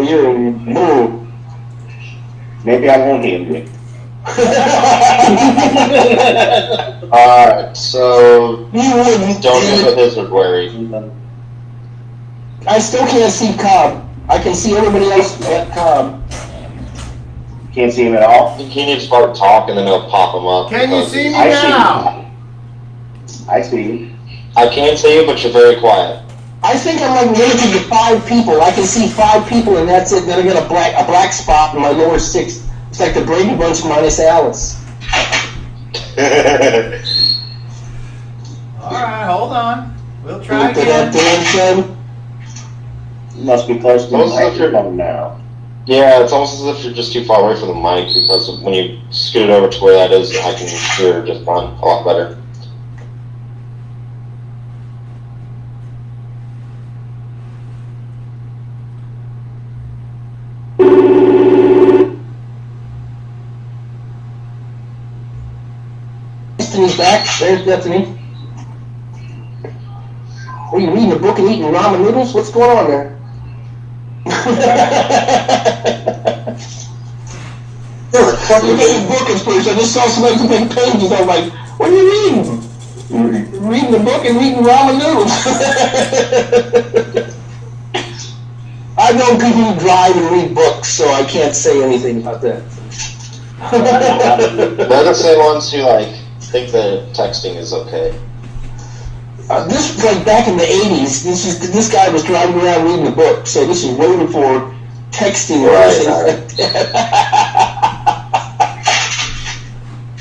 you're moo. Maybe I won't name you. Alright, so don't get the Lizard Wary. I still can't see Cobb. I can see everybody else but Cobb. Can't see him at all? You need to start talking and then it'll pop him up. Can you see me I now? I see you. I can see you, but you're very quiet. I think I'm like limited to 5 people. I can see 5 people and that's it. Then I get a black spot in my lower 6. It's like the Brady Bunch minus Alice. Alright, hold on. We'll try again. You must be close to the microphone now. Yeah, it's almost as if you're just too far away from the mic, because when you scoot it over to where that is, I can hear just fine, a lot better. Destiny's back. There's Destiny. Are you reading a book and eating ramen noodles? What's going on there? You're making bookings, please. I just saw somebody make pages. I'm like, what are you reading? Reading a book and eating ramen noodles. I've known people who drive and read books, so I can't say anything about that. They're the same ones who, like, think that texting is okay. This was like back in the 80s. This guy was driving around reading a book, so this is way before texting or anything like that.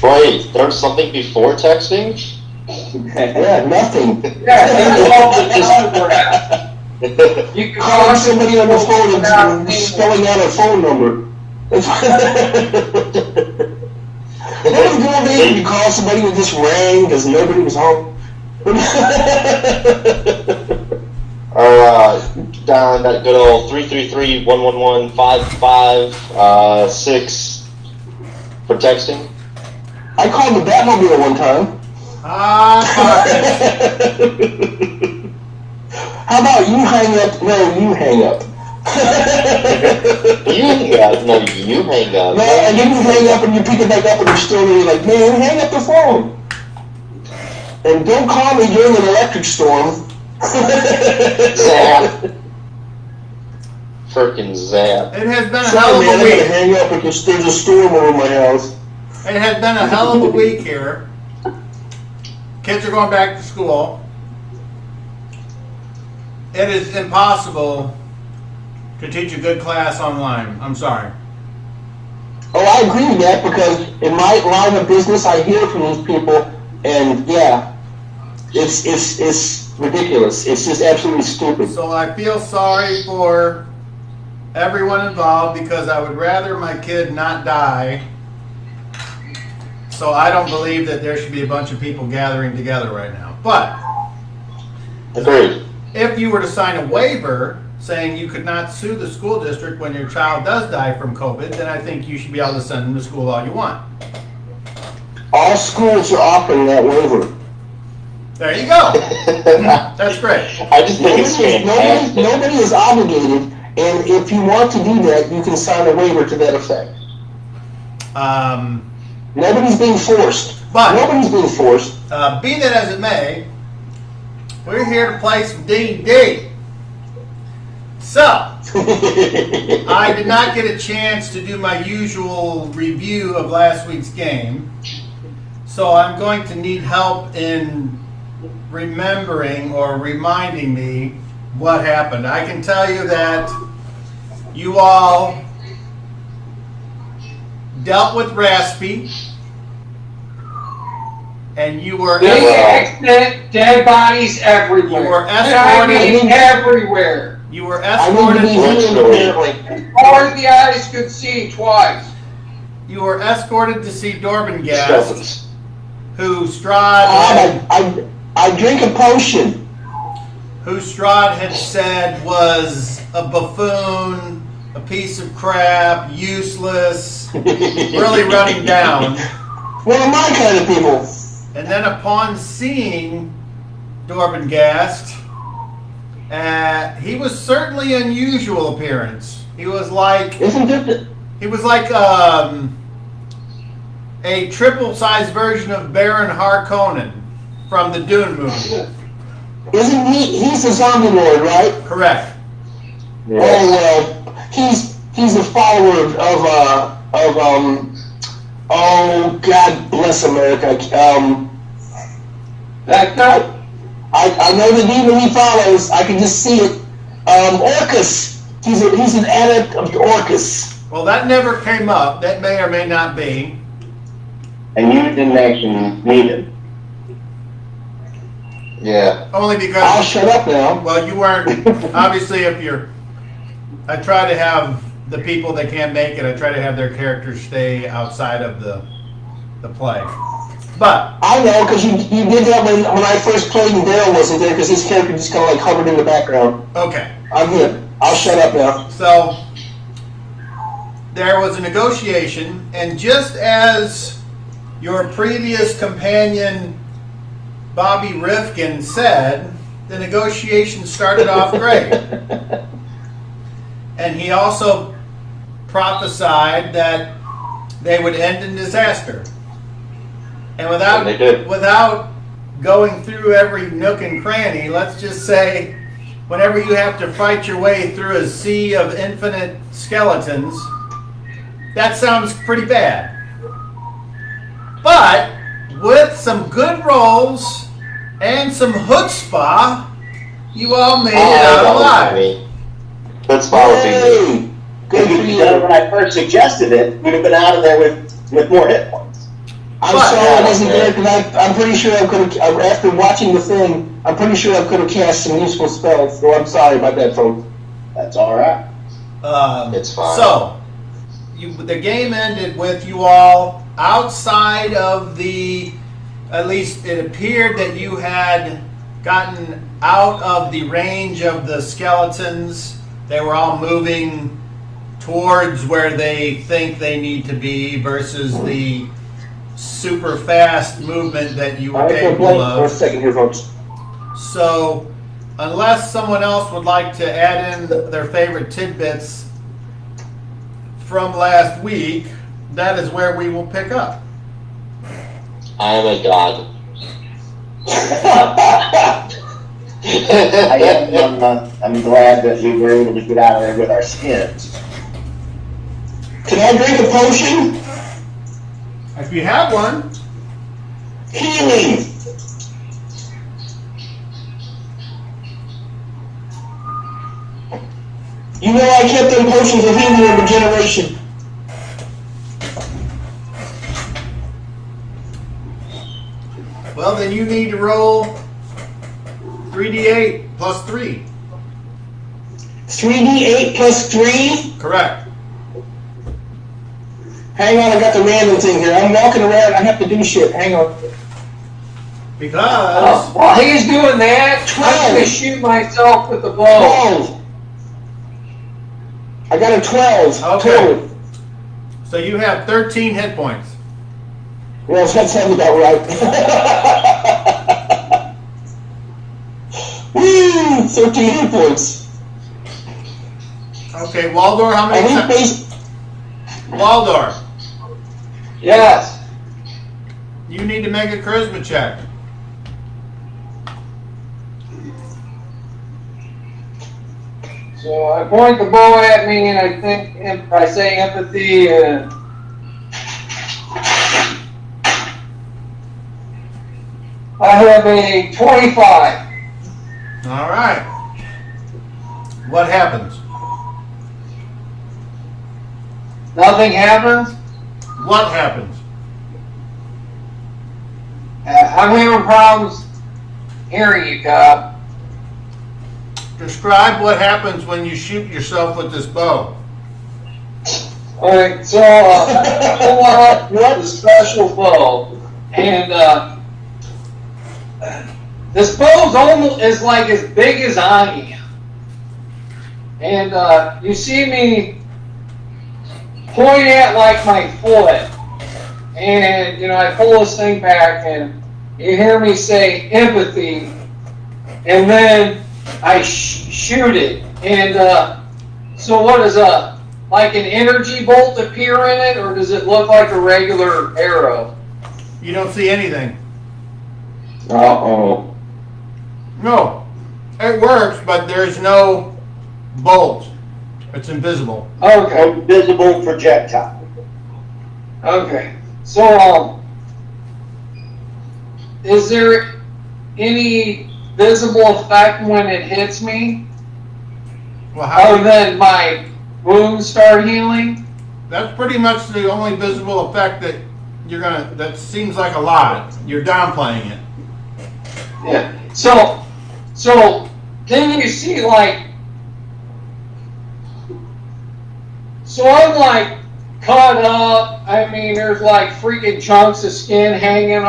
Wait, there's something before texting? Yeah, nothing. You can Calling somebody on the phone and spelling out a phone number. What was the old days when you call somebody and just rang because nobody was home? Down that good old 333-111-556 for texting. I called the Batmobile one time. How about you hang up? No, you hang up. You hang up? No, you hang up. No, and then you hang up and you pick it back up and you're still there. You're like, man, hang up the phone. And don't call me during an electric storm. Zap. Frickin' zap. It has been a Sorry, hell of man, a I gotta week. hang up because there's a storm over my house. It has been a hell of a week here. Kids are going back to school. It is impossible to teach a good class online. I'm sorry. Oh, I agree with that because in my line of business, I hear from these people, and yeah, it's ridiculous. It's just absolutely stupid. So I feel sorry for everyone involved because I would rather my kid not die. So I don't believe that there should be a bunch of people gathering together right now. But Agreed. if you were to sign a waiver saying you could not sue the school district when your child does die from COVID, then I think you should be able to send them to school all you want. All schools are offering that waiver. There you go. That's great. I just think it's fantastic. Nobody is obligated, and if you want to do that, you can sign a waiver to that effect. Nobody's being forced. But Nobody's being forced. be that as it may, we're here to play some D&D. So, I did not get a chance to do my usual review of last week's game. So I'm going to need help in remembering or reminding me what happened. I can tell you that you all dealt with Raspy, and you were Big accident, dead bodies everywhere. You were escorted. I mean, everywhere. You were I need escorted. to be healed, apparently. As far as the eyes could see, twice. You were escorted to see Dorbengast, who Strahd I drink a potion. had said was a buffoon, a piece of crap, useless, really running down. One of my kind of people. And then upon seeing Dorbengast, he was certainly unusual appearance. He was like Isn't it? A triple-sized version of Baron Harkonnen from the Dune movie. Isn't he? He's a zombie lord, right? Correct. Yes. Oh well, he's a follower of oh God bless America. That guy. I know the demon he follows. I can just see it. Orcus. He's an adept of Orcus. Well, that never came up. That may or may not be. And you didn't actually need it. Yeah. Only I'll because, shut up now. well, you weren't, obviously if you're, I try to have the people that can't make it, I try to have their characters stay outside of the play. But, I know, because you did that when I first played and Daryl wasn't there, because his character just kind of like hovered in the background. okay, I'm good. I'll shut up now. so there was a negotiation, and just as your previous companion Bobby Rifkin said, the negotiation started off great. And he also prophesied that they would end in disaster. And And they did. without going through every nook and cranny, let's just say, whenever you have to fight your way through a sea of infinite skeletons, that sounds pretty bad. But with some good rolls and some chutzpah, you all made it out alive. Let's follow me. Hey, good If for you'd done it you. when I first suggested it, we'd have been out of there with more hit points. I'm But- sorry I wasn't there, because I'm pretty sure I could have, after watching the thing, I'm pretty sure I could have cast some useful spells, so I'm sorry about that, folks. That's all right. It's fine. So, the game ended with you all outside of the, at least it appeared that you had gotten out of the range of the skeletons. They were all moving towards where they think they need to be versus the super fast movement that you were Alright, capable blank for a of. second here, folks. So, unless someone else would like to add in their favorite tidbits from last week, that is where we will pick up. I am a god. I'm glad that we were able to get out of there with our skins. Can I drink a potion? If you have one, Healing! You know I kept them potions of healing and regeneration. well, then you need to roll 3d8 plus 3. 3d8 plus 3? Correct. Hang on, I got the random thing here. I'm walking around, I have to do shit. Hang on. Because While he's doing that, I'm going to 12. shoot myself with the bow. 12. I got a 12 Okay. total. so you have 13 hit points. Well, that sounds about right. Woo! 13 hit points. Okay, Waldor, how I many think times? base. Waldor, Yes. you need to make a charisma check. So I point the bow at me, and I think I say empathy. I have a 25. All right. What happens? Nothing happens. What happens? I'm having problems hearing you, Cobb. Describe what happens when you shoot yourself with this bow. Alright, so I pull out the special bow, and this bow's almost is like as big as I am. And you see me point at like my foot, and I pull this thing back, and you hear me say empathy, and then I shoot it, and So what is like an energy bolt appear in it, or does it look like a regular arrow? You don't see anything. Uh-oh. No, it works, but there's no bolt. It's invisible. Okay. Invisible projectile. Okay. So, is there any visible effect when it hits me, Well, how? other than my wounds start healing? That's pretty much the only visible effect that you're gonna. That seems like a lot. You're downplaying it. Yeah. So then you see like, so I'm like cut up. I mean, there's like freaking chunks of skin hanging,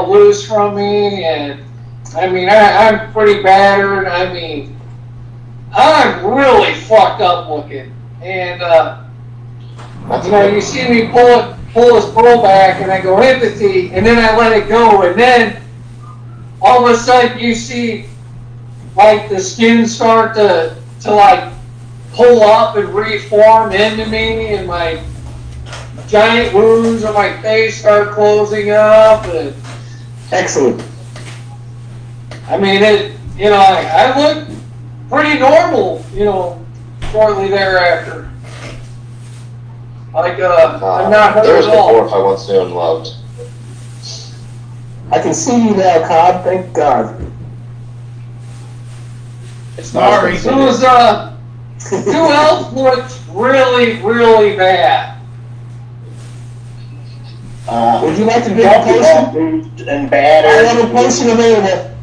loose from me, and I mean, I'm pretty battered. I mean, I'm really fucked up looking, and you see me pull his bow back, and I go empathy, and then I let it go, and then all of a sudden you see like the skin start to like pull up and reform into me, and my giant wounds on my face start closing up, and Excellent. I mean I look pretty normal, shortly thereafter. Like I'm not hurt There's at the all. dwarf I once knew and loved. I can see you now, Cobb. Thank God. Sorry. So it was two elves looked really, really bad. Would you like to get a Don't be all potion? bruised and I have a battered. potion available.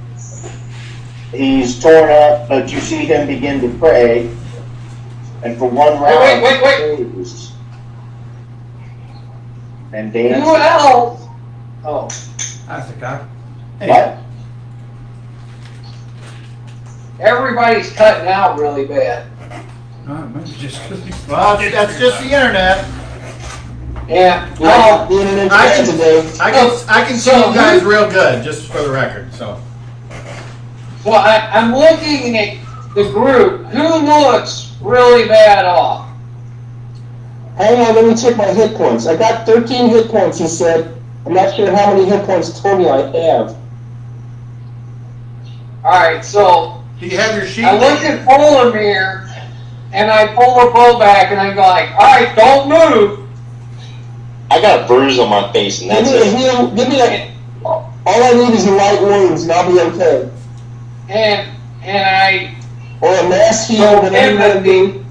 He's torn up, but you see him begin to pray. And for one round, Wait. he prays and Two dances. elves. Oh. That's a guy. What? Everybody's cutting out really bad. Well, that's just the internet. Yeah. Yeah, the internet's I bad can- today. I can see you guys real good, just for the record. So Well, I'm looking at the group. Who looks really bad off? Hang on, let me check my hit points. I got 13 hit points, you said. I'm not sure how many hit points total I have. Alright, so do you have your sheet? I look at Polamir and I pull a bow back and I go like, alright, don't move. I got a bruise on my face and Give that's me a it. heal, give me a... All I need is a light wounds and I'll be okay. And I Or a mass heal, go whatever you want to do.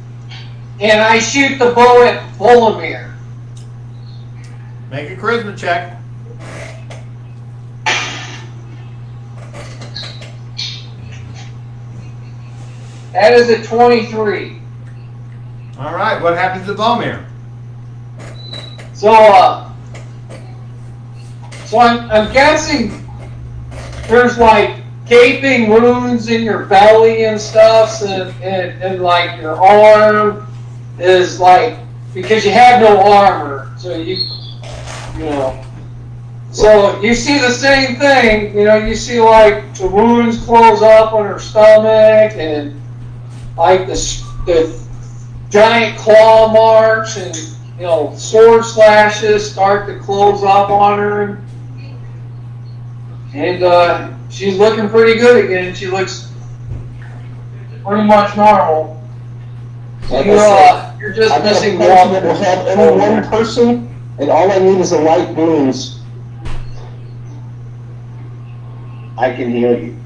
and I shoot the bow at Polamir. Make a charisma check. That is a 23. All right. What happens to Volmir? So, I'm guessing there's like gaping wounds in your belly and stuff, and like your arm is like, because you have no armor, so so you see the same thing, you see like the wounds close up on her stomach, and like the giant claw marks, and sword slashes start to close up on her, and she's looking pretty good again. She looks pretty much normal. Like I said, You're just I got a missing potion one. that will help any one person, and all I need is a light wounds. I can heal you,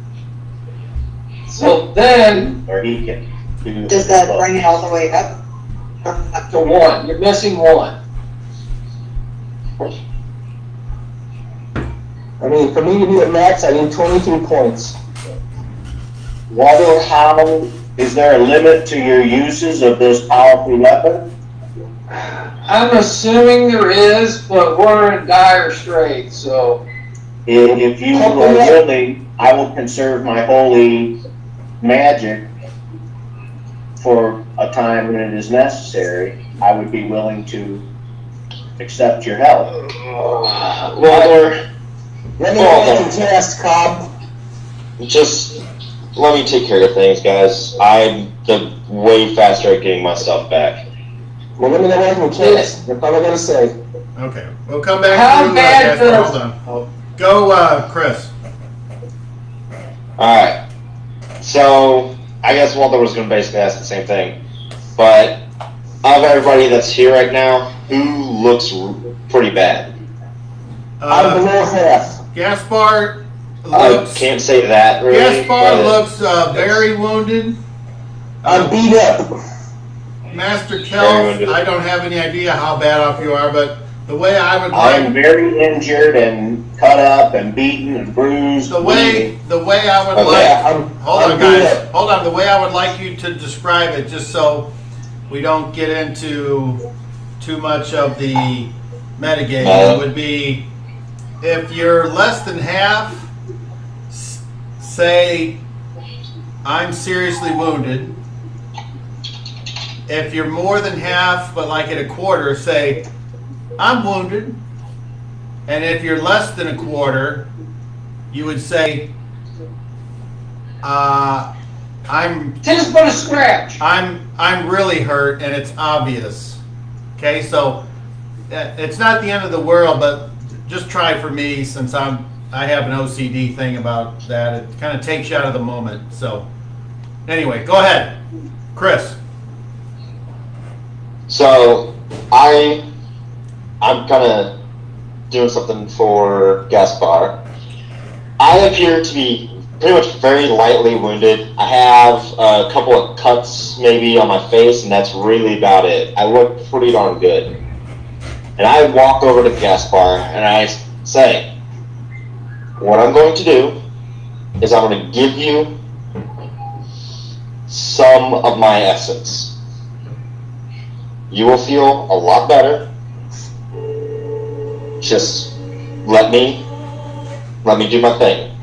So then, or he can. Do Does that bring it all the way up? to one. You're missing one. I mean, for me to be at max, I need 22 points. Waldo, how is there a limit to your uses of this powerful weapon? I'm assuming there is, but we're in dire straits, so. If you are willing, I will conserve my holy magic for a time when it is necessary. I would be willing to accept your help. Well, Let me know if you can test, Cobb. just let me take care of things, guys. I'm way faster at getting myself back. Well, let me know when I can chance. That's all I gotta say. Okay, we'll come back How to bad Gaspar. does- Hold on. Go, Chris. Alright. So, I guess Walter was going to basically ask the same thing. But, of everybody that's here right now, who looks pretty bad? I'm below half. Gaspar I looks. can't say that, really. Gaspar but looks very wounded. I'm beat up. Master Very Kelf, wounded. I don't have any idea how bad off you are, but the way I would I'm like, very injured and cut up and beaten and bruised. the way I would Okay. like. Yeah, Hold I'm on, beat guys. up. Hold on. The way I would like you to describe it, just so we don't get into too much of the metagame, would be if you're less than half, say, I'm seriously wounded. If you're more than half, but like at a quarter, say, I'm wounded. And if you're less than a quarter, you would say, I'm Tis but a scratch. I'm really hurt and it's obvious. Okay, so it's not the end of the world, but just try for me since I have an OCD thing about that. It kind of takes you out of the moment. So anyway, go ahead, Chris. So, I'm kind of doing something for Gaspar. I appear to be pretty much very lightly wounded. I have a couple of cuts maybe on my face, and that's really about it. I look pretty darn good. And I walk over to Gaspar, and I say, what I'm going to do is I'm going to give you some of my essence. You will feel a lot better. Just let me do my thing.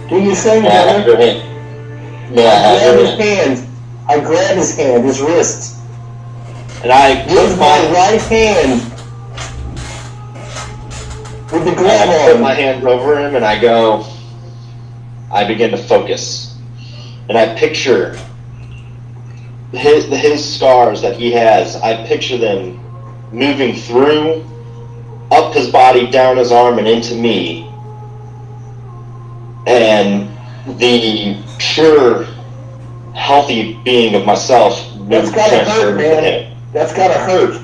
Do your thing, May I have brother. your hand? May I have Grab your his hand? hand. I grab his hand, his wrist. And I With put my my right hand. With the I glove put on. my hand over him and I begin to focus. And I picture his scars that he has. I picture them moving through, up his body, down his arm, and into me. And the pure, healthy being of myself That's moved gotta hurt, transferred to man. him. That's gotta hurt.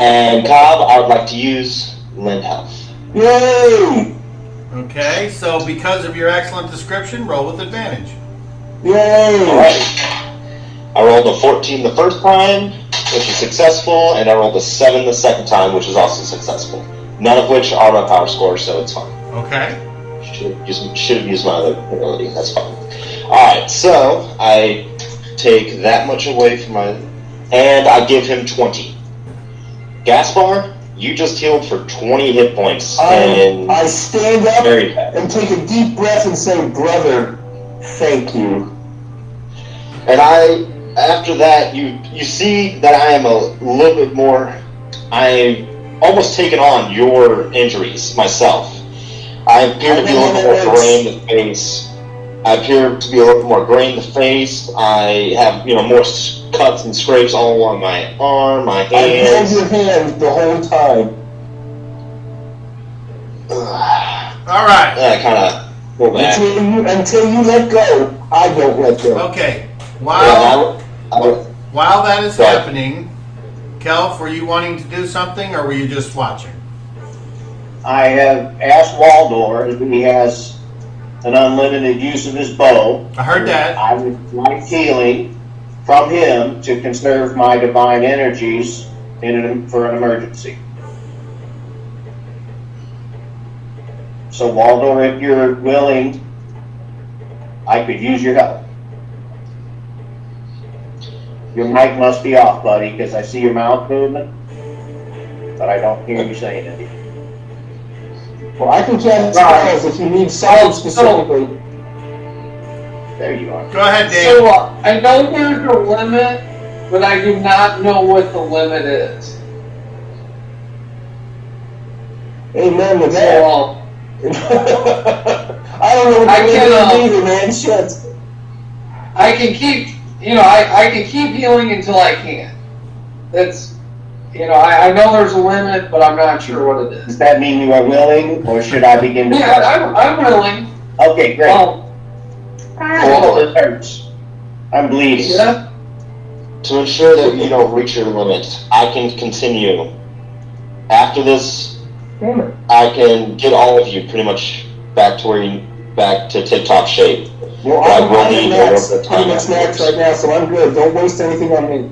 And Cobb, I would like to use Lend Health. Yay! Okay, so because of your excellent description, roll with advantage. Yay! Alright. I rolled a 14 the first time, which is successful, and I rolled a 7 the second time, which is also successful. None of which are my power scores, so it's fine. Okay. Should have used my other ability, that's fine. Alright, so I take that much away from my... and I give him 20. Gaspar, you just healed for 20 hit points, and I stand up very fast. and take a deep breath and say, brother, thank you. And after that, you see that I am a little bit more, I've almost taken on your injuries myself. I appear to be a little bit more gray in the face. I appear to be a little bit more gray in the face. I have, more cuts and scrapes all along my arm, my I held hands. your hand the whole time. All right. I kind of pull back. Until you let go, I don't let go. Okay. Yeah, While that is Go ahead. happening, Kelf, were you wanting to do something, or were you just watching? I have asked Waldor if he has an unlimited use of his bow. I heard that. I would like healing from him to conserve my divine energies for an emergency. So Waldor, if you're willing, I could use your help. Your mic must be off, buddy, because I see your mouth movement, but I don't hear you saying anything. Well, I can cast spells if you need something specifically. There you are. Go ahead, Dan. So I know there's a limit, but I do not know what the limit is. Amen to So that. I don't know what I the can, limit is either, man. Shit. I can keep, I can keep healing until I can. That's, I know there's a limit, but I'm not sure what it is. Does that mean you are willing, or should I begin to? Yeah, I'm willing. Okay, great. Well, Oh, it hurts. I'm bleeding. yeah. To ensure that you don't reach your limit, I can continue. After this, Damn it. I can get all of you pretty much back to tip-top shape. Well, But I I'm will need a little bit of pretty time much max afterwards. right now, so I'm good. Don't waste anything on me.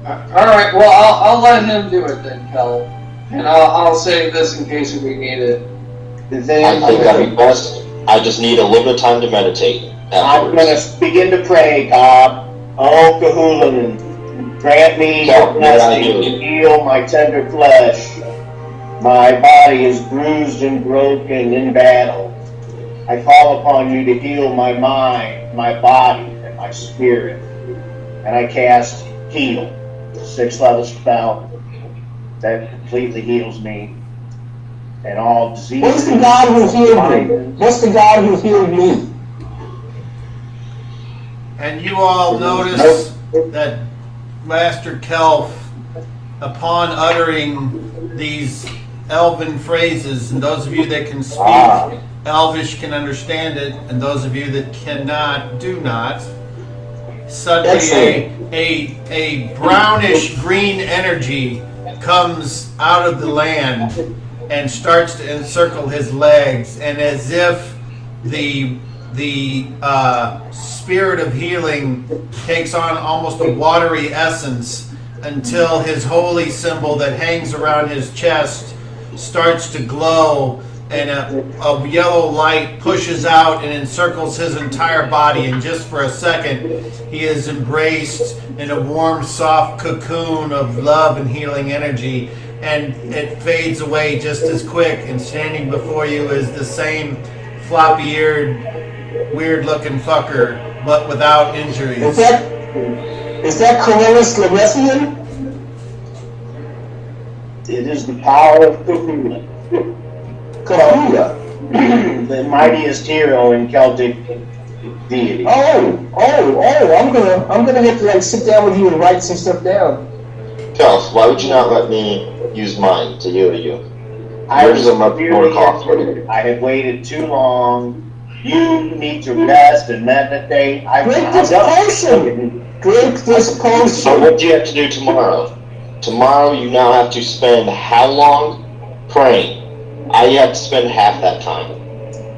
All right. Well, I'll let him do it then, Kel, and I'll save this in case we need it. I think that'd be best. I just need a little bit of time to meditate I'm afterwards. going to begin to pray, God. Oh, Kahulaman, grant me your blessing to heal my tender flesh. My body is bruised and broken in battle. I call upon you to heal my mind, my body, and my spirit. And I cast Heal, 6th level spell that completely heals me and all diseases. What's the God who healed me? What's the God who healed me? And you all notice that Master Kelf, upon uttering these elven phrases, and those of you that can speak Elvish can understand it, and those of you that cannot do not, suddenly a brownish green energy comes out of the land and starts to encircle his legs, and as if the spirit of healing takes on almost a watery essence until his holy symbol that hangs around his chest starts to glow, and a yellow light pushes out and encircles his entire body, and just for a second he is embraced in a warm, soft cocoon of love and healing energy, and it fades away just as quick, and standing before you is the same floppy-eared, weird-looking fucker, but without injuries. Is that Corellus Lavesian? It is the power of Kahula, Kahula. the mightiest hero in Celtic deity. I'm gonna have to sit down with you and write some stuff down. Kelf, why would you not let me use mine to heal you? I Yours are much more costly. I have waited too long. You need to rest and meditate. Drink this potion. Drink this So potion. what do you have to do tomorrow? Tomorrow you now have to spend how long? Praying. I have to spend half that time.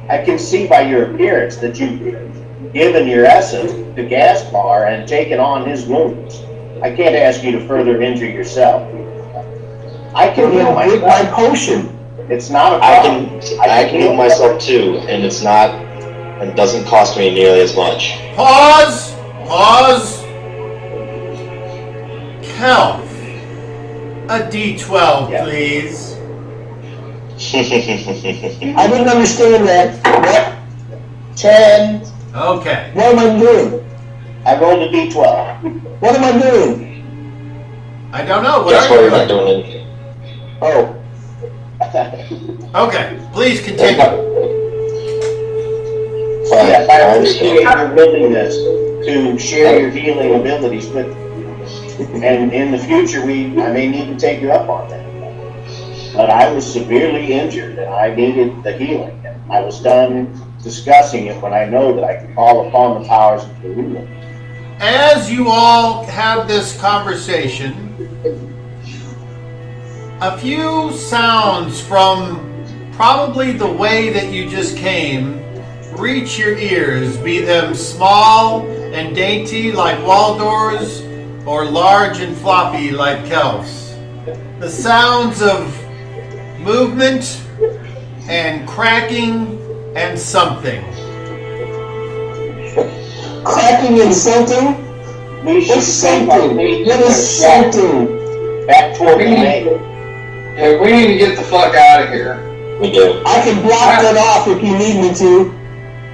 I can see by your appearance that you've given your essence to Gaspar and taken on his wounds. I can't ask you to further injure yourself. I can heal Drink my myself. potion. It's not a I problem. can heal myself too, and it doesn't cost me nearly as much. Pause! Kelf, a D12, Yeah. please. I didn't understand that. What? 10. Okay. What am I doing? I rolled a D12. What am I doing? I don't know. What That's are why you you're not doing? doing anything. Oh. Okay, please continue. Fine, Yes, I I understand. appreciate your willingness to share your healing abilities with me. And in the future, I may need to take you up on that. But I was severely injured and I needed the healing. And I was done discussing it when I know that I can call upon the powers of the ruler. As you all have this conversation, a few sounds from probably the way that you just came reach your ears, be them small and dainty like Waldors or large and floppy like Kelfs. The sounds of movement and cracking and something. Cracking and something? We should What's send something? What is something? back toward the main. Yeah, we need to get the fuck out of here. We do. I can block that off if you need me to.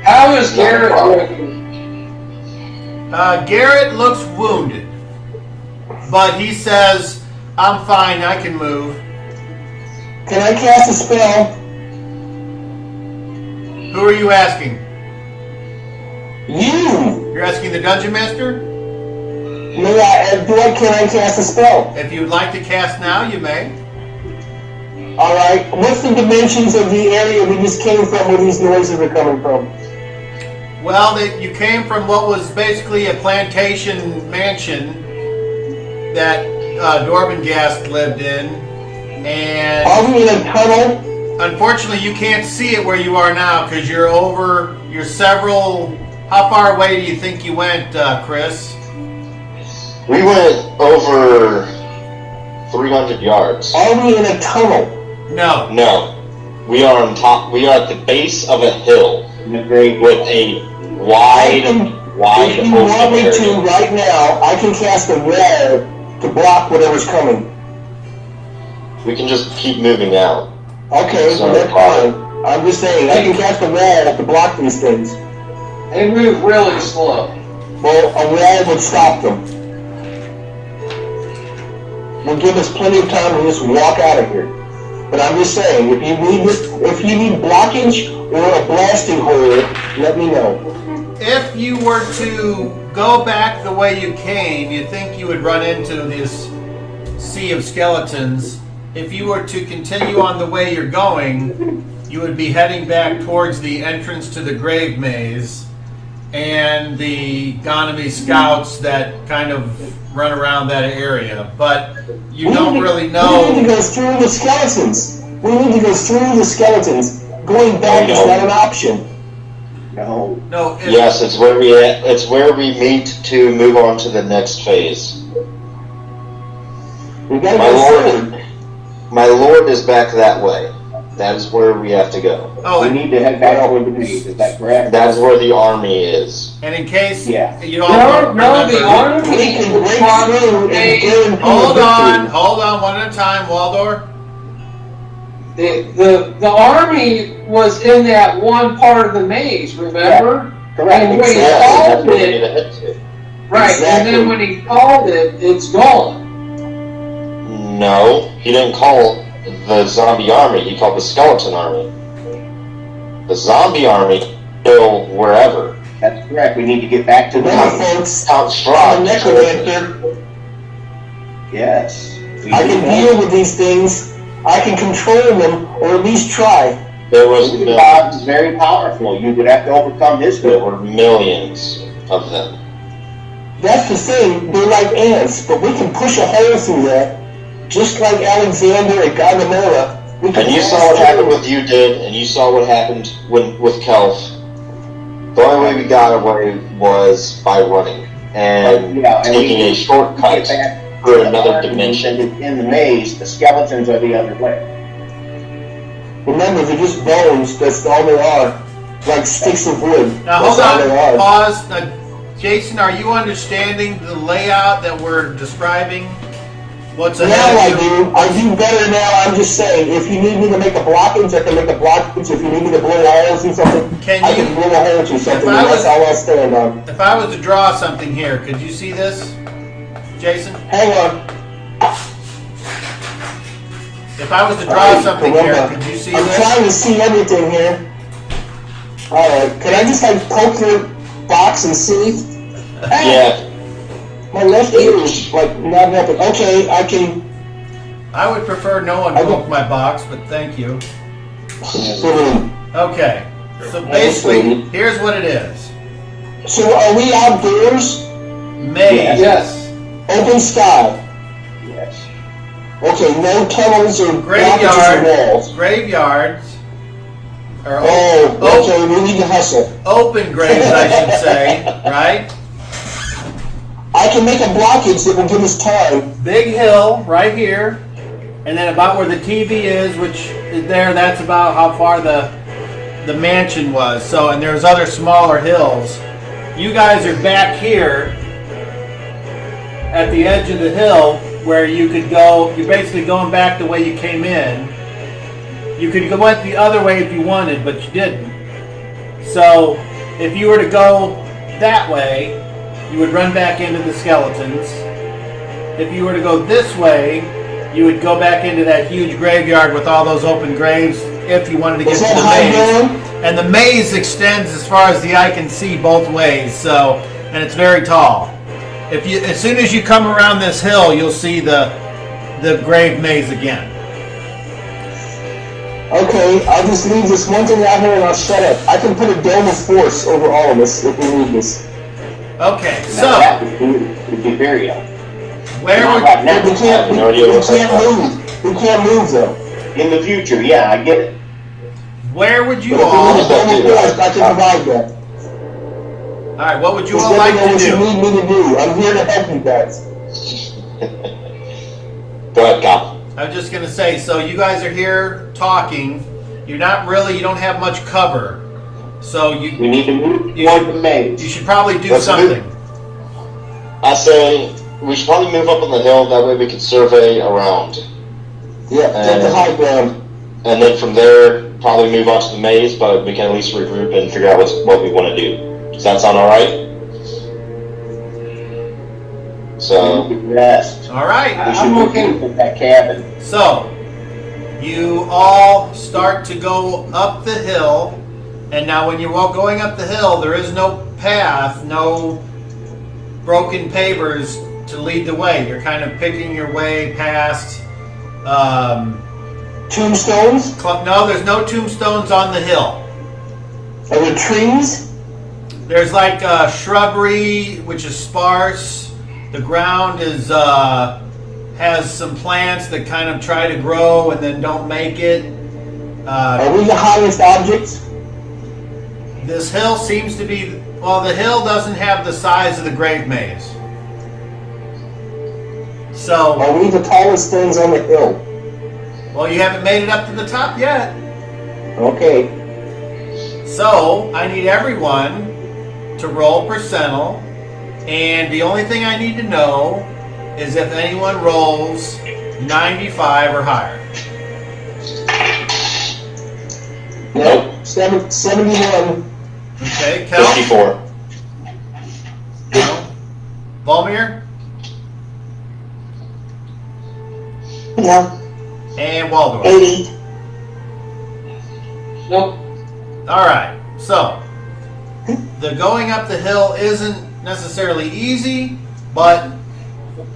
How is Garrett Not a looking? Garrett looks wounded, but he says, "I'm fine, I can move." Can I cast a spell? Who are you asking? You! You're asking the dungeon master? Can I cast a spell? If you would like to cast now, you may. Alright, what's the dimensions of the area we just came from where these noises are coming from? Well, you came from what was basically a plantation mansion that Dorbengast lived in, and Are we in a tunnel? unfortunately you can't see it where you are now because you're several. How far away do you think you went, Chris? We went over 300 yards. Are we in a tunnel? No. No. We are on top. We are at the base of a hill with a wide If you want open me area. to right now, I can cast a wall to block whatever's coming. We can just keep moving out. Okay, So, that's fine. I'm just saying, I can cast a wall to block these things. They move really slow. Well, a wall would stop them. Will give us plenty of time to just walk out of here. But I'm just saying, if you need blockage or a blasting hole, let me know. If you were to go back the way you came, you'd think you would run into this sea of skeletons. If you were to continue on the way you're going, you would be heading back towards the entrance to the grave maze and the Ganami scouts that kind of run around that area. But you don't really know. We need to go through the skeletons. We need to go through the skeletons. Going back is not an option. No. No. Yes, it's where we meet to move on to the next phase. We gotta My go lord, forward. my lord is back that way. That is where we have to go. Oh, We need to head back over the maze, is that correct? That is where the army is. and in case Yeah. you all No, don't no, remember, the army We can was break probably through and guarantee Hold victory. on, one at a time, Waldor. the army was in that one part of the maze, remember? Correct. And when he Yes, that's called where we need it, to head to. right, Exactly. and then when he called it, it's gone. No, he didn't call the zombie army. He called the skeleton army. The zombie army still wherever. That's correct, we need to get back to the Remember, maze. folks, Count I'm a Strahd. necromancer. Yes. I can deal with these things. I can control them, or at least try. There was God is very powerful, you would have to overcome his there will. were millions of them. That's the thing. They're like ants, but we can push a hole through that, just like Alexander and Gargamella. We can And you pass saw what through. happened with you did, and you saw what happened with Kelf. The only way we got away was by running and Yeah, and taking we- a shortcut Get back through to the another army dimension. In the maze, the skeletons are the other way. Remember, they're just bones. That's all they are. Like sticks of wood. Now That's hold all they on, are. pause. Now, Jason, are you understanding the layout that we're describing? What's Now ahead I of you? do. I do better now. I'm just saying, if you need me to make a blockage, I can make a blockage. If you need me to blow holes in something, Can I you- can blow a hole through something. If I And was- that's all I'll stand on. If I was to draw something here, could you see this, Jason? Hang on. If I was to draw Alright, something here, remember, could you see I'm this? trying to see everything here. Alright, can I just like poke your box and see? Yeah, My left ear is like not helping. Okay, I can. I would prefer no one I don't- poke my box, but thank you. So Okay, so basically, here's what it is. are we outdoors? Maze. Yes. Open sky. Yes. Okay, no tunnels or blockages Graveyard. or walls. Graveyards. Or Oh, okay, we need to hustle. open graves, I should say, right? I can make a blockage that will give us time. Big hill right here, and then about where the TV is, which is there, that's about how far the mansion was. So, and there's other smaller hills. You guys are back here at the edge of the hill where you could go. You're basically going back the way you came in. You could go went the other way if you wanted, but you didn't. So, if you were to go that way, you would run back into the skeletons. If you were to go this way, you would go back into that huge graveyard with all those open graves if you wanted to get Is to that the high maze. ground? And the maze extends as far as the eye can see both ways. So, and it's very tall. If you, as soon as you come around this hill, you'll see the grave maze again. Okay, I'll just leave this one thing out here and I'll shut up. I can put a dome of force over all of us if we need this. Okay, Now, so that would be very helpful. where Not would right now. We can't, no idea we what's can't going move. We can't move though. In the future, yeah, I get it. where would you But if we need a all? dome of force, I can provide that. All right, what would you Just all let me like know to what you do? need me to do. I'm here to help you guys. Go ahead, Cal. I'm just gonna say, so you guys are here talking. You're not really, you don't have much cover, so We you need to move You toward should- the maze. you should probably do Let's something. I say we should probably move up on the hill. That way we can survey around, Yeah, take the high ground. and then from there probably move on to the maze. But we can at least regroup and figure out what we want to do. Does that sound all right? So Rest. All right. We should I'm move okay. into that cabin. So, you all start to go up the hill, and now when you're all going up the hill, there is no path, no broken pavers to lead the way. You're kind of picking your way past. Tombstones? No, there's no tombstones on the hill. Are there trees? There's like shrubbery, which is sparse. The ground is has some plants that kind of try to grow and then don't make it. Are we the highest objects? This hill seems to be, well, the hill doesn't have the size of the grave maze. So, Are we the tallest things on the hill? well, you haven't made it up to the top yet. Okay. So, I need everyone to roll percentile, and the only thing I need to know is if anyone rolls 95 or higher. Nope. 71. Okay, Kel? 54. Volmir? No, And Waldorf. 80. Nope. All right, so the going up the hill isn't necessarily easy, but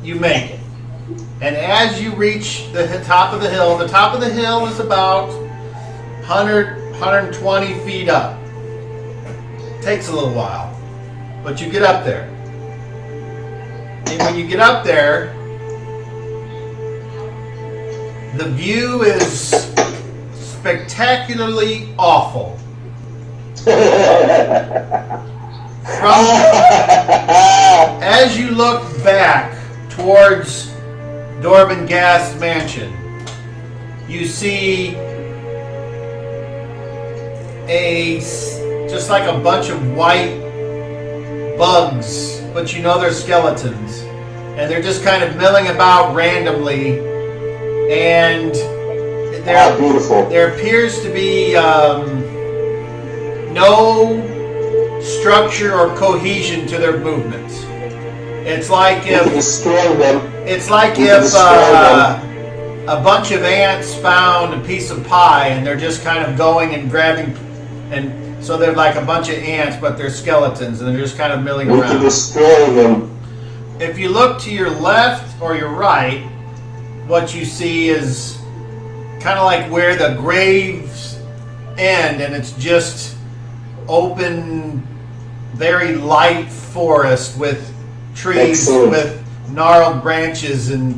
you make it. And as you reach the top of the hill is about 100, 120 feet up. Takes a little while, but you get up there. And when you get up there, the view is spectacularly awful. As you look back towards Dorban Gast's mansion, you see just like a bunch of white bugs, but you know they're skeletons, and they're just kind of milling about randomly, and Ah, beautiful. there appears to be no structure or cohesion to their movements. It's like We can if destroy them. a bunch of ants found a piece of pie and they're just kind of going and grabbing, and so they're like a bunch of ants, but they're skeletons and they're just kind of milling We can around. destroy them. If you look to your left or your right, what you see is kind of like where the graves end, and it's just open, very light forest with trees Excellent. with gnarled branches and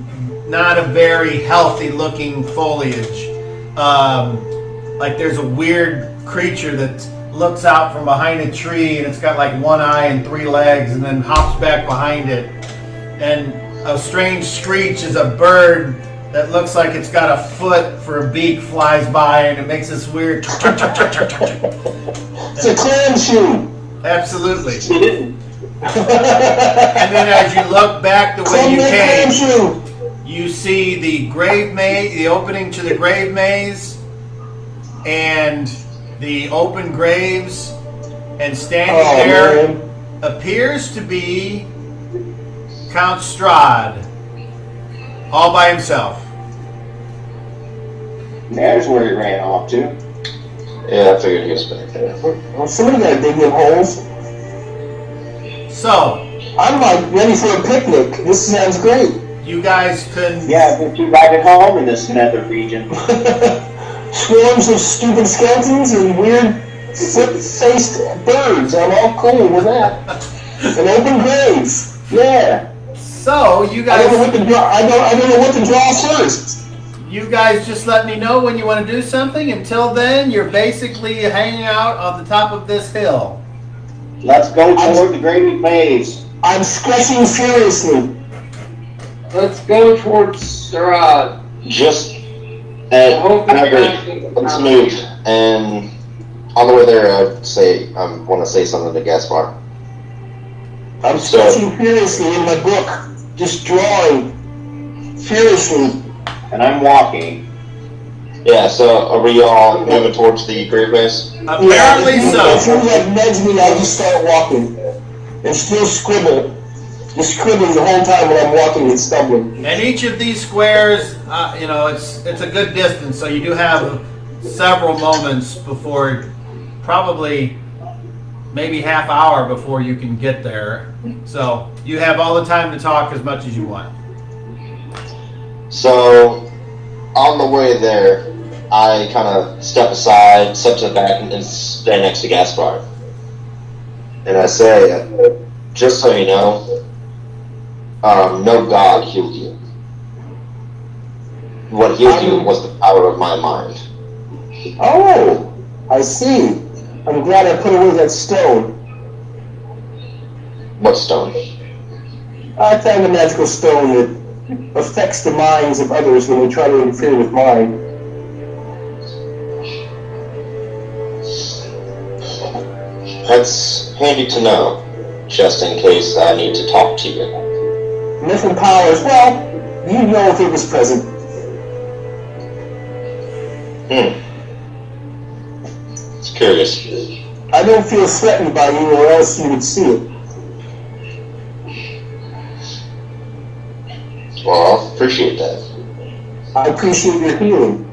not a very healthy looking foliage. Like there's a weird creature that looks out from behind a tree and it's got like one eye and three legs and then hops back behind it. And a strange screech as a bird that looks like it's got a foot for a beak flies by and it makes this weird It's a clam shoe. absolutely. And then as you look back the way you Clam came, shoe. you see the grave maze, the opening to the grave maze, and the open graves, and standing Oh, there man. appears to be Count Strahd, all by himself. There's where he ran off to. Yeah, I figured he was back there. Well, somebody gotta dig them holes. So, I'm like ready for a picnic. This sounds great. you guys can. Yeah, but you right at home in this nether region. Swarms of stupid skeletons and weird foot-faced birds. I'm all cool with that. And open graves. Yeah. So, you I guys. don't know what to draw. I don't know what to draw first. You guys just let me know when you want to do something. Until then, you're basically hanging out on the top of this hill. Let's go toward the Gravy Maze. I'm sketching furiously. Let's go towards Strahd. Just I hope I agree. it's Let's move. And on the way there, I want to say something to Gaspar. I'm sketching furiously in my book. Just drawing furiously. And I'm walking. Yeah, so are we all moving towards the grave maze? Apparently As so. soon as I nudge me, I just start walking. And still scribble. Just scribbling the whole time when I'm walking and stumbling. And each of these squares, it's a good distance, so you do have several moments before, probably maybe half hour before you can get there. So you have all the time to talk as much as you want. So, on the way there, I kind of step aside, step to the back, and stand next to Gaspar. And I say, just so you know, no god healed you. What healed you was the power of my mind. Oh, I see. I'm glad I put away that stone. What stone? I found a magical stone that affects the minds of others when they try to interfere with mine. That's handy to know, just in case I need to talk to you. Different powers, well, you know if it was present. It's curious. I don't feel threatened by you or else you would see it. Well, I appreciate that. I appreciate your healing.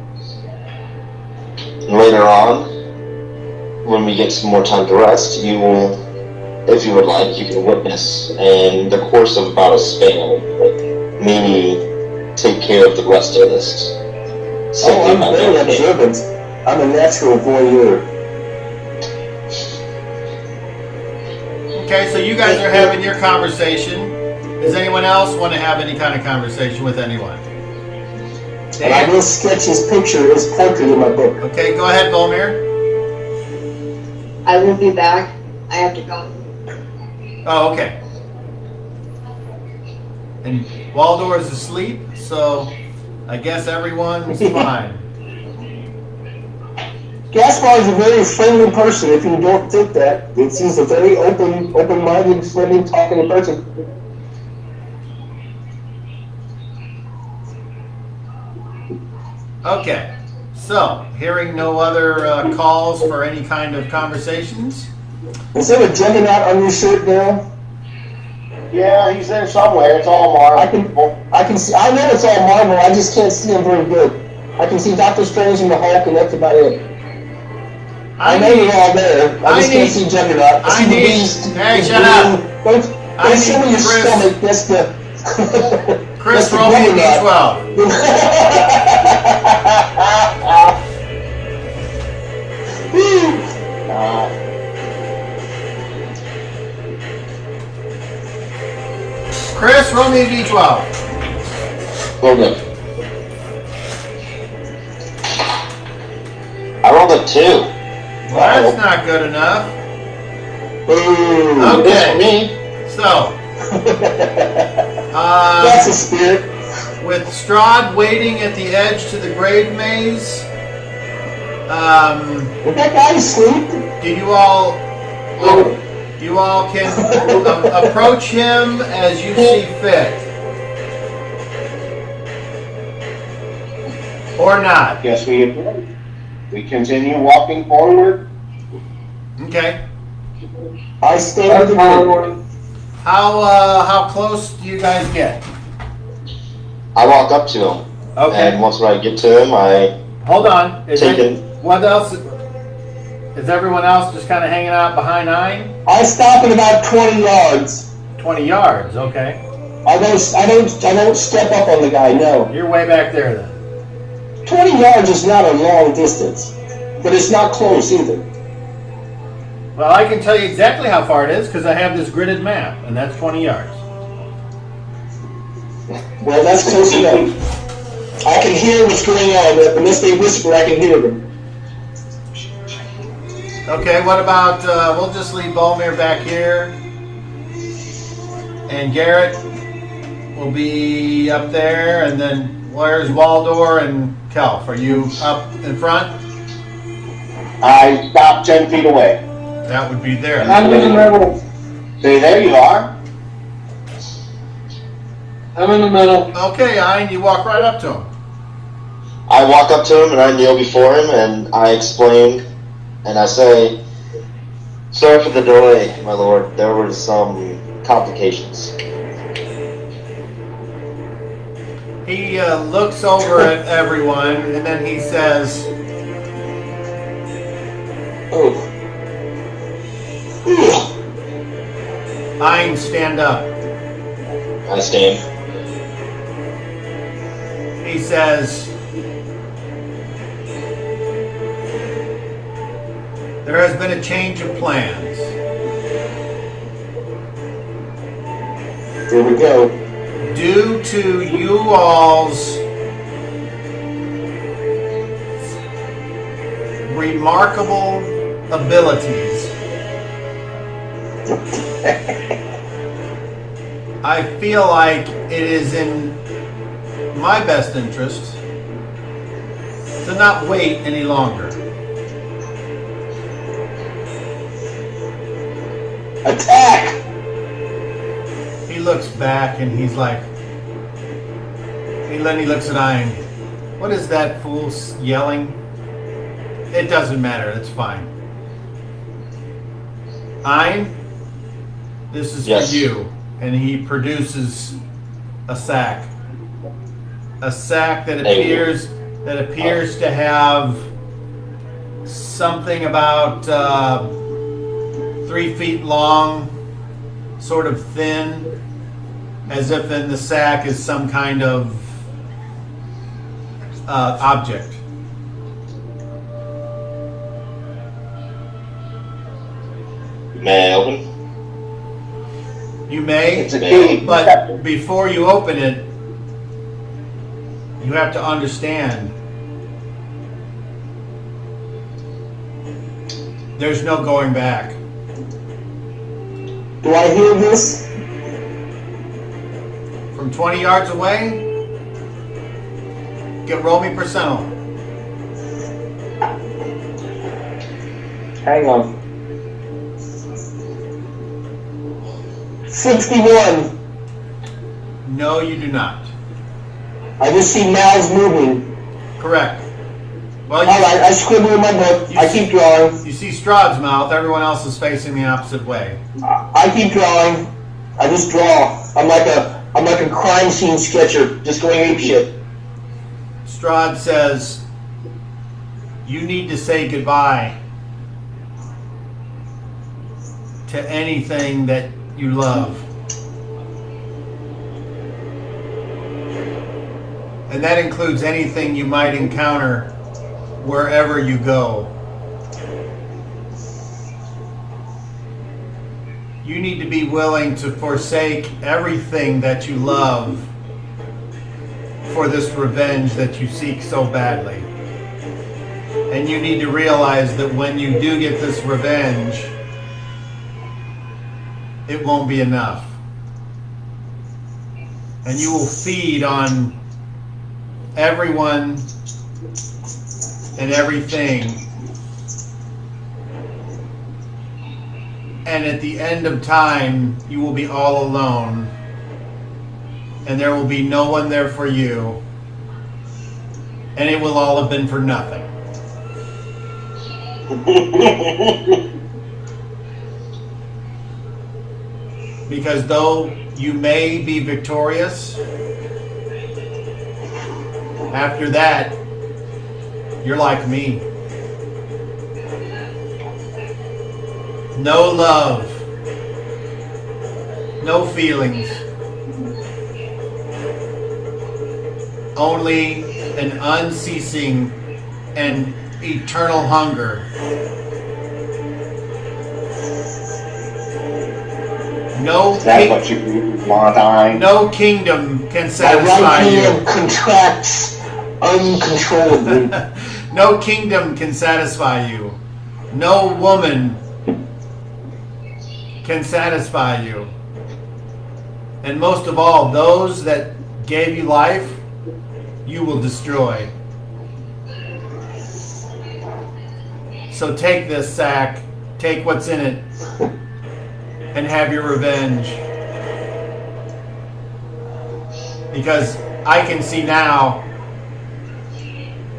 And later on, when we get some more time to rest, you will, if you would like, you can witness in the course of about a span, me take care of the rest of this. Oh, I'm very observant. I'm a natural voyeur. Okay, so you guys are having your conversation. Does anyone else want to have any kind of conversation with anyone? And I will sketch his picture, his portrait in my book. Okay, go ahead, Volmir. I will be back. I have to go. Oh, okay. And Waldor is asleep, so I guess everyone's fine. Gaspar is a very friendly person, if you don't think that. He's a very open-minded, friendly, talkative person. Okay, so hearing no other calls for any kind of conversations. Is there a juggernaut on your shirt now? Yeah, he's there somewhere. It's all marble. I can see. I know it's all marble. I just can't see him very good. I can see Doctor Strange and the Hulk, and that's about it. I know you're all there. I just can't see Juggernaut. I see the Beast. Hey, shut up! Don't show me your stomach. That's the. Chris, roll me a D12. Chris, roll me a D12. Well done. I rolled a 2. Well, that's not good enough. Ooh, Okay, me. so that's a spirit. with Strahd waiting at the edge to the grave maze, Is that guy asleep? do you all can approach him as you see fit, or not? Guess we continue walking forward. Okay. I stay with the group. How close do you guys get? I walk up to him. Okay. And once when I get to him, I Hold on. take him. What else? Is everyone else just kind of hanging out behind Ein? I stop at about 20 yards. 20 yards, okay. I don't step up on the guy, no. You're way back there then. 20 yards is not a long distance, but it's not close either. Well, I can tell you exactly how far it is because I have this gridded map, and that's 20 yards. Well, that's close enough. I can hear what's going on. Unless they whisper, I can hear them. Okay, what about, we'll just leave Bolmir back here. And Garrett will be up there, and then where's Waldor and Kelf? Are you up in front? I stopped 10 feet away. That would be there. I'm in the middle. Say, there you are. I'm in the middle. Okay, Ein, you walk right up to him. I walk up to him and I kneel before him and I explain and I say, "Sorry for the delay, my lord. There were some complications." He looks over at everyone, and then he says, Oh. Ein, stand up. I stand. He says, there has been a change of plans. Here we go. Due to you all's remarkable abilities, I feel like it is in my best interest to not wait any longer. Attack! He looks back and he's like, then he looks at Ein. What is that fool yelling? It doesn't matter, it's fine. Ein, this is Yes. for you. And he produces a sack. A sack that Thank you. appears to have something about 3 feet long, sort of thin, as if in the sack is some kind of object. May I open? You may, It's a key. but before you open it, you have to understand there's no going back. Do I hear this? From 20 yards away, roll me percentile. Hang on. 61. No, you do not. I just see mouths moving. Correct. Well, Alright, I scribble in my book. I keep drawing. you see Strahd's mouth. Everyone else is facing the opposite way. I keep drawing. I just draw. I'm like a crime scene sketcher, just going ape shit. Strahd says, you need to say goodbye to anything that you love. And that includes anything you might encounter wherever you go. You need to be willing to forsake everything that you love for this revenge that you seek so badly. And you need to realize that when you do get this revenge, it won't be enough. And you will feed on everyone and everything. And at the end of time, you will be all alone. And there will be no one there for you. And it will all have been for nothing. Because though you may be victorious, after that, you're like me. No love. No feelings. Only an unceasing and eternal hunger. No, That's what you want, no kingdom can My satisfy right you. hand contracts uncontrollably. No kingdom can satisfy you. No woman can satisfy you. And most of all, those that gave you life, you will destroy. So take this sack, take what's in it, and have your revenge. Because I can see now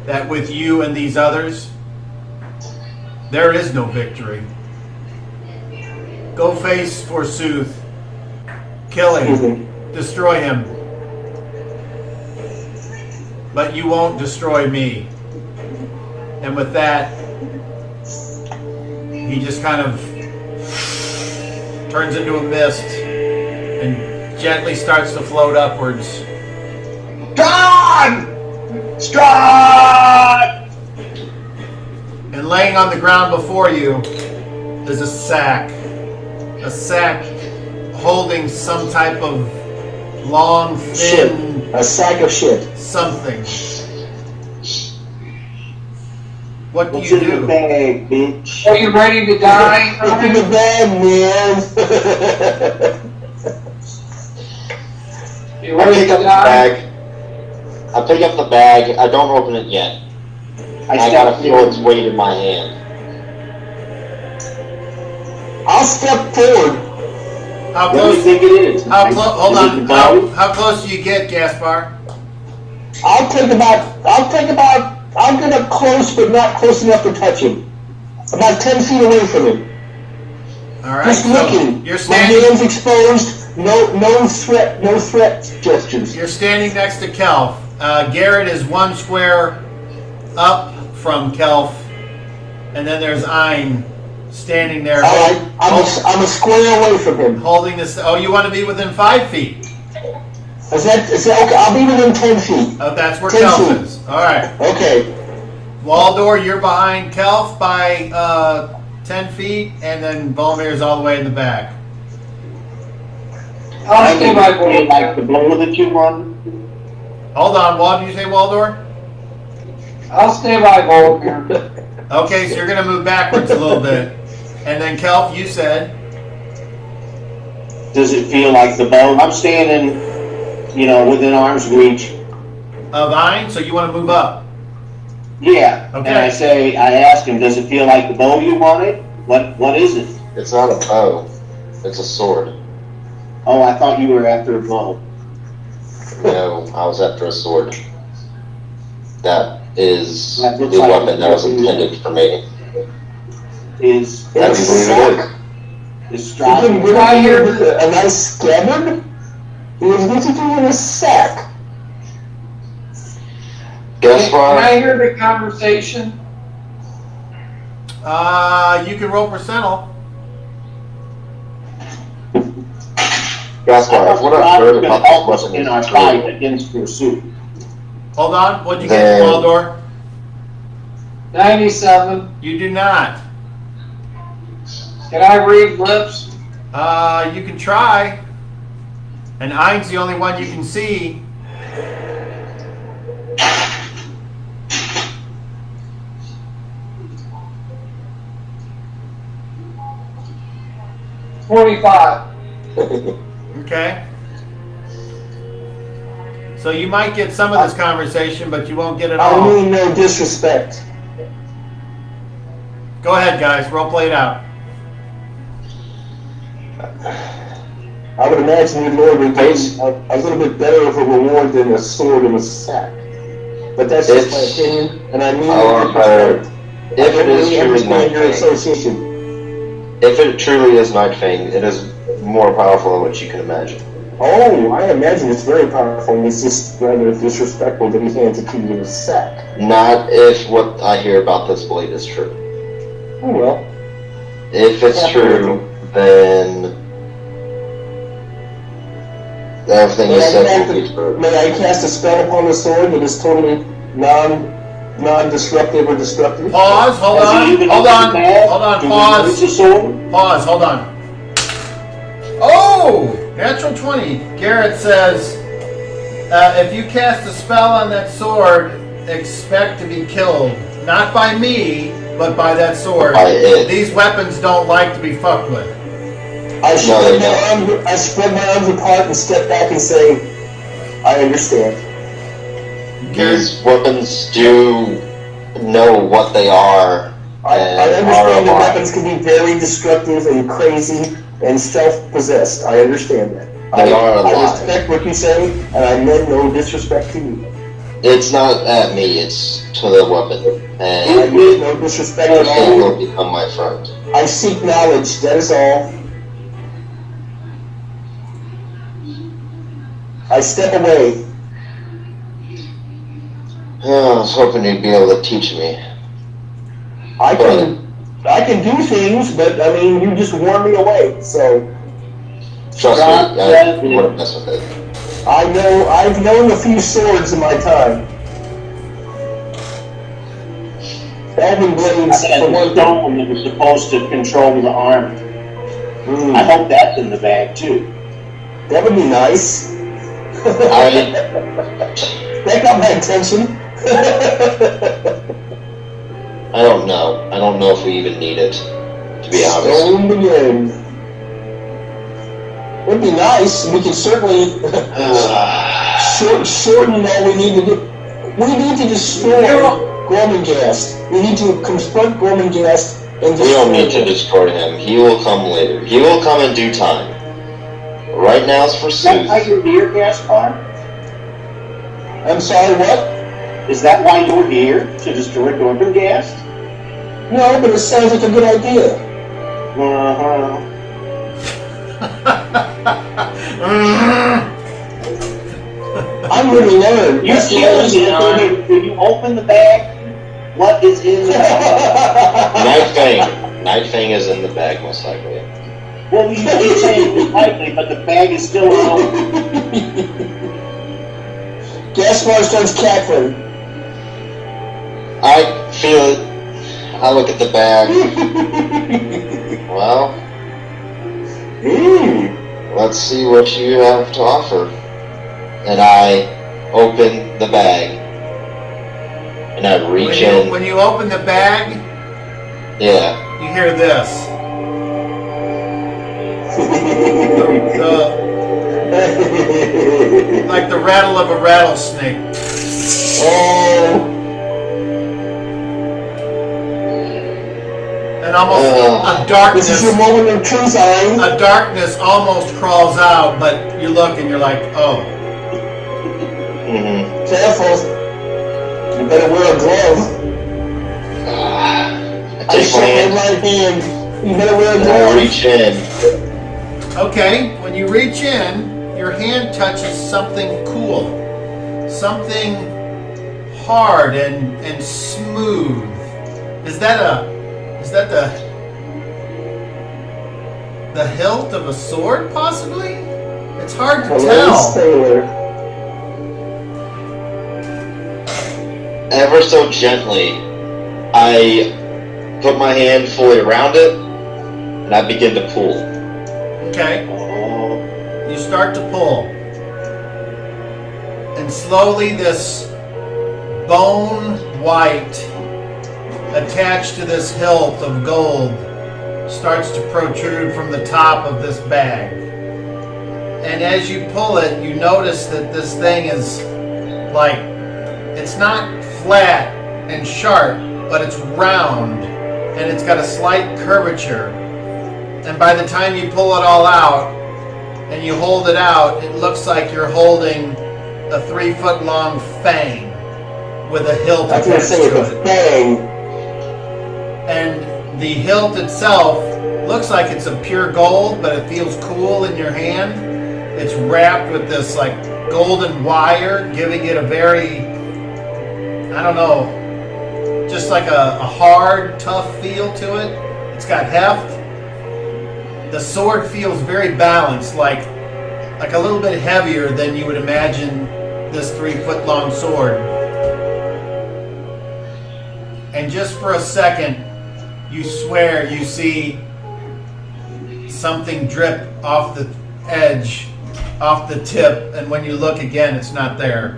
that with you and these others, there is no victory. Go face, forsooth, kill him, destroy him. But you won't destroy me. And with that, he just kind of turns into a mist and gently starts to float upwards. Strahd! Strahd! And laying on the ground before you is a sack holding some type of long, thin Shit. A sack of shit. something. What do What's you in the do? bag, bitch? Are you ready to die? It's in the bag, man. You I ready pick to up the die? bag. I pick up the bag. I don't open it yet. I gotta feel its weight in my hand. I'll step forward. How What do you close? think it is? Hold Is it on. the bow? How close do you get, Gaspar? I'll get up close, but not close enough to touch him. About 10 feet away from him. All right. Just So looking. you're My standing. hands exposed. No threat gestures. You're standing next to Kelf. Garrett is one square up from Kelf, and then there's Ein standing there. All right, I'm a square away from him. Holding this. Oh, you want to be within 5 feet? Is that okay? I'll be within 10 feet. Oh, that's where 10 Kelf feet. is. All right. Okay. Waldor, you're behind Kelf by 10 feet, and then Volmir's all the way in the back. I'll stay by You like the Volker. blow that you won? Hold on, Wald. Did you say Waldor? I'll stay by Volker. Okay, so you're going to move backwards a little bit. And then Kelf, you said. Does it feel like the bow? I'm standing, within arm's reach. Of Ein, so you want to move up. Yeah. Okay. And I ask him, does it feel like the bow you wanted? What is it? It's not a bow. It's a sword. Oh, I thought you were after a bow. No, I was after a sword. That is That the looks like weapon that was intended for me. Is I It's believe it sack. is You can Strahd? get out here with a nice scabbard. He was literally in a sack. Can Gaspar, I hear the conversation? You can roll percentile. Gaspar, if what I've heard about this weapon in is our true, fight against pursuit. Hold on. What'd you get, Then- Waldor? 97. You do not. Can I read lips? You can try. And Ein's the only one you can see. $45. Okay. So you might get some of this conversation, but you won't get it I all. mean no disrespect. Go ahead, guys. Role play it out. I would imagine your Lord would get a little bit better of a reward than a sword in a sack. But that's just my It's- opinion, and I mean I've no heard, disrespect. if I it don't is really truly understand your Nightfang, association. if it truly is Nightfang, it is more powerful than what you can imagine. Oh, I imagine it's very powerful, and it's just rather disrespectful that he hands it to you in a sack. Not if what I hear about this blade is true. Oh well. If it's true, then everything you said will be true. May I cast a spell upon the sword that is totally non-destructive or destructive? Pause, hold Has he on, even hold opened on, the bag? hold on, Do we pause. use the sword? Pause, hold on. Oh! Natural 20. Garrett says, if you cast a spell on that sword, expect to be killed. Not by me, but by that sword. By it. These weapons don't like to be fucked with. I spread my arms apart and step back and say, I understand. These weapons do know what they are. I and understand that are weapons can be very destructive and crazy and self-possessed. I understand that. They are I alive. respect what you say, and I meant no disrespect to you. It's not at me, it's to the weapon. I And mean no disrespect at it all. will become my friend. I seek knowledge, that is all. I step away. I was hoping you'd be able to teach me. I can do things, but I mean, you just warn me away. So Trust me, Strahd I said wouldn't mess with it. I've known a few swords in my time. Elven blades, And for the one thing. stone that was supposed to control the arm. I hope that's in the bag too. That would be nice. That got my attention. I don't know. I don't know if we even need it, to be honest. Stone again. Would be nice. We could certainly shorten all we need to do. We need to destroy Gormenghast. We need to confront Gormenghast and destroy We don't need to him. destroy him. He will come later. He will come in due time. Right now it's for Is that why Sooth. you're here, Gaspar? I'm sorry, what? Is that why you're here? To destroy Gormenghast? No, but it sounds like a good idea. Uh-huh. I'm here to learn. You're killing him. When you open the bag, what is in the bag? Night Fang is in the bag, most likely. Well, you keep saying it's likely, but the bag is still out. Gaspar starts cackling. I feel it. I look at the bag. Well, let's see what you have to offer. And I open the bag. And I reach in. When you open the bag, Yeah. you hear this. Like the rattle of a rattlesnake. Oh, And almost a darkness. this is your moment of truth, Ian. A darkness almost crawls out, but you look and you're like, oh. Mm-hmm. Careful. You better wear a glove. I I take my shake my hand. right hand. You better wear a And I glove. reach in. Okay, when you reach in, your hand touches something cool. Something hard and smooth. Is that the hilt of a sword, possibly? It's hard to Hello, tell. sailor. Ever so gently, I put my hand fully around it, and I begin to pull. Okay. You start to pull. And slowly this bone white attached to this hilt of gold starts to protrude from the top of this bag. And as you pull it, you notice that this thing is like, it's not flat and sharp, but it's round and it's got a slight curvature. And by the time you pull it all out and you hold it out, it looks like you're holding a 3-foot-long fang with a hilt I was going to attached say to it's a it. bang. And the hilt itself looks like it's of pure gold, but it feels cool in your hand. It's wrapped with this like golden wire, giving it a very, I don't know, just like a hard, tough feel to it. It's got heft. The sword feels very balanced, like a little bit heavier than you would imagine this 3-foot-long sword. And just for a second, you swear you see something drip off the edge, off the tip, and when you look again, it's not there.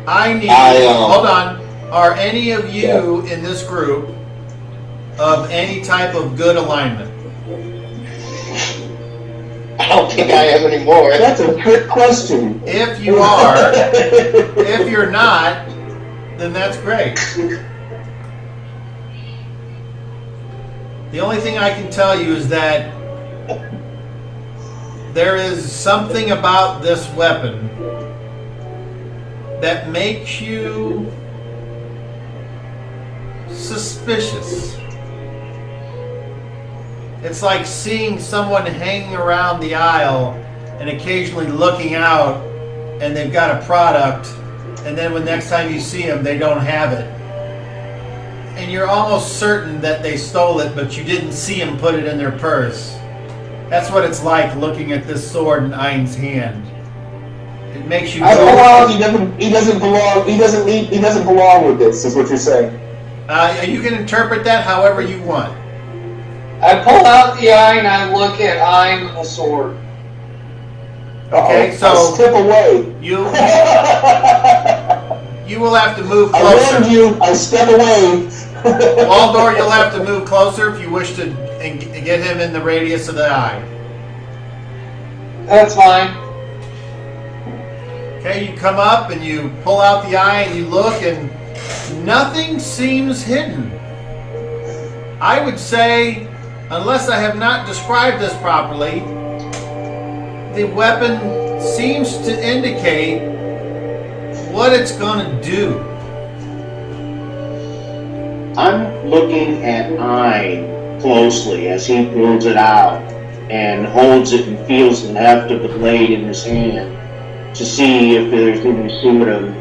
Hold on. Are any of you in this group of any type of good alignment? I don't think I am anymore. That's a trick question. If you are, if you're not, then that's great. The only thing I can tell you is that there is something about this weapon that makes you suspicious. It's like seeing someone hanging around the aisle and occasionally looking out and they've got a product, and then when next time you see them, they don't have it. And you're almost certain that they stole it, but you didn't see them put it in their purse. That's what it's like looking at this sword in Ein's hand. It makes you I go, belong. He doesn't belong. He doesn't belong with this. Is what you're saying? you can interpret that however you want. I pull out the eye and I look at Ein and the sword. Okay, so I step away. you will have to move I closer. warned you. I step away. Waldor, you'll have to move closer if you wish to get him in the radius of the eye. That's fine. Okay, you come up and you pull out the eye and you look and nothing seems hidden. I would say, unless I have not described this properly, the weapon seems to indicate what it's going to do. I'm looking at Ein closely as he pulls it out and holds it and feels the heft of the blade in his hand to see if there's any sort of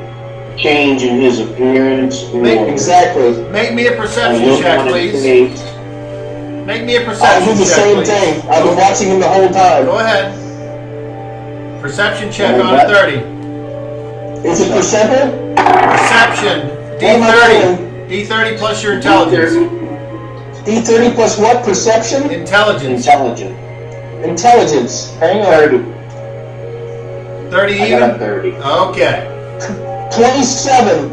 change in his appearance. Exactly. Make me a perception check, please. Make me a I perception do the check, same please. thing. I've been watching him the whole time. Go ahead. Perception check on a 30. Is it perception? Perception, What am I D30. doing? D30 plus your intelligence. D30 plus what? Perception? Intelligence. Intelligence. Hang on. 30 I got a even? 30. Okay. 27.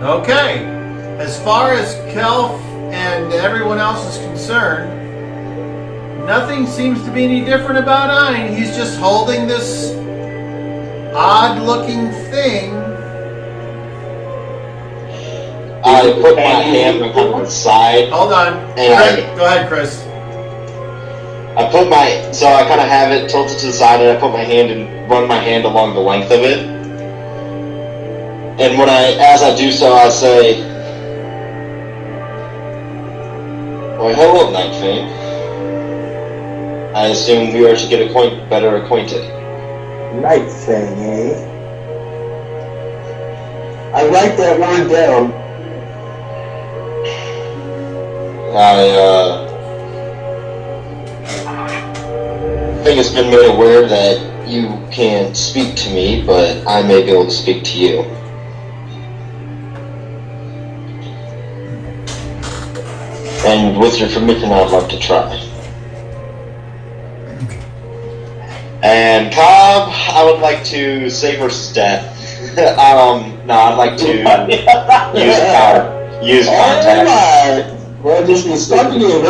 Okay. As far as Kelf and everyone else is concerned, nothing seems to be any different about Ein. He's just holding this odd-looking thing. I put my hand on the side. Hold on. And Go ahead, Chris. I kind of have it tilted to the side, and I put my hand and run my hand along the length of it. And as I do so, I say, "Well, hello, Night Fame. I assume we are to get better acquainted." Night thing, eh? I write that word down. I think it's been made aware that you can't speak to me, but I may be able to speak to you. And with your permission, I'd like to try. And Cobb, I would like to say versus death. No, I'd like to use power. Use contact. Alright. Well, just be stuck again.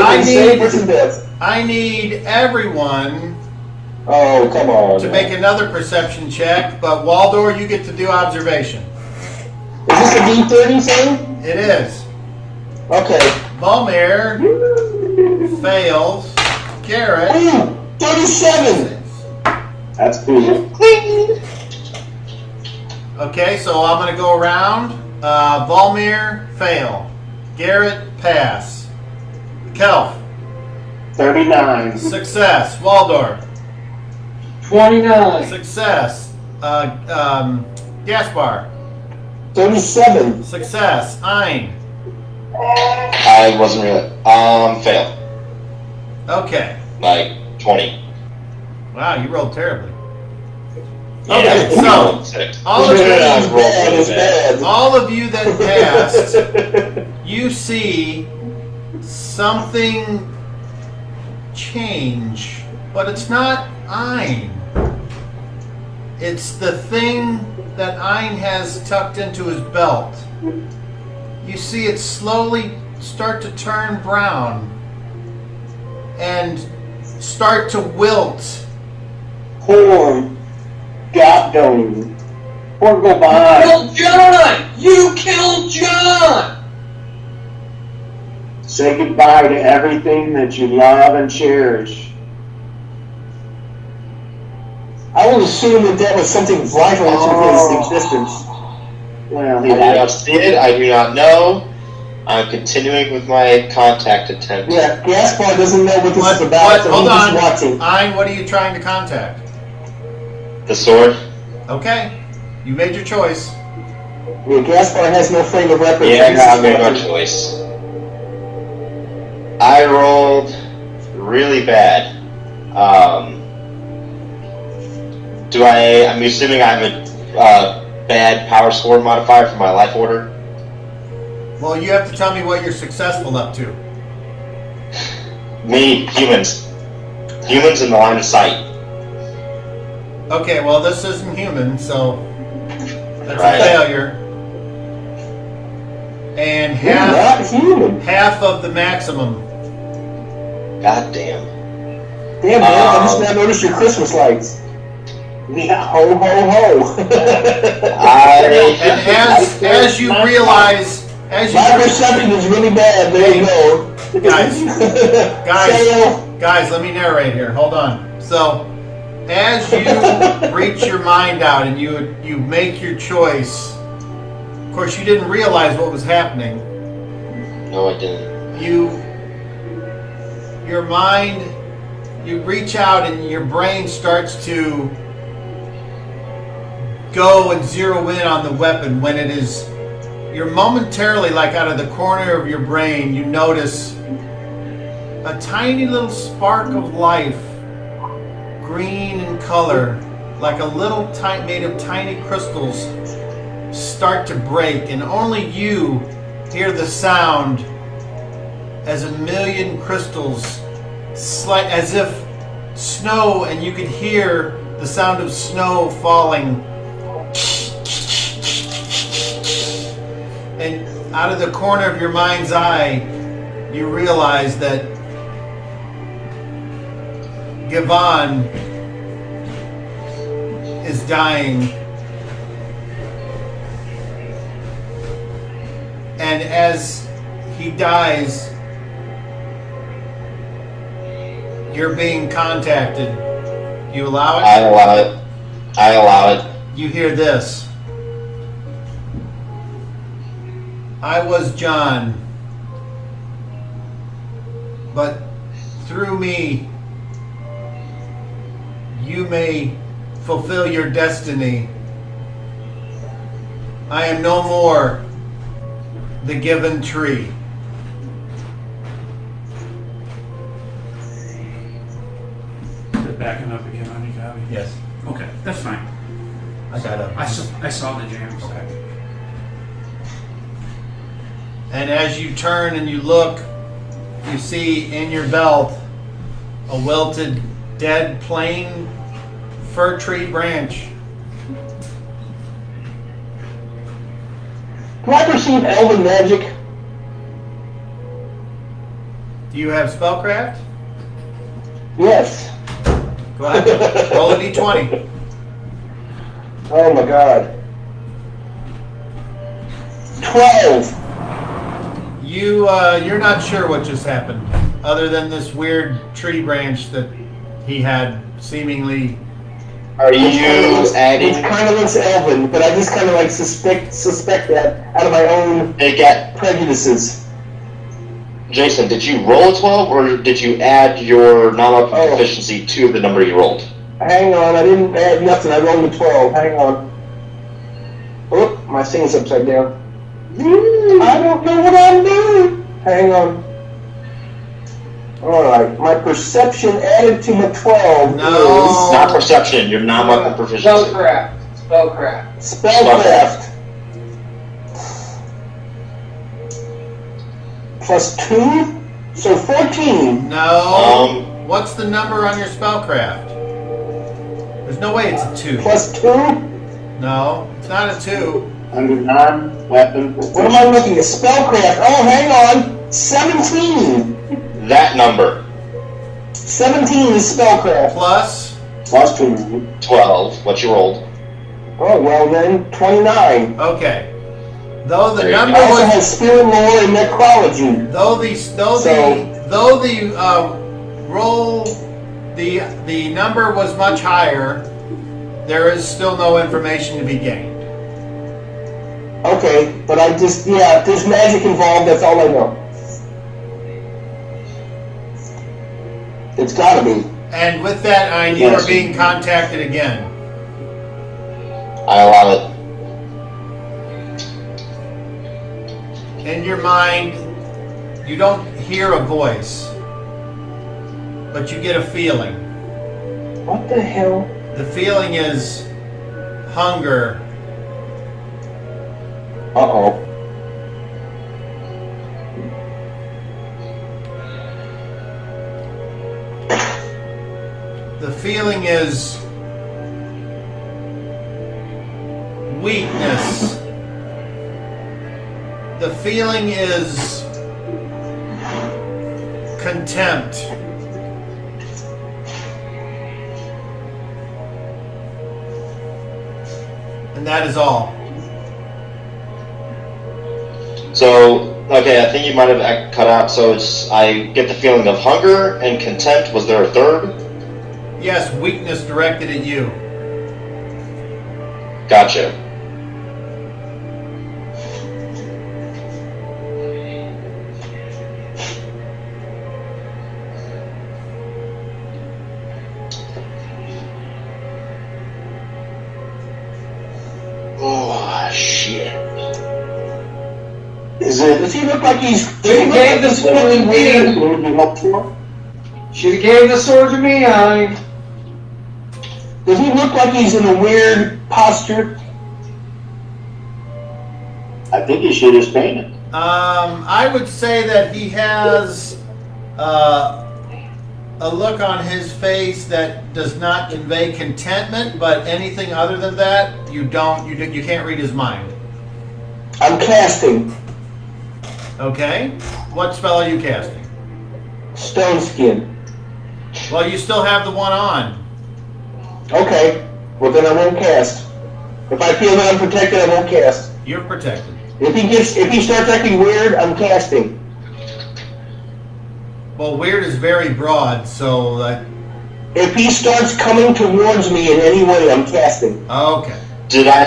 I need everyone Oh, come on. to make another perception check, but Waldor, you get to do observation. Is this a D30 thing? It is. Okay. Balmer fails. Garrett. Ooh, 37. That's cool. Okay, so I'm going to go around. Valmir, fail. Garrett, pass. Kelf, 39. success. Waldorf, 29. success. Gaspar, 37. success. Ein, I wasn't really. Fail. Okay. Like 20. Wow, you rolled terribly. Yeah, Okay, so all of you that passed, you see something change, but it's not Ein. It's the thing that Ein has tucked into his belt. You see it slowly start to turn brown and start to wilt. Horn. God dome. Or go You by. killed John! You killed John! Say goodbye to everything that you love and cherish. I would assume that was something vital to his existence. Well, I do not see it. I do not know. I'm continuing with my contact attempt. Yeah, Gaspar doesn't know what this is about, What? so Hold he's on. just watching. Ein, what are you trying to contact? The sword? Okay, you made your choice. Yeah, Gaspar has no frame of reference. Yeah, He's no, I just made my watching. choice. I rolled really bad. I'm assuming I have a bad power score modifier for my life order. Well, you have to tell me what you're successful up to. Me, humans. Humans in the line of sight. Okay, well, this isn't human, so that's Right. a failure. And You're not human. half of the maximum. God damn. Damn, man, I just now noticed your Christmas lights. Yeah, ho, ho, ho. And as you realize, My perception is really bad. There you go. guys, Sail. guys, let me narrate here. Hold on. So, as you reach your mind out and you make your choice, of course, you didn't realize what was happening. No, I didn't. Your mind, you reach out and your brain starts to go and zero in on the weapon when it is, you're momentarily, like out of the corner of your brain, you notice a tiny little spark of life, green in color, like a little made of tiny crystals, start to break, and only you hear the sound as a million crystals, as if snow, and you could hear the sound of snow falling. And out of the corner of your mind's eye, you realize that Gavon is dying. And as he dies, you're being contacted. You allow it? I allow it. I allow it. You hear this. I was John, but through me, you may fulfill your destiny. I am no more the given tree. Is it backing up again on you, Gabby? Yes, Okay, that's fine. I got it. I saw the jams. Okay. And as you turn and you look, you see in your belt a wilted, dead, plain fir tree branch. Do I perceive elven magic? Do you have spellcraft? Yes. Go ahead. Roll a d20. Oh my god. 12. You're not sure what just happened, other than this weird tree branch that he had seemingly. Are you adding? It kind of looks elven, but I just kind of like suspect that out of my own prejudices. Jason, did you roll a 12, or did you add your non-weapon proficiency to the number you rolled? Hang on, I didn't add nothing. I rolled a 12. Hang on. Oh, my thing's upside down. I don't know what I'm doing. Hang on. Alright, my perception added to my 12 No. It's not perception. You're not weapon proficiency. Spellcraft. Spellcraft. is spellcraft. Plus 2, so 14. No. What's the number on your spellcraft? There's no way it's a 2. Plus 2? No, it's not a 2. Under non-weapon What am I looking at? Spellcraft. Oh, hang on. 17. That number. 17 is spellcraft. Plus? plus 2. 12. What you rolled. Oh, well then, 29. Okay. Though the There you number I also was, have spirit lore and necrology. though the roll, the number was much higher, there is still no information to be gained. Okay, but I just, yeah, if there's magic involved, that's all I know. It's gotta be. And with that, you Yes. are being contacted again. I allow it. In your mind, you don't hear a voice, but you get a feeling. What the hell? The feeling is hunger. Uh-oh. The feeling is weakness. The feeling is contempt. And that is all. So, okay, I think you might have cut out. So I get the feeling of hunger and contempt. Was there a third? Yes, weakness directed at you. Gotcha. Oh, shit. Is it? Does he look like he's... You gave the sword to me. What would you hope for? She gave the sword to me, honey. Does he look like he's in a weird posture? I think he should have painted. I would say that he has a look on his face that does not convey contentment, but anything other than that, you can't read his mind. I'm casting Okay? What spell are you casting? Stone Skin. Well, you still have the one on. Okay, well then I won't cast. If I feel that I'm protected, I won't cast. You're protected. If he starts acting weird, I'm casting. Well, weird is very broad, so If he starts coming towards me in any way, I'm casting. okay. Did I?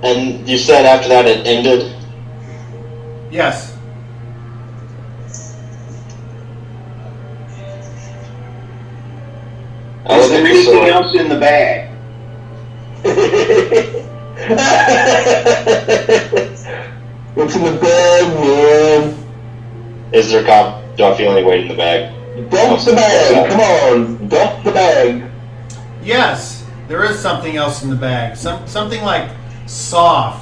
And you said after that it ended? Yes. I Is look there at the anything sword. else in the bag? What's in the bag, man? Is there do I feel any weight in the bag? Dump the bag. Come on, dump the bag. Yes, there is something else in the bag. Something like soft.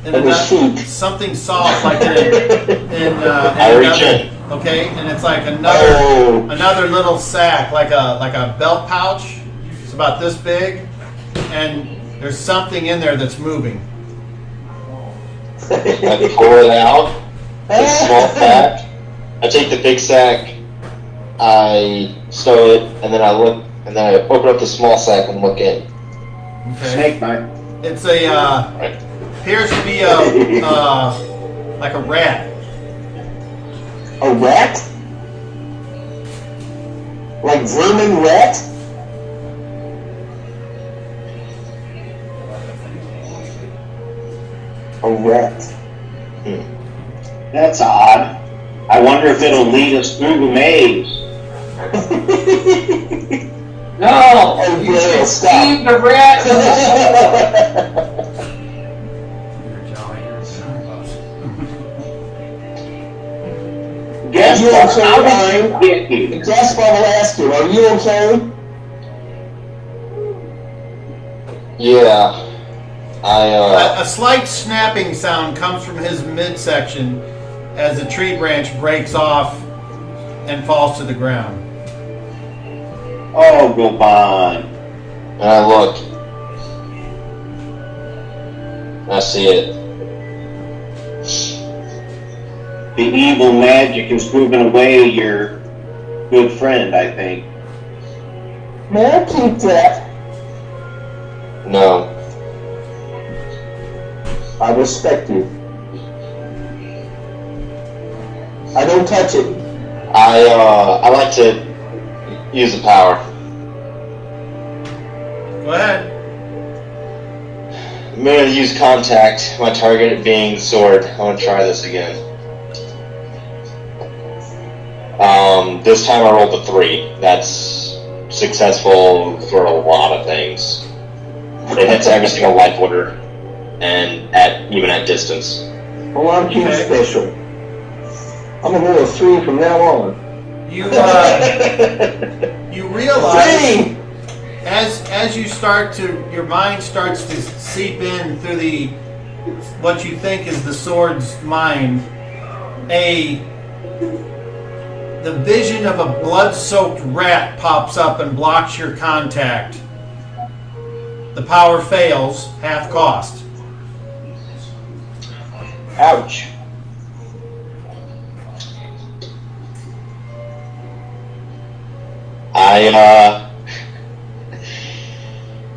In Like a sheet. something soft, like in I reach in. Okay, and it's like another Oh. another little sack, like a belt pouch. It's about this big, and there's something in there that's moving. I pour it out. The small sack. I take the big sack. I stow it, and then I look, and then I open up the small sack and look in. Okay, Snake bite. it's a Right. appears to be a like a rat. A rat? Like vermin rat? A rat. That's odd. I wonder if it'll lead us through the maze. No, Oh, you Will, should stop. feed the rat. You're jolly. you okay, how did Ryan? you get here? Gaspar will ask you, are you okay? Yeah. A slight snapping sound comes from his midsection as a tree branch breaks off and falls to the ground. Oh, Goban. And I look. And I see it. The evil magic has driven away your good friend, I think. May I keep that? No. I respect you. I don't touch it. I like to use the power. Go ahead. I'm going to use contact, my target being the sword. I want to try this again. This time I rolled a 3. That's successful for a lot of things. It hits every single life order, and even at distance. Well, I'm too Okay. special. I'm gonna roll a 3 from now on. You realize 3! as you start to, your mind starts to seep in through what you think is the sword's mind. The vision of a blood-soaked rat pops up and blocks your contact. The power fails, half cost. Ouch.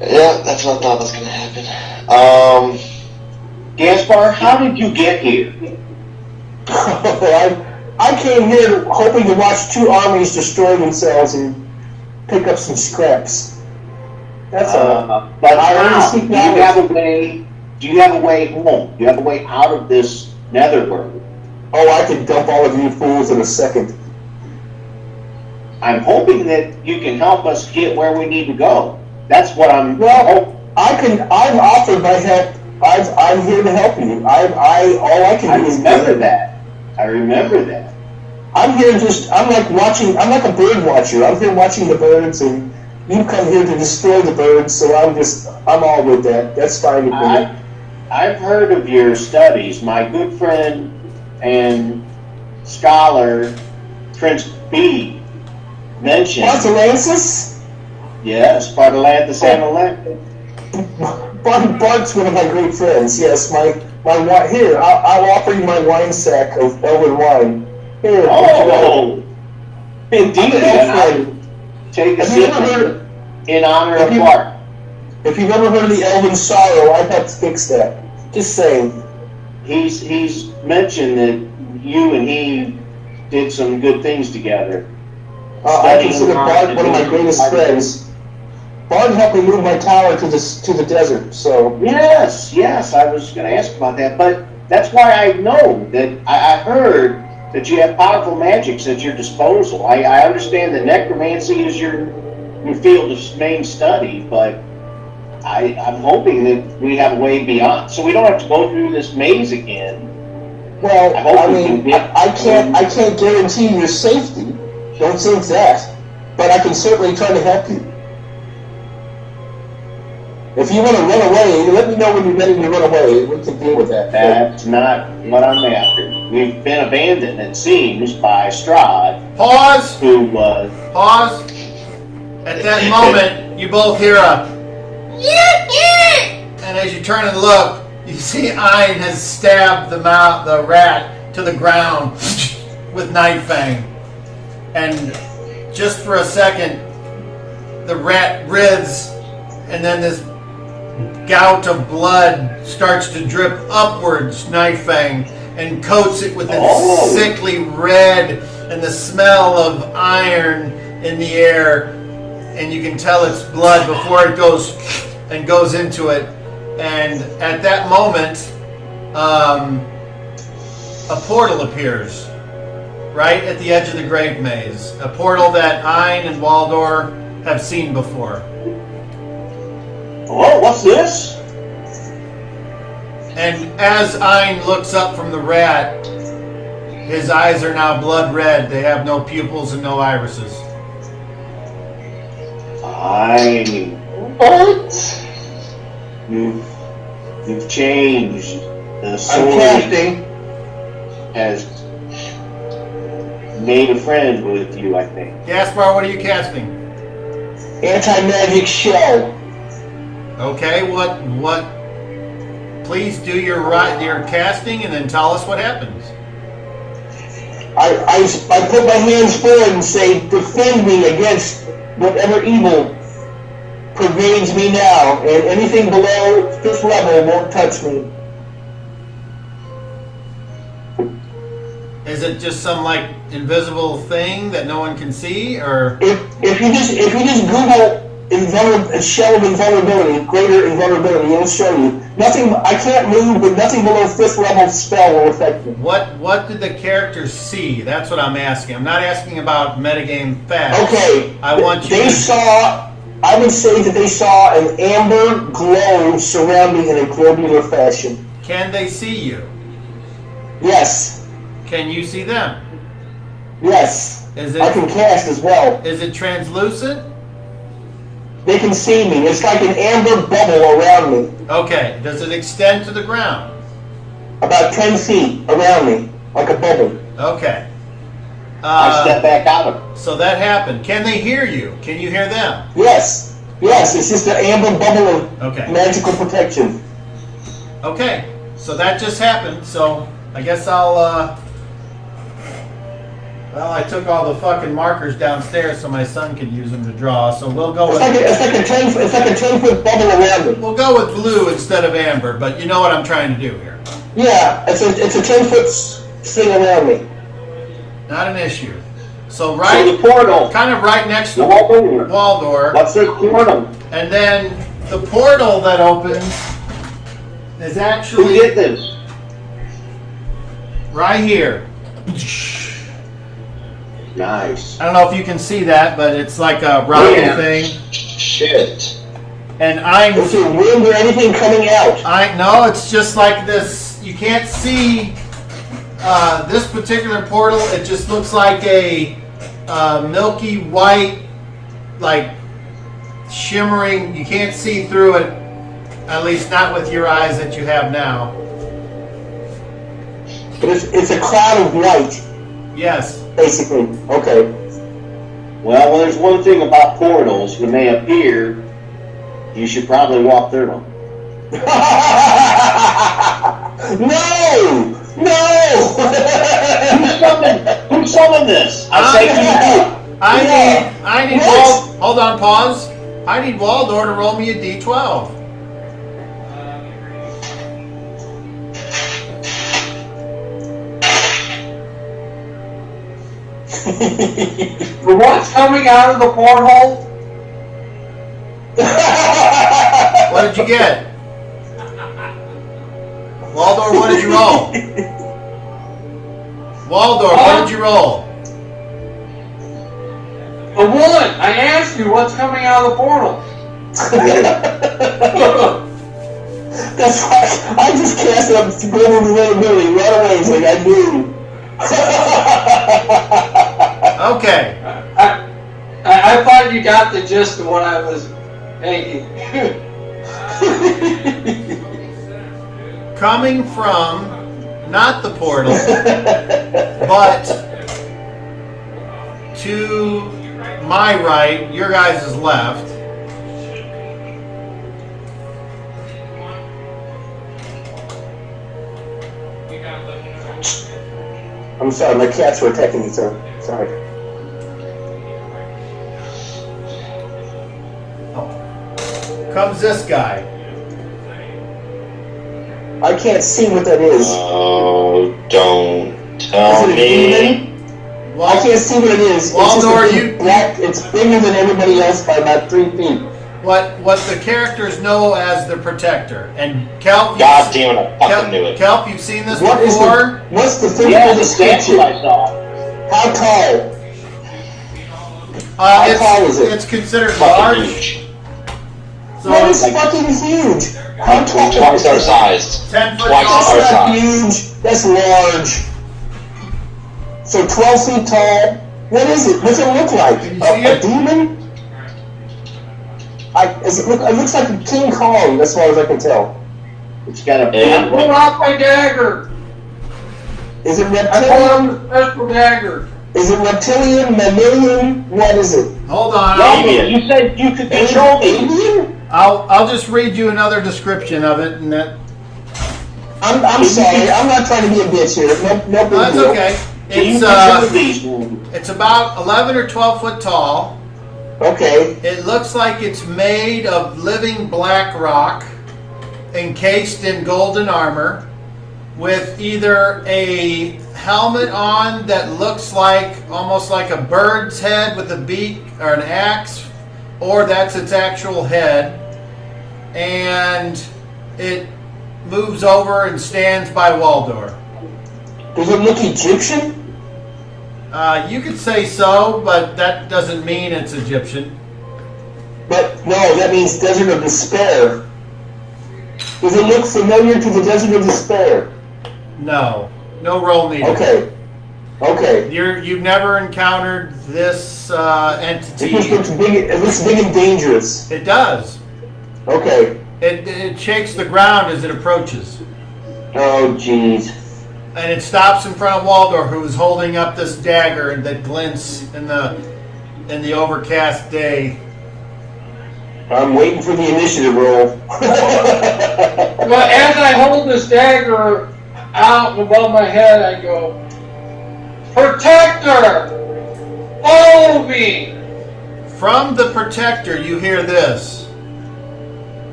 Yeah, that's what I thought was going to happen. Gaspar, how did you get here? I came here hoping to watch 2 armies destroy themselves and pick up some scraps. That's all. But I already how? speak Do you have a way? Do you have a way home? Do you have a way out of this netherworld? Oh, I could dump all of you fools in a second. I'm hoping that you can help us get where we need to go. That's what I'm. Well, I've offered my help. I'm here to help you. All I can I do is remember that. I remember that. I'm here I'm like a bird watcher. I'm here watching the birds, and you come here to destroy the birds, so I'm all with that. That's fine with me. I've heard of your studies. My good friend and scholar, Prince B, mentioned. Bartalansis? Yes, Bartalantis and Electric. Bart's one of my great friends. Yes, here. I'll offer you my wine sack of elven wine. Here. Oh, indeed. I'm an elf. Take a Have you sip ever heard? in honor Have of you- Bart. If you've ever heard of the elven sorrow, I helped fix that. Just saying. He's mentioned that you and he did some good things together. I consider Bart one of my greatest friends. Bart helped me move my tower to the desert. So Yes, I was going to ask about that, but that's why I know that I heard that you have powerful magics at your disposal. I understand that necromancy is your field of main study, but I'm hoping that we have a way beyond, so we don't have to go through this maze again. well, I hope I we mean, can get- I can't guarantee your safety. Don't think that. But I can certainly try to help you. If you want to run away, let me know when you're ready to run away. We can deal with that. That's not what I'm after. We've been abandoned, it seems, by Strahd, Pause. who was. Pause. At that moment, you both hear a and as you turn and look, you see Ein has stabbed the rat to the ground with knife fang. And just for a second, the rat writhes, and then this gout of blood starts to drip upwards, knife fang, and coats it with a sickly red and the smell of iron in the air, and you can tell it's blood before it goes into it. And at that moment, a portal appears right at the edge of the grave maze, a portal that Ein and Waldor have seen before. Oh, what's this? And as Ein looks up from the rat, His eyes are now blood red. They have no pupils and no irises. What? You've changed. The I'm sword casting. has made a friend with you, I think. Gaspar, what are you casting? Anti-magic shell. Okay, what? Please do your casting and then tell us what happens. I put my hands forward and say, defend me against whatever evil pervades me now, and anything below this level won't touch me. Is it just some like invisible thing that no one can see, or If you just Google shell of invulnerability, greater invulnerability, it'll show you. Nothing. I can't move, but nothing below fifth level spell will affect me. what did the characters see? That's what I'm asking. I'm not asking about metagame facts. Okay. I want you. They saw. I would say that they saw an amber glow surrounding in a globular fashion. Can they see you? Yes. Can you see them? Yes. Is I can it cast as well. is it translucent? They can see me. It's like an amber bubble around me. Okay. Does it extend to the ground? About 10 feet around me. Like a bubble. Okay. I step back out of it. So that happened. Can they hear you? Can you hear them? Yes. Yes, it's just an amber bubble of Okay. magical protection. Okay. So that just happened. So I guess I'll. Well, I took all the fucking markers downstairs so my son could use them to draw. So we'll go It's with like a 10-foot bubble around me. we'll go with blue instead of amber. But you know what I'm trying to do here. Yeah, it's a 10-foot thing around me. Not an issue. So So right, the portal. kind of right next to The the wall door. wall door, What's the portal? and then the portal that opens is Who actually did this? right here. Nice. I don't know if you can see that, but it's like a rocket Yeah. thing. Shit. And I'm Is there wind or anything coming out? no, it's just like this. You can't see this particular portal. It just looks like a milky white, like shimmering. You can't see through it, at least not with your eyes that you have now. But it's a cloud of white, Yes. basically. Okay. Well, there's one thing about portals. When they appear, you should probably walk through them. No! No! Who summoned this? I say I need What? hold on, pause. I need Waldor to roll me a D12. For what's coming out of the porthole? What did you get? Waldor, what did you roll? Waldor, what did you roll? A 1. I asked you what's coming out of the portal. That's why I just cast it up to global invulnerability right away. It's like I knew. Okay. I thought you got the gist of what I was thinking. Coming from not the portal, but to my right, your guys' left. I'm sorry, my cats were attacking me, sir. Sorry. Comes this guy. I can't see what that is. Oh, don't Is tell it a me. demon? I can't see what it is. Waldor, it's just a big black. It's bigger than everybody else by about 3 feet. What the characters know as the protector. And Kelp, God damn it, I fucking knew it. Kelp, you've seen this What is before? what's the thing Yeah, for the the statue statue? I saw. How tall? It's, tall is it? It's considered Fucking large. huge. So That is like- fucking huge. How tall? Twice our size. 10 foot Twice tall. our That's not size. huge. That's large. So 12 feet tall. What is it? What's it look like? Can you see A it? demon? It looks like a King Kong, as far as I can tell. It's got a And- I pulled out my dagger. Is it I pulled reptilian? out the special dagger. Is it reptilian, mammalian? What is it? Hold on. Alien. You said you could control these. Alien? I'll just read you another description of it, and that I'm sorry. I'm not trying to be a bitch here. No big that's deal. okay. Can you It's control these? it's about 11 or 12 foot tall. Okay. It looks like it's made of living black rock, encased in golden armor, with either a helmet on that looks like almost like a bird's head with a beak or an axe, or that's its actual head, and it moves over and stands by Waldor. Does it look Egyptian? You could say so, but that doesn't mean it's Egyptian. But no, that means Desert of Despair. Does it look familiar to the Desert of Despair? No, no roll needed. Okay. Okay. You've never encountered this It just entity. looks big. It looks big and dangerous. It does. Okay. It shakes the ground as it approaches, Oh, jeez. and it stops in front of Waldor, who is holding up this dagger that glints in the overcast day. I'm waiting for the initiative roll. But as I hold this dagger out above my head, I go, Protector! Follow me! From the protector, you hear this.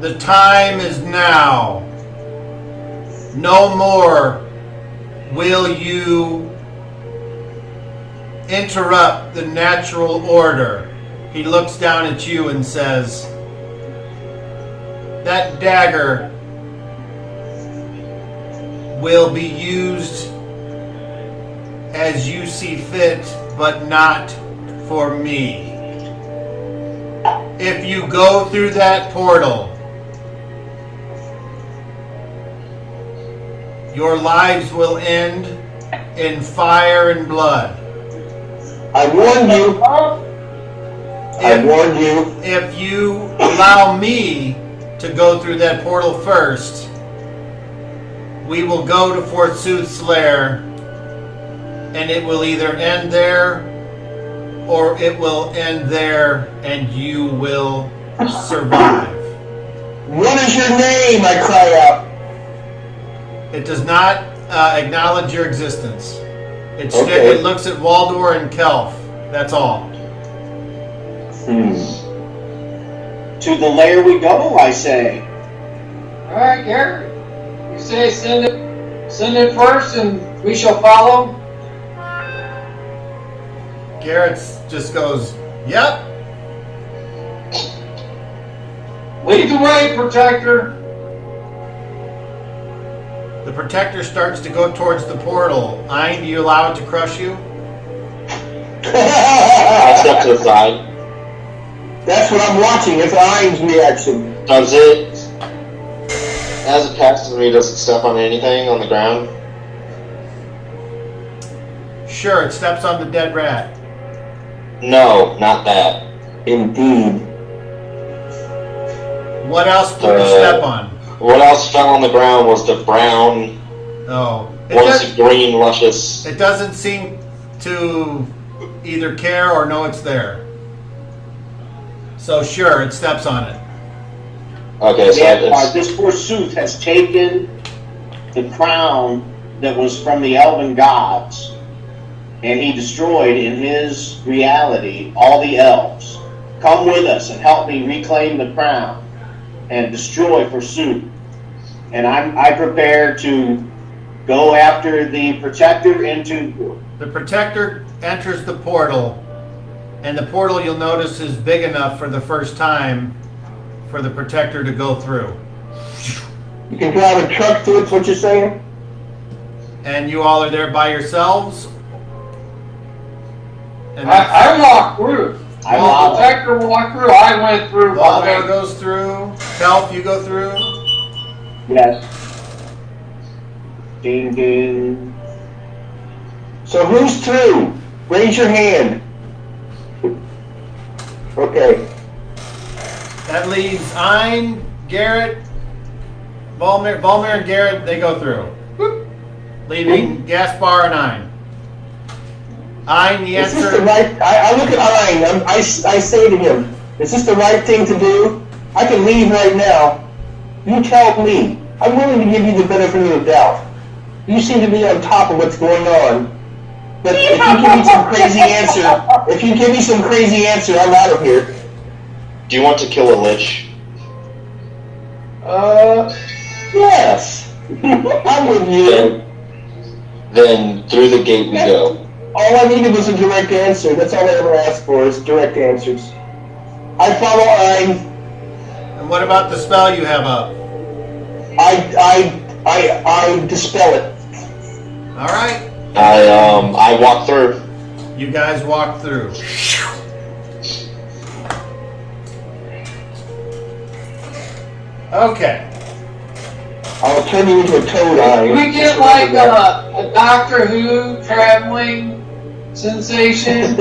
The time is now. No more will you interrupt the natural order. He looks down at you and says, that dagger will be used as you see fit, but not for me. If you go through that portal, your lives will end in fire and blood. I warned you. I If, warned you. if you allow me to go through that portal first, we will go to Forsooth's lair, and it will either end there or it will end there and you will survive. What is your name? I cry out. It does not acknowledge your existence. Okay. It looks at Waldor and Kelf. That's all. To the lair we go, I say. Alright, Gary. You say send it first and we shall follow? Garrett just goes, yep. Lead the way, Protector! The protector starts to go towards the portal. Ein, do you allow it to crush you? I step to the side. That's what I'm watching. It's Ein's reaction. Does it, as it passes me, does it step on anything on the ground? Sure, it steps on the dead rat. No, not that. Indeed. What else would you step on? What else fell on the ground was the brown, Oh. once green, luscious. It doesn't seem to either care or know it's there. So sure, it steps on it. Okay, so it's, This forsooth has taken the crown that was from the elven gods, and he destroyed in his reality all the elves. Come with us and help me reclaim the crown and destroy forsooth. And I prepare to go after the protector into. The protector enters the portal, and the portal, you'll notice, is big enough for the first time for the protector to go through. You can drive a truck through it, what you're saying? And you all are there by yourselves? And I walked through. I The walked- Protector walked through, I went through. Waldor goes through. Kelf, you go through. Yes. Ding ding. So who's through? Raise your hand. Okay. That leaves Ein, Garrett, Volmir and Garrett, they go through. Whoop. Leaving Gaspar and Ein. Ein, the Is this the answer. right? I look at Ein. I say to him, "Is this the right thing to do? I can leave right now. You tell me. I'm willing to give you the benefit of the doubt. You seem to be on top of what's going on. But if you give me some crazy answer, I'm out of here." Do you want to kill a lich? Yes. I'm with you. Then through the gate we go. All I needed was a direct answer. That's all I ever asked for is direct answers. I follow Ein. And what about the spell you have up? I dispel it. All right. I walk through. You guys walk through. Okay. I'll turn you into a toad, Ein. We get like a Doctor Who traveling sensation.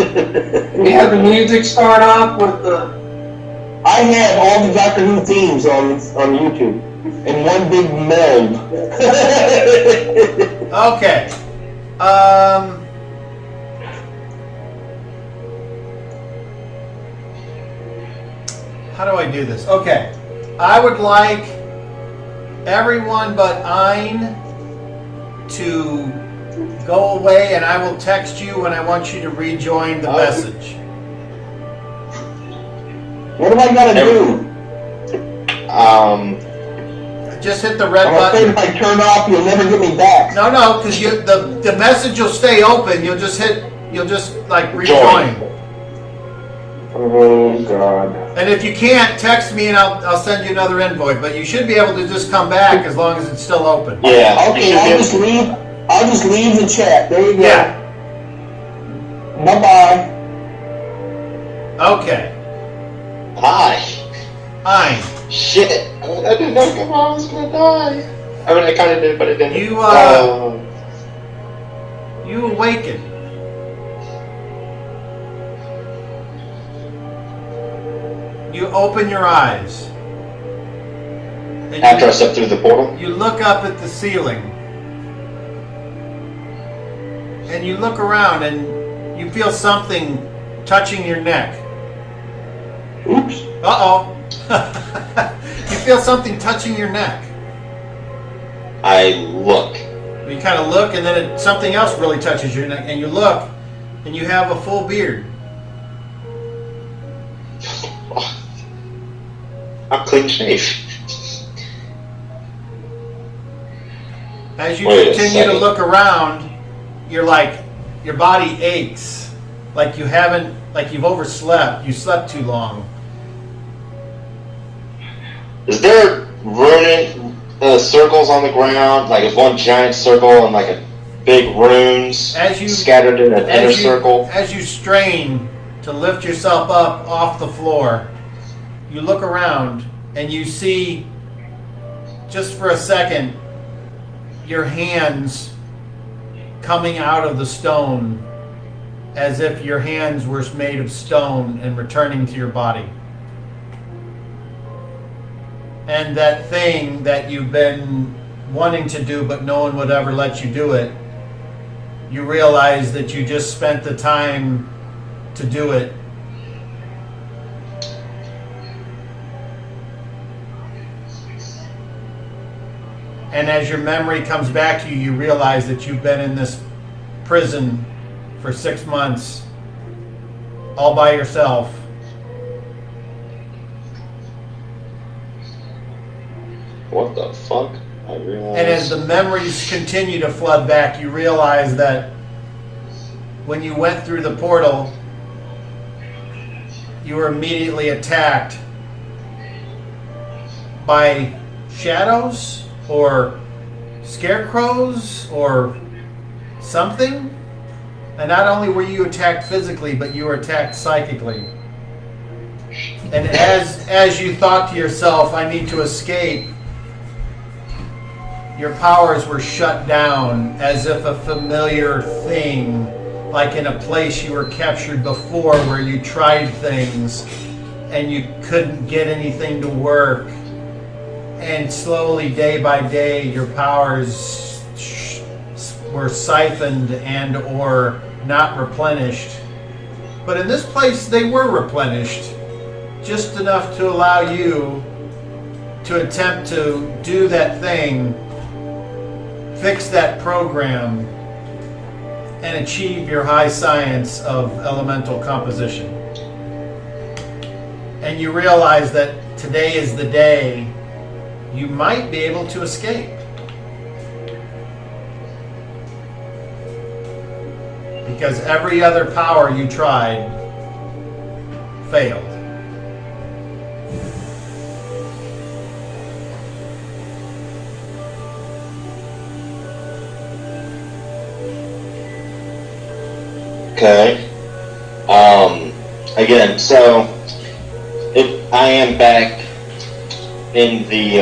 We have the music start off with the. I have all the Doctor Who themes on YouTube in one big meld. Okay. How do I do this? Okay. I would like everyone but Ein to go away, and I will text you when I want you to rejoin the message. What do I gotta do? Just hit the red I'm afraid button. if I turn off, you'll never get me back. No, because the message will stay open. You'll just like rejoin. Oh, God. And if you can't, text me and I'll send you another invite. But you should be able to just come back as long as it's still open. Yeah. Okay, I'll just leave the chat. There you go. Yeah. Bye-bye. Okay. Hi. Ein. Shit. I didn't know I was gonna die. I mean, I kind of did, but I didn't. You awaken. You open your eyes. And After I step through the portal? you look up at the ceiling. And you look around and you feel something touching your neck. Oops. Uh-oh. You feel something touching your neck. I look. You kind of look, and then something else really touches your neck, and you look, and you have a full beard. I'm clean shaved. As you Wait a continue to second. look around, you're like, your body aches, like you've overslept. You slept too long. Is there runic circles on the ground? Like, is one giant circle and like a big runes scattered in an inner circle? As you strain to lift yourself up off the floor, you look around and you see, just for a second, your hands coming out of the stone as if your hands were made of stone and returning to your body. And that thing that you've been wanting to do but no one would ever let you do it, you realize that you just spent the time to do it. And as your memory comes back to you, you realize that you've been in this prison for 6 months, all by yourself. What the fuck? I realize. And as the memories continue to flood back, you realize that when you went through the portal, you were immediately attacked by shadows or scarecrows or something. And not only were you attacked physically, but you were attacked psychically. And as you thought to yourself, I need to escape, your powers were shut down as if a familiar thing, like in a place you were captured before where you tried things and you couldn't get anything to work. And slowly, day by day, your powers were siphoned and or not replenished. But in this place, they were replenished, just enough to allow you to attempt to do that thing, fix that program, and achieve your high science of elemental composition. And you realize that today is the day you might be able to escape. Because every other power you tried failed. Okay. Again, so I am back in the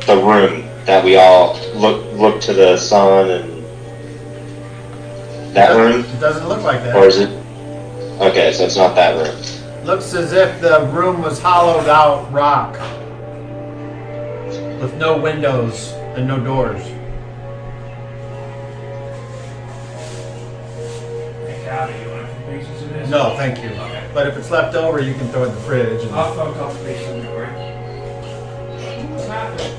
room that we all look to the sun and that room. It doesn't look like that. Or is it? Okay, so it's not that room. Looks as if the room was hollowed out rock with no windows and no doors. You want a few pieces of this? No, thank you. Okay. But if it's left over, you can throw it in the fridge. And I'll throw a couple pieces in the fridge. What's happening?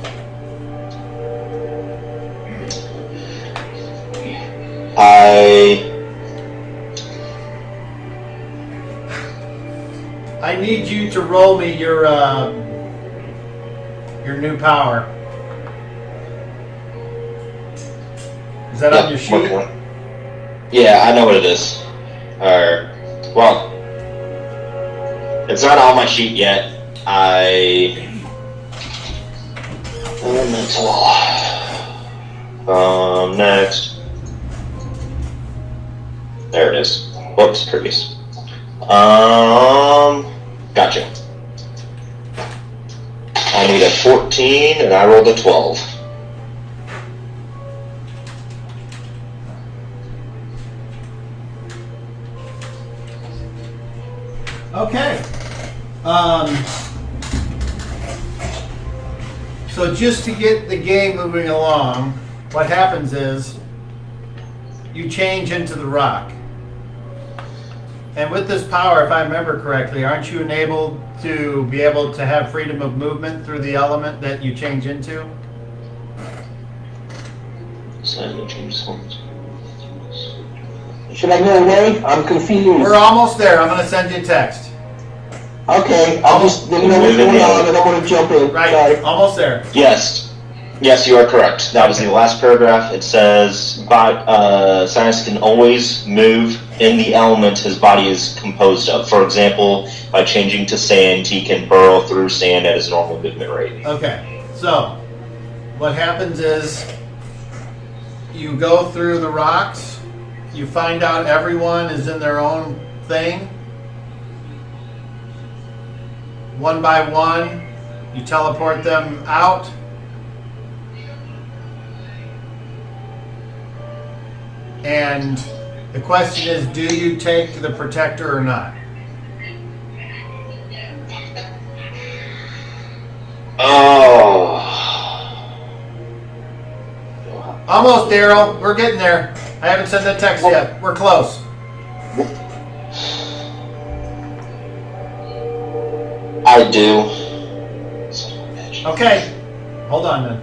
I need you to roll me your new power. Is that on your sheet? Okay. Yeah, I know what it is. Well, it's not on my sheet yet. Elemental. Next. There it is. Whoops, previous. Gotcha. I need a 14 and I rolled a 12. Okay. So just to get the game moving along, what happens is you change into the rock. And with this power, if I remember correctly, aren't you enabled to be able to have freedom of movement through the element that you change into? Should I go away? I'm confused. We're almost there. I'm going to send you a text. Okay, I'll just let you know what's going on. I don't want to jump in. Right, Sorry. almost there. Yes, you are correct. That was the last paragraph. It says, science can always move in the element his body is composed of. For example, by changing to sand, he can burrow through sand at his normal movement rate. Okay, so what happens is you go through the rocks, you find out everyone is in their own thing. One by one, you teleport them out. And the question is, do you take the protector or not? Oh. Almost, Daryl. We're getting there. I haven't sent that text yet. We're close. I do. Okay. Hold on then.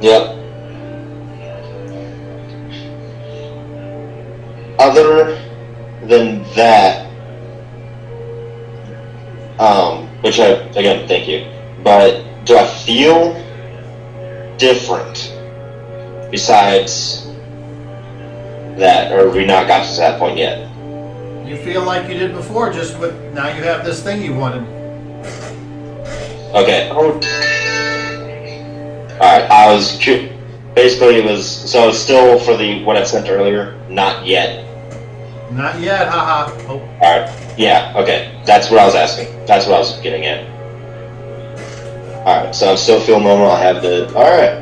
Yep. Other than that, which again, thank you, but do I feel different besides that, or have we not got to that point yet? You feel like you did before, just with now you have this thing you wanted. Okay. Alright, basically it was, so it's still for what I sent earlier, not yet. Not yet, haha. Oh. Alright, yeah, okay. That's what I was asking. That's what I was getting at. Alright, so I'm still feeling normal. I have the. Alright.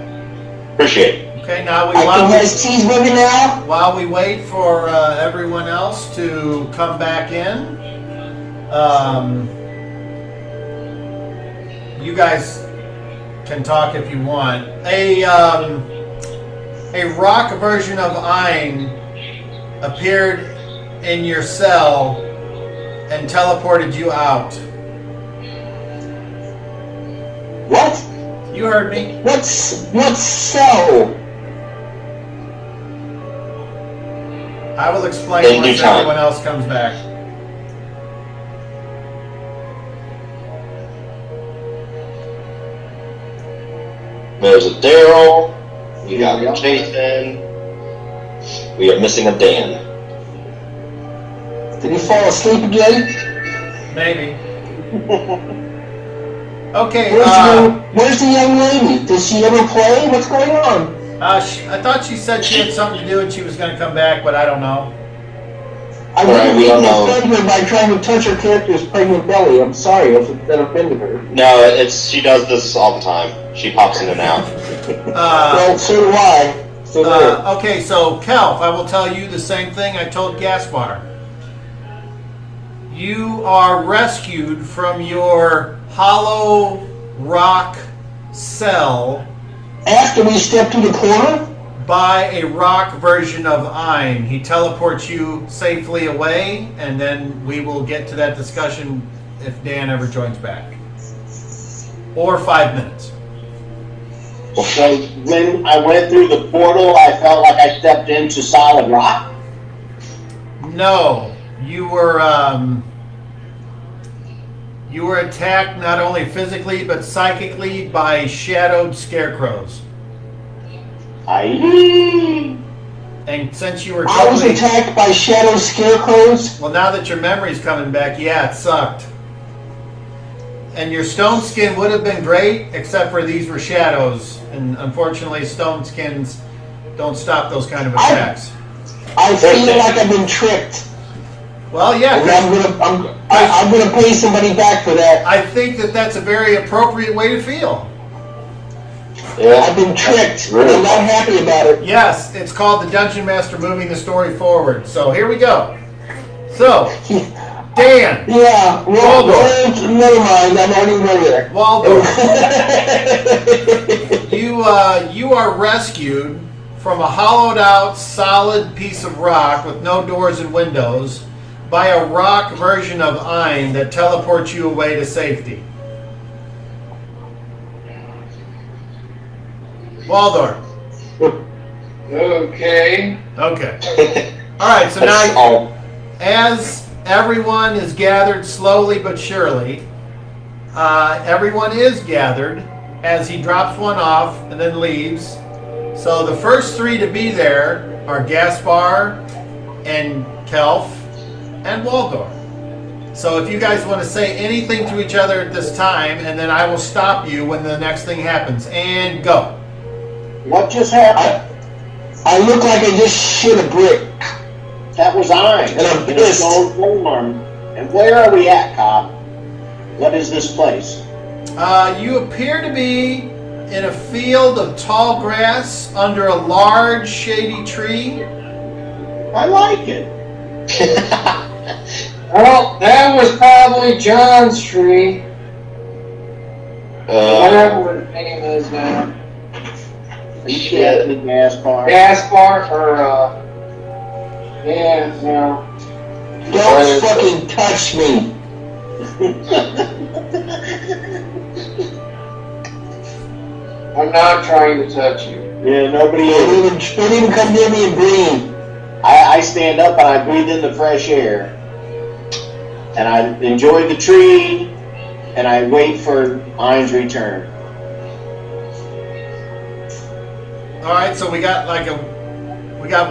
Appreciate it. Okay, now I can guys tease women now. while we wait for everyone else to come back in, you guys can talk if you want. A rock version of Ein appeared in your cell and teleported you out. What? You heard me. What's so? I will explain In due once time. everyone else comes back. There's a Daryl. We got Jason. We are missing a Dan. Did he fall asleep again? Maybe. Okay. Where's the young lady? Does she ever play? What's going on? I thought she said she had something to do and she was going to come back, but I don't know. I Right, wouldn't we don't know. offend her by trying to touch her character's pregnant belly. I'm sorry if that offended her. No, she does this all the time. She pops in and out. Well, so do I. So there. Okay, so Kelf, I will tell you the same thing I told Gaspar. You are rescued from your hollow rock cell After we step to the corner? by a rock version of Ein. He teleports you safely away, and then we will get to that discussion if Dan ever joins back. Or 5 minutes. So when I went through the portal, I felt like I stepped into solid rock. No, you were attacked not only physically but psychically by shadowed scarecrows. And since you were I was totally, attacked by shadow scarecrows. well, now that your memory's coming back, yeah, it sucked. And your stone skin would have been great, except for these were shadows, and unfortunately, stone skins don't stop those kind of attacks. I feel like I've been tricked. Well, yeah, And 'cause I'm gonna pay somebody back for that. I think that that's a very appropriate way to feel. Yeah. I've been tricked. Really? And I'm not happy about it. Yes, it's called the Dungeon Master moving the story forward. So here we go. So, Dan, Yeah, well, Waldorf. never mind. I'm already going there. Waldorf, you are rescued from a hollowed out solid piece of rock with no doors and windows by a rock version of Ein that teleports you away to safety. Waldorf. Okay. Okay. All right, so That's now all. as everyone is gathered slowly but surely, everyone is gathered as he drops one off and then leaves. So the first three to be there are Gaspar and Kelf and Waldorf. So if you guys want to say anything to each other at this time, and then I will stop you when the next thing happens. And go. What just happened? I look like I just shit a brick. That was Ein And I'm in a pissed. stone form. And where are we at, Cobb? What is this place? You appear to be in a field of tall grass under a large shady tree. I like it. Well, that was probably John's tree. Whatever his name is now. Shit. The gas bar. Gaspar or yeah, no. Don't fucking touch me. I'm not trying to touch you. Yeah, nobody Don't is. even come near me and breathe. I stand up and I breathe in the fresh air. And I enjoy the tree. And I wait for Ein's return. All right, so we got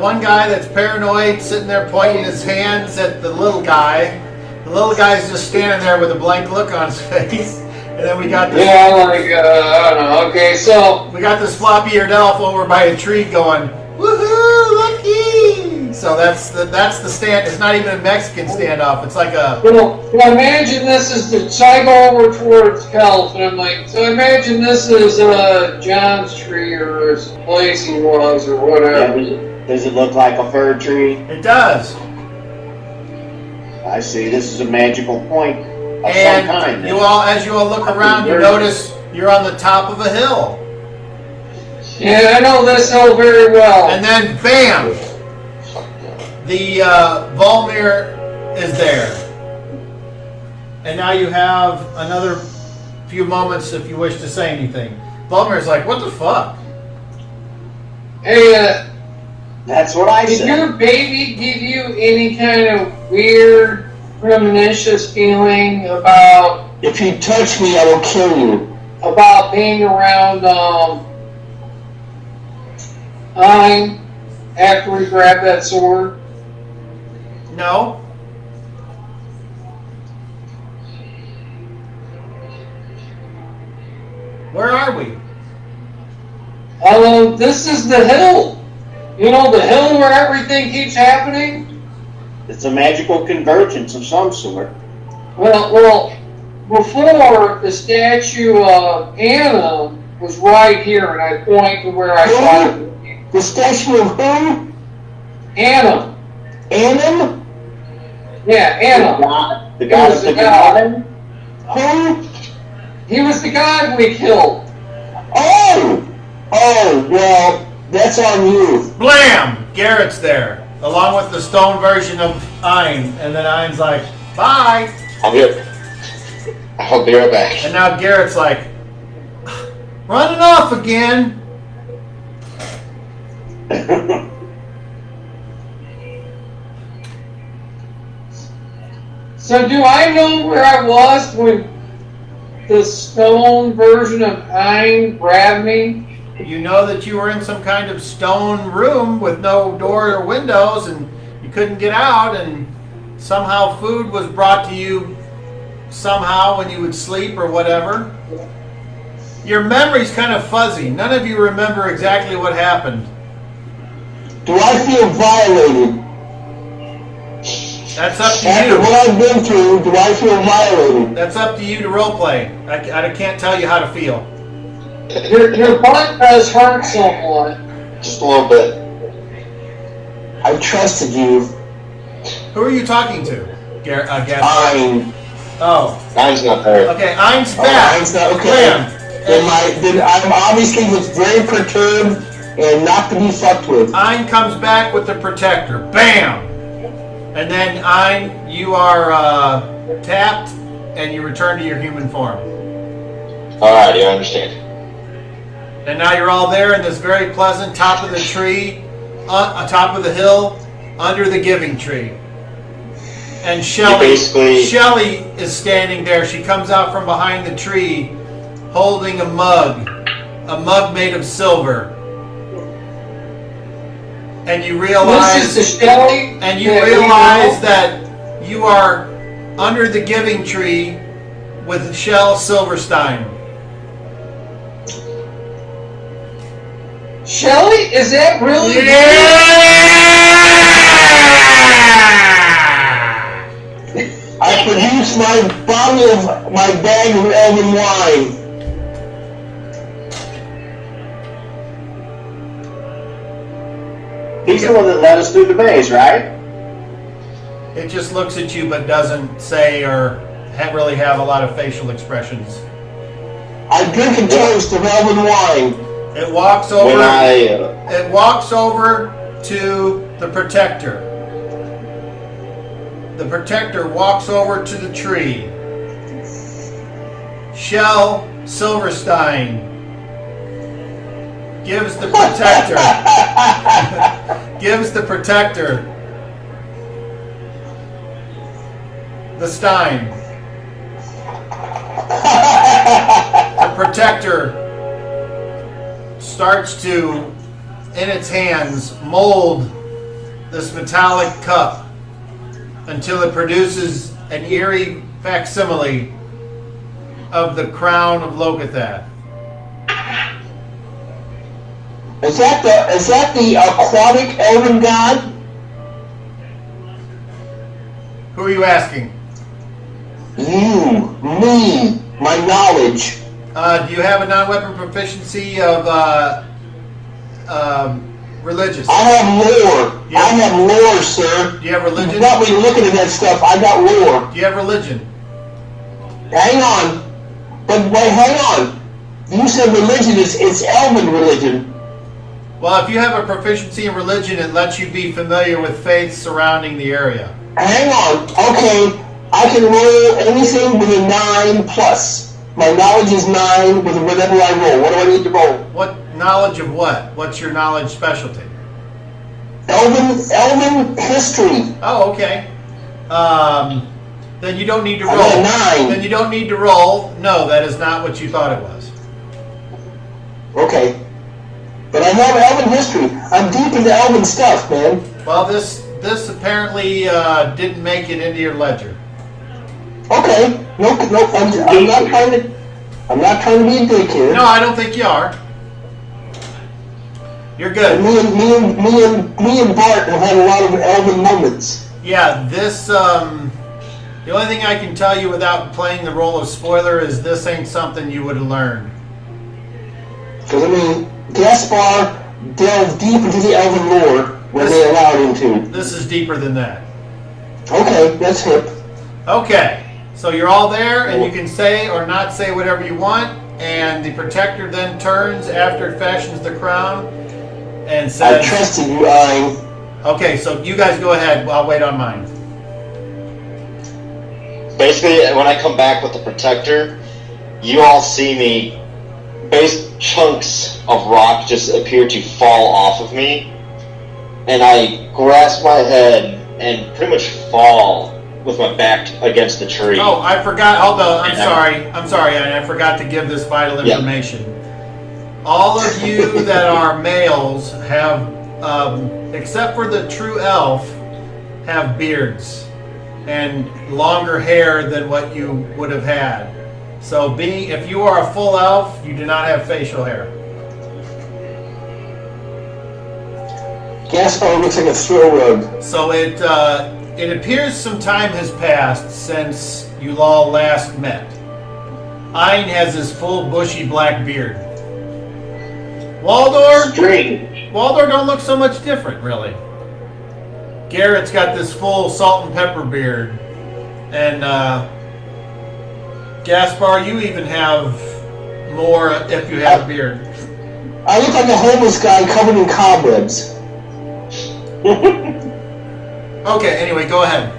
one guy that's paranoid sitting there pointing his hands at the little guy. The little guy's just standing there with a blank look on his face. And then we got this Yeah, like I don't know. Okay, so floppy-eared elf over by a tree going, woohoo, lucky! So So that's the stand. It's not even a Mexican standoff. It's like a. Well, imagine this is the. So I go over towards Kells, and I'm like, so imagine this is John's tree or his place he was or whatever. Does it look like a fir tree? It does. I see. This is a magical point of some And kind. you all, as you all look around, you notice you're on the top of a hill. Yeah, I know this hill very well. And then, bam! The Volmir is there. And now you have another few moments if you wish to say anything. Volmir's like, what the fuck? Hey, That's what I did said. your baby give you any kind of weird, premonitions feeling about If you touch me, I will kill you. being around Ein after we grab that sword? No. Where are we? This is the hill. You know, the hill where everything keeps happening? It's a magical convergence of some sort. Well, before the statue of Anna was right here, and I point to where I saw it. The statue of who? Anna. Anim? Yeah, Anna. The god of the garden? Who? He was the god we killed. Oh! Oh, well, that's on you. Blam! Garrett's there, along with the stone version of Ein. And then Ein's like, bye! I'll be right back. And now Garrett's like, running off again. So do I know where I was when the stone version of Ein grabbed me? You know that you were in some kind of stone room with no door or windows and you couldn't get out, and somehow food was brought to you somehow when you would sleep or whatever. Your memory's kind of fuzzy. None of you remember exactly what happened. Do I feel violated? That's up to After you. what I've been through, do I feel violated? That's up to you to roleplay. I can't tell you how to feel. Your butt does hurt somewhat. Just a little bit. I trusted you. Who are you talking to? Gaspar? Ein. Oh, Mine's not there. okay. Ein's Oh, back. Ein's not okay. Blam. Then I'm obviously was very perturbed and not to be fucked with. Ein comes back with the protector. Bam! And then Ein, you are tapped and you return to your human form. Alrighty, I understand. And now you're all there in this very pleasant top of the tree, top of the hill, under the giving tree. And Shelly is standing there. She comes out from behind the tree holding a mug made of silver. And you realize This is the Shelly. that you are under the giving tree with Shell Silverstein. Shelly? Is that really? I produced my bottle of my bag of elven wine. He's the one that led us through the maze, right? It just looks at you but doesn't say or really have a lot of facial expressions. I drink a toast of elven wine. It walks over. When I It walks over to the protector. The protector walks over to the tree. Shell Silverstein gives the protector the stein. The protector starts to, in its hands, mold this metallic cup until it produces an eerie facsimile of the crown of Locathah. Is that the aquatic elven god? Who are you asking? You, me, my knowledge. Do you have a non-weapon proficiency of religious? I have lore. Yeah. I have lore, sir. Do you have religion? You got me looking at that stuff. I got lore. Do you have religion? Hang on. But wait, hang on. You said religion it's elven religion. Well, if you have a proficiency in religion, it lets you be familiar with faiths surrounding the area. Hang on. Okay. I can roll anything with a 9 plus. My knowledge is 9 with whatever I roll. What do I need to roll? What knowledge of what? What's your knowledge specialty? Elven history. Oh, okay. Then you don't need to I roll. got a 9. Then you don't need to roll. No, that is not what you thought it was. Okay. But I have elven history. I'm deep into elven stuff, man. Well, this apparently didn't make it into your ledger. Okay. No, I'm not trying to. I'm not trying to be a dick here. No, I don't think you are. You're good. Me and Bart have had a lot of elven moments. Yeah, this. The only thing I can tell you without playing the role of spoiler is this ain't something you would have learned. Because I mean, Gaspar delved deep into the elven lore when they allowed him to. This is deeper than that. Okay, that's hip. Okay, so you're all there, and you can say or not say whatever you want, and the protector then turns after it fashions the crown and I says, trusted you, Ein. okay, so you guys go ahead. I'll wait on mine. Basically, when I come back with the protector, you all see me, base chunks of rock just appear to fall off of me, and I grasp my head and pretty much fall with my back against the tree. Oh, I forgot. Hold on. I'm sorry. I forgot to give this vital information. All of you that are males have, except for the true elf, have beards and longer hair than what you would have had. So, if you are a full elf, you do not have facial hair. Gaspar looks like a throw rug. So it appears some time has passed since you all last met. Ein has his full bushy black beard. Waldor don't look so much different, really. Garrett's got this full salt and pepper beard, and Gaspar, you even have more if you have a beard. I look like a homeless guy covered in cobwebs. Okay, anyway, go ahead.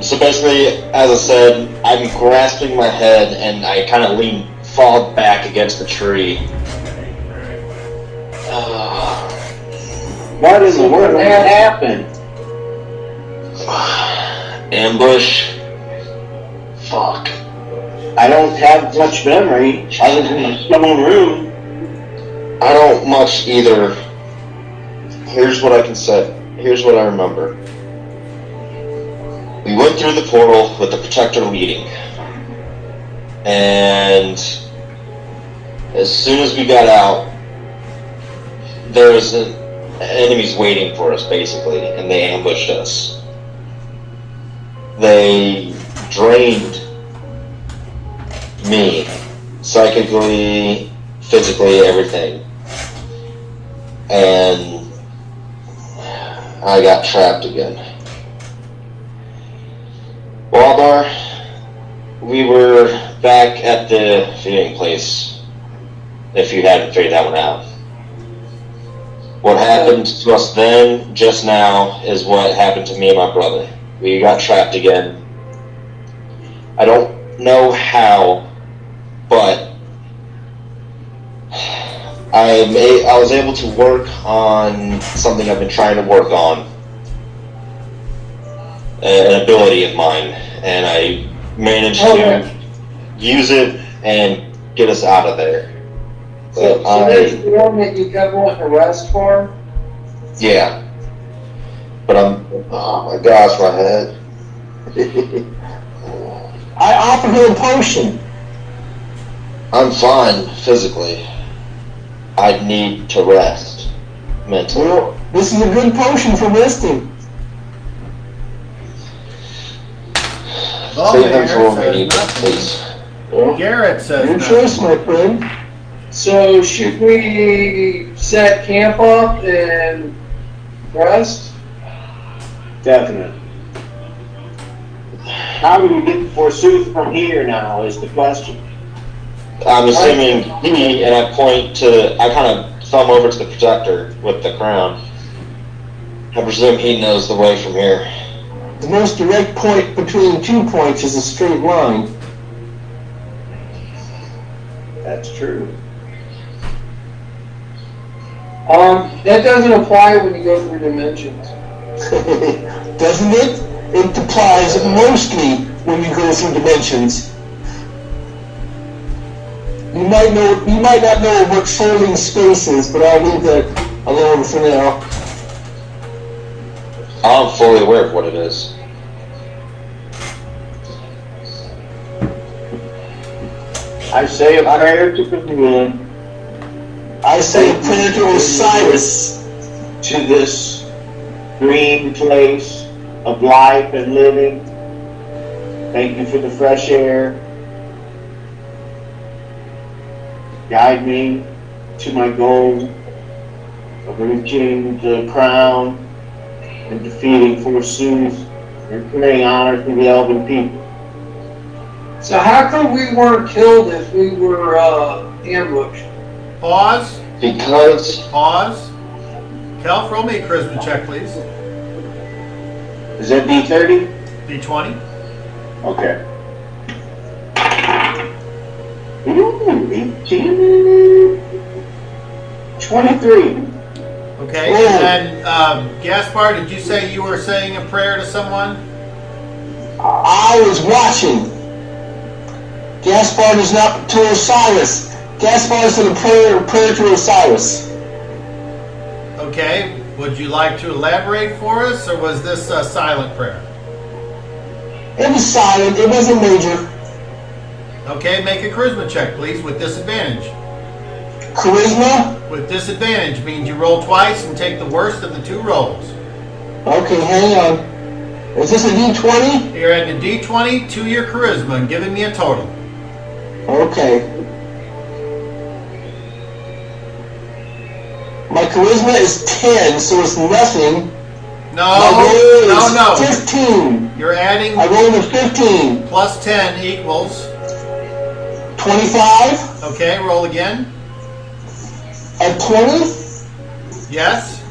So basically, as I said, I'm grasping my head and I kind of fall back against the tree. Why does the word that happen? Ambush. Fuck. I don't have much memory other than the stone room. I don't much either. Here's what I can say. Here's what I remember. We went through the portal with the protector leading. And as soon as we got out, there was enemies waiting for us, basically, and they ambushed us. They drained me, psychically, physically, everything. And I got trapped again. Waldar, we were back at the feeding place, if you hadn't figured that one out. What happened to us then, just now, is what happened to me and my brother. We got trapped again. I don't know how, but I was able to work on something I've been trying to work on, an ability of mine, and I managed to use it and get us out of there. So there's the one that you got going to rest for? Yeah. But oh my gosh, my head. I offered her a potion. I'm fine physically. I need to rest mentally. Well, this is a good potion for resting. Save them for when we says need them, nothing. please. Well, Garrett says your nothing. choice, my friend. So should we set camp up and rest? Definitely. How do we get Forsooth from here now is the question. I'm assuming he, and I point to, I kind of thumb over to the projector with the crown. I presume he knows the way from here. The most direct point between 2 points is a straight line. That's true. That doesn't apply when you go through dimensions. Doesn't it? It applies mostly when you go through dimensions. You might not know what folding space is, but I'll leave that alone for now. I'm fully aware of what it is. I say a prayer to Cthulhu, I say a prayer to Osiris. to this green place of life and living. Thank you for the fresh air. Guide me to my goal of reaching the crown and defeating Forsooth and bringing honor to the elven people. So how come we weren't killed if we were ambushed? Pause. Because Pause. Cal, roll me a charisma check, please. Is that D30? D20. Okay. Ooh, 18. 23. Okay. And then, Gaspar, did you say you were saying a prayer to someone? I was watching. Gaspard is not to Osiris. Gaspard is to the prayer to Osiris. Okay. Would you like to elaborate for us, or was this a silent prayer? It was silent. It wasn't major. Okay, make a charisma check, please, with disadvantage. Charisma? With disadvantage means you roll twice and take the worst of the two rolls. Okay, hang on. Is this a D20? You're adding a D20 to your charisma and giving me a total. Okay. My charisma is 10, so it's nothing. My goal is 15. You're adding I rolled a 15. plus 10 equals. 25? Okay, roll again. A 20? Yes.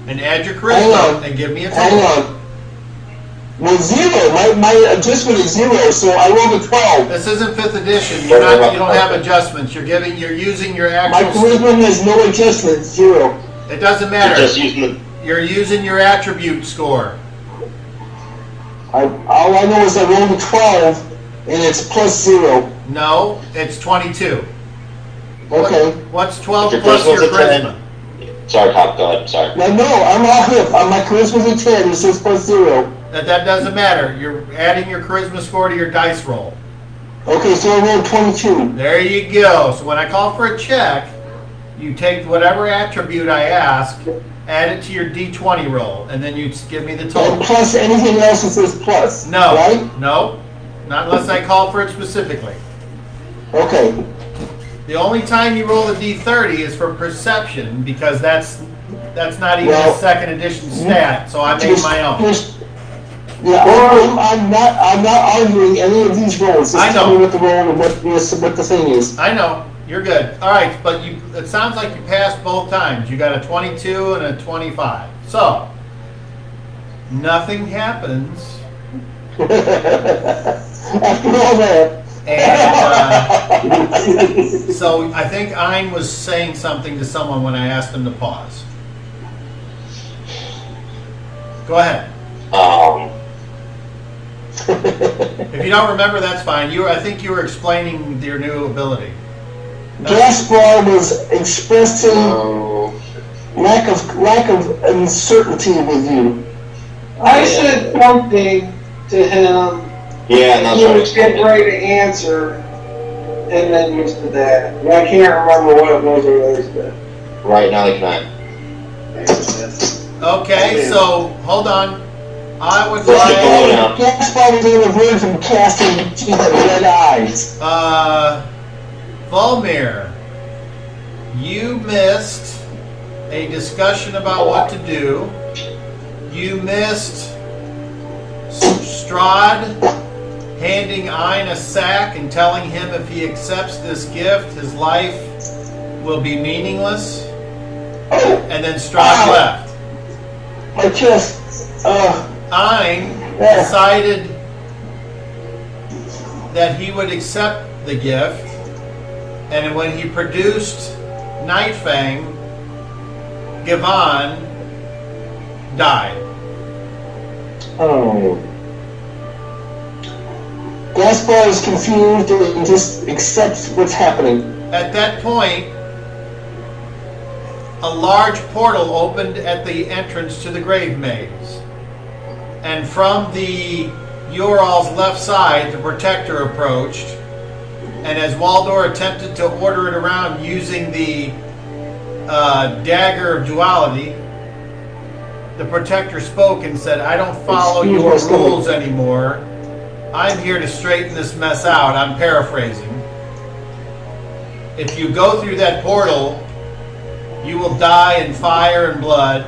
And add your Hang charisma on. and give me a Hang total. on. Well, 0. My adjustment is 0, so I rolled a 12. This isn't 5th edition. You don't have adjustments. You're using your My actual. charisma has no adjustment, 0. It doesn't you're matter. just using the. You're using your attribute score. All I know is I rolled a 12, and it's plus 0. No, it's 22. Okay. What's 12 Your plus your charisma's a 10. charisma? Sorry, Pop, go ahead. Sorry. No, I'm all hip. My charisma's a 10, it says plus 0. That doesn't matter. You're adding your charisma score to your dice roll. Okay, so I rolled 22. There you go. So when I call for a check, you take whatever attribute I ask, add it to your D20 roll, and then you give me the And total. plus anything else that says plus. No, Right? no, not unless I call for it specifically. Okay. The only time you roll a D30 is for perception, because that's not even Well, a second edition stat. So I made my own. I'm not arguing any of these rolls. Just I know. tell me what the roll and what the thing is. I know. You're good. All right, but it sounds like you passed both times. You got a 22 and a 25. So, nothing happens. After all that. And so I think Ein was saying something to someone when I asked him to pause. Go ahead. If you don't remember, that's fine. I think you were explaining your new ability. Gaspar was expressing Oh. lack of uncertainty with you. I said something to him. Yeah, and that's He what was getting ready to answer, and then used to that. And I can't remember what it was I said. Right now, they can. Okay, so hold on. I would Let's keep going like now. Gaspar was on the verge of casting. She had red eyes. Volmir, you missed a discussion about what to do. You missed Strahd handing Ein a sack and telling him if he accepts this gift, his life will be meaningless. And then Strahd left. My chest. Ein decided that he would accept the gift, and when he produced Nightfang, Gavon died. Oh. Gaspar is confused and just accepts what's happening. At that point, a large portal opened at the entrance to the grave maze. And from the Ural's left side, the Protector approached. And as Waldor attempted to order it around using the Dagger of Duality, the Protector spoke and said, I don't follow your rules anymore. I'm here to straighten this mess out. I'm paraphrasing. If you go through that portal, you will die in fire and blood.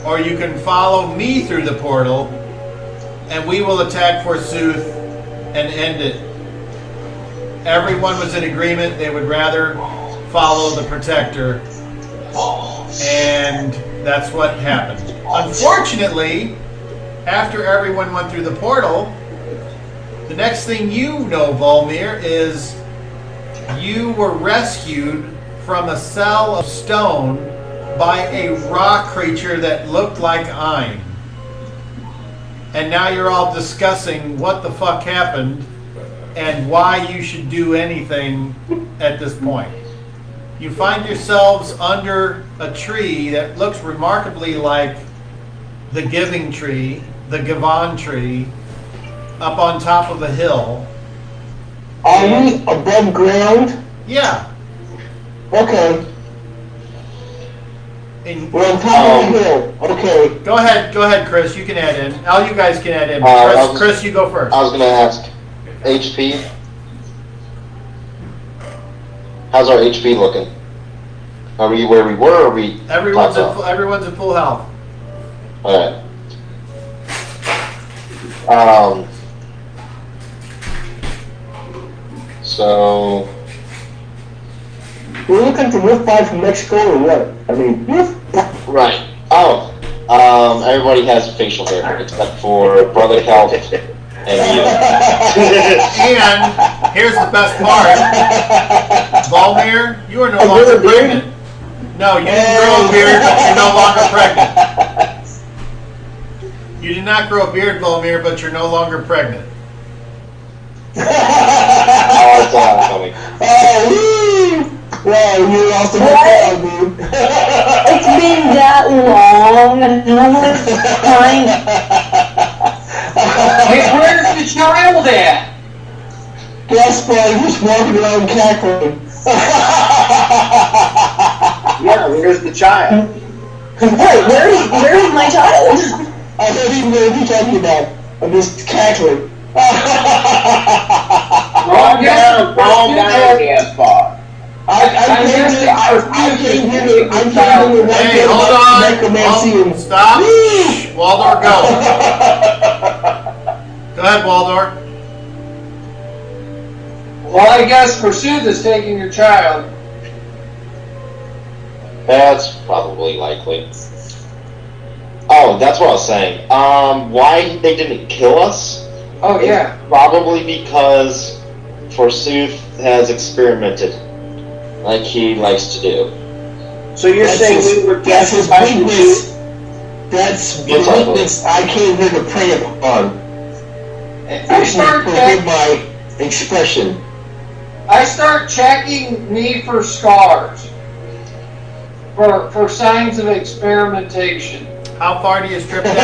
Or you can follow me through the portal, and we will attack Forsooth and end it. Everyone was in agreement. They would rather follow the Protector. And that's what happened. Unfortunately, after everyone went through the portal, the next thing you know, Volmir, is you were rescued from a cell of stone by a rock creature that looked like Ein. And now you're all discussing what the fuck happened and why you should do anything at this point. You find yourselves under a tree that looks remarkably like the Giving Tree, the Gavon Tree, up on top of a hill. Are we above ground? Yeah. Okay. And We're on top of the hill. Okay. go ahead, Chris. You can add in. All you guys can add in. Chris, you go first. I was going to ask, HP? How's our HP looking? Are we where we were, or are we... Everyone's at full health. Alright. So... We're looking for Wolf 5 from Mexico or what? I mean, Right. Oh. Everybody has facial hair, except for Brother Health and you. And here's the best part. Volmir, you are no longer pregnant. No, you didn't grow a beard, but you're no longer pregnant. You did not grow a beard, Volmir, but you're no longer pregnant. Oh, it's coming. Wow, you lost a crowd, dude. It's been that long, and I'm like crying. Hey, where's the child at? Gaspar just walking around cackling. Yeah, where's the child? Wait, where is my child? I don't even know what you're talking about. I'm just cackling. Calm down, Gaspar. I came here to Hey, hold on. Stop. Waldor, go. Go ahead, Waldor. Well, I guess Forsooth is taking your child. That's probably likely. Oh, that's what I was saying. Why they didn't kill us? Oh, yeah. Probably because Forsooth has experimented, like he likes to do. So you're saying we were that's his guessing weakness. That's the Yes, I weakness I came here to prey upon. I start Forgive my expression. I start checking me for scars. For signs of experimentation. How far do you strip down?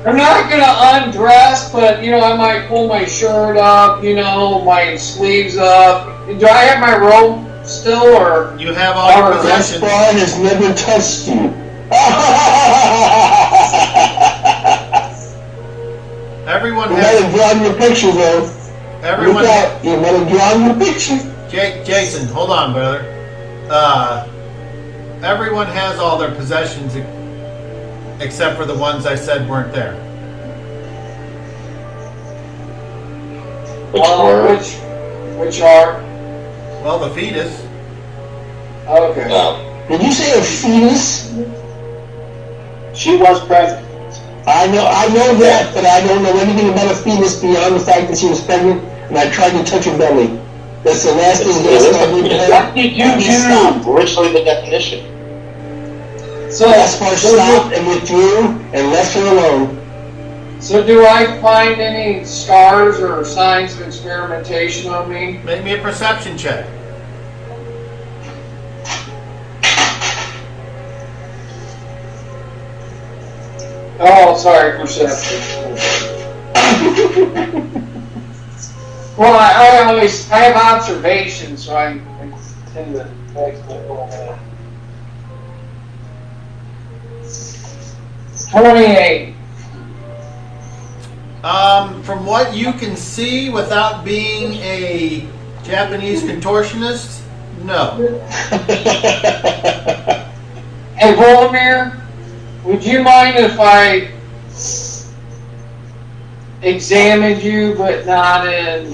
I'm not gonna undress, but I might pull my shirt up, my sleeves up. Do I have my robe still, or You have all your possessions. Gaspar has never touched you. Everyone You might has. have drawn your picture, though. Everyone. Look out, you might have drawn your picture. Jason, hold on, brother. Everyone has all their possessions except for the ones I said weren't there. Which are? Well, the fetus. Okay. Did you say a fetus? She was pregnant. I know that, but I don't know anything about a fetus beyond the fact that she was pregnant, and I tried to touch her belly. That's the last thing Gaspar did to her. What did you do? Originally the definition. So Gaspar stopped and withdrew and left her alone. So do I find any scars or signs of experimentation on me? Make me a perception check. Oh, sorry, perception. Well, I have observation, so I tend to roll that. 28. From what you can see without being a Japanese contortionist, no. Hey, Volomir, would you mind if I examined you, but not in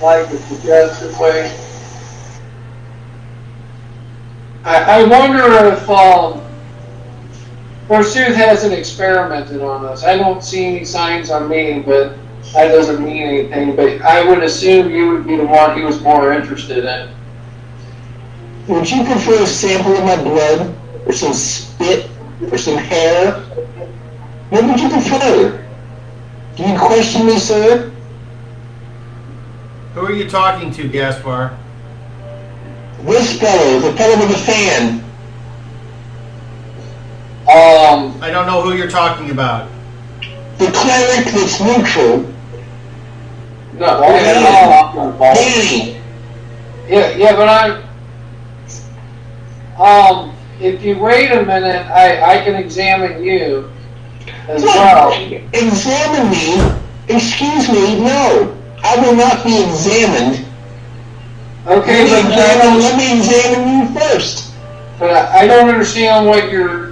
like a suggestive way? I wonder if Forsooth hasn't experimented on us. I don't see any signs on me, but that doesn't mean anything. But I would assume you would be the one he was more interested in. Would you prefer a sample of my blood, or some spit, or some hair? What would you prefer? Do you question me, sir? Who are you talking to, Gaspar? This fellow, the fellow with the fan. I don't know who you're talking about. The cleric that's neutral. No, Danny. yeah, but if you wait a minute, I can examine you as well. Examine me? Excuse me, no. I will not be examined. Okay, Let me examine you first. but I don't understand what your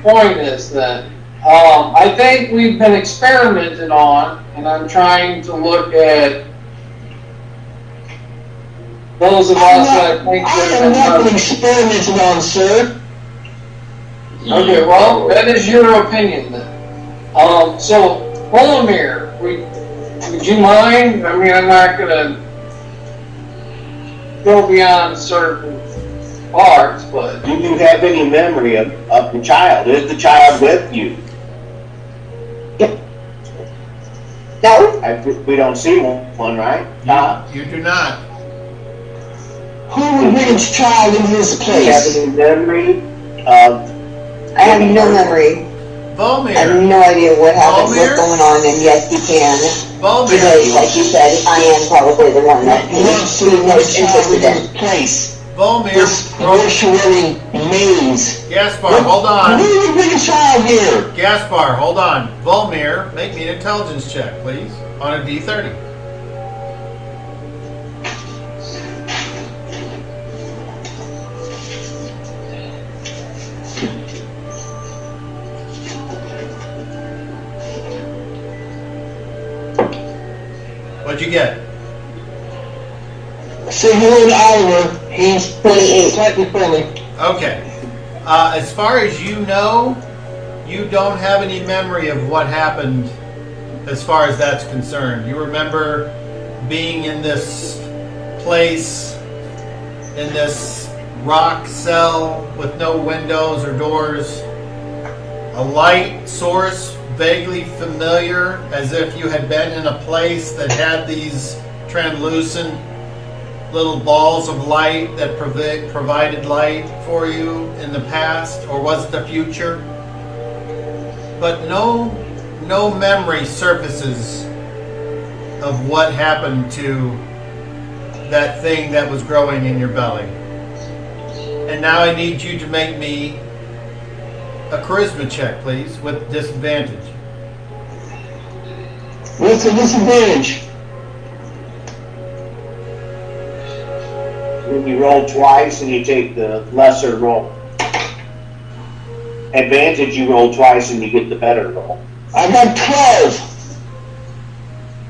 point is then. I think we've been experimented on, and I'm trying to look at those of us that think I am not that. been experimented on, sir. Okay, well, that is your opinion then. So, Volomir, would you mind? I mean, I'm not gonna go beyond certain parts, but Do you have any memory of the child? Is the child with you? No? We don't see one, right? You do not. Who would bring its child into this Do you have place? any memory of... I have no memory. I have Volmir. no idea what happened, Volmir? what's going on, and yes, you can. Volmir. Because, like you said, I am probably the one that Who wants to he's bring most its child interested into in. this place? Volmir. This mortuary maze. Gaspar, hold Who on. would bring a child here? Gaspar, hold on. Volmir, make me an intelligence check, please, on a D30. What'd you get? Say hello to Oliver. He's 28. slightly friendly. Okay. As far as you know, you don't have any memory of what happened as far as that's concerned. You remember being in this place, in this rock cell with no windows or doors, a light source vaguely familiar, as if you had been in a place that had these translucent little balls of light that provided light for you in the past, or was it the future? But no memory surfaces of what happened to that thing that was growing in your belly. And now I need you to make me a charisma check, please, with disadvantage. What's the disadvantage? When you roll twice and you take the lesser roll. Advantage, you roll twice and you get the better roll. I got 12.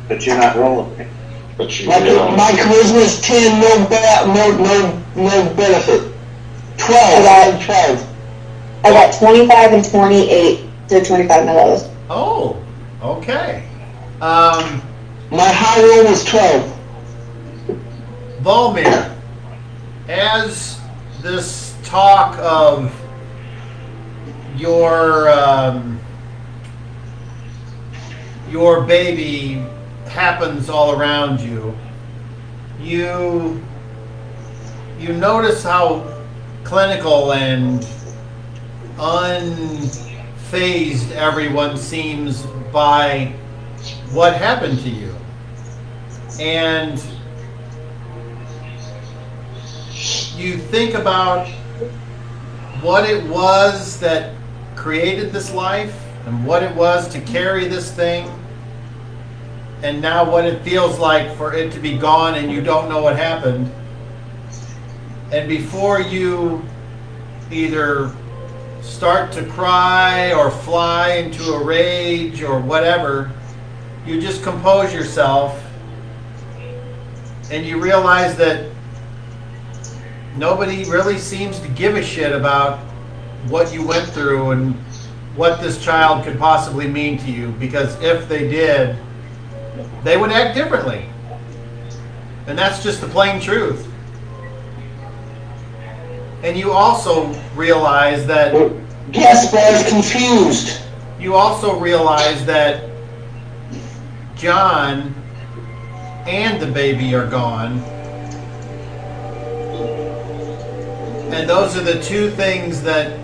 But you're not rolling. But you My charisma is 10, no benefit. 12, I got 12. I got 25 and 28, so 25 my lowest. Oh, okay. My high roll was 12. Volmir, as this talk of your baby happens all around you, you notice how clinical and unfazed everyone seems by what happened to you. And you think about what it was that created this life and what it was to carry this thing, and now what it feels like for it to be gone and you don't know what happened. And before you either start to cry or fly into a rage or whatever, you just compose yourself and you realize that nobody really seems to give a shit about what you went through and what this child could possibly mean to you, because if they did, they would act differently. And that's just the plain truth. And you also realize that Gaspar's confused. you also realize that John and the baby are gone. And those are the two things that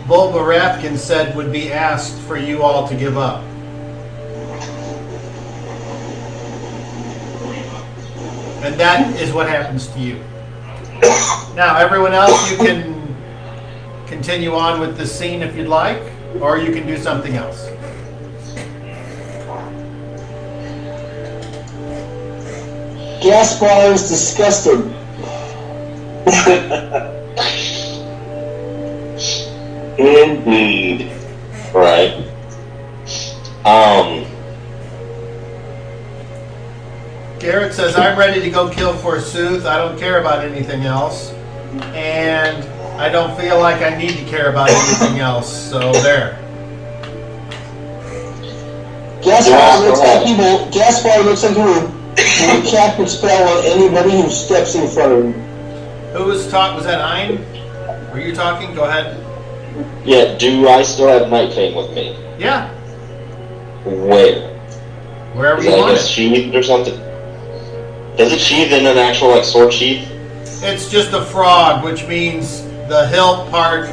Bulba Rapkin said would be asked for you all to give up. And that is what happens to you. Now, everyone else, you can continue on with this scene if you'd like, or you can do something else. Gaspar is disgusted. Indeed. Right. Garrett says, I'm ready to go kill Forsooth. I don't care about anything else. And I don't feel like I need to care about anything else. So there. Gaspar looks like he will cast a spell on anybody who steps in front of him. Who was talking? Was that Ein? Were you talking? Go ahead. Yeah, do I still have Night Fang with me? Yeah. Where? Wherever Is you that want like a it. sheath or something? Does it sheath in an actual like sword sheath? It's just a frog, which means the hilt part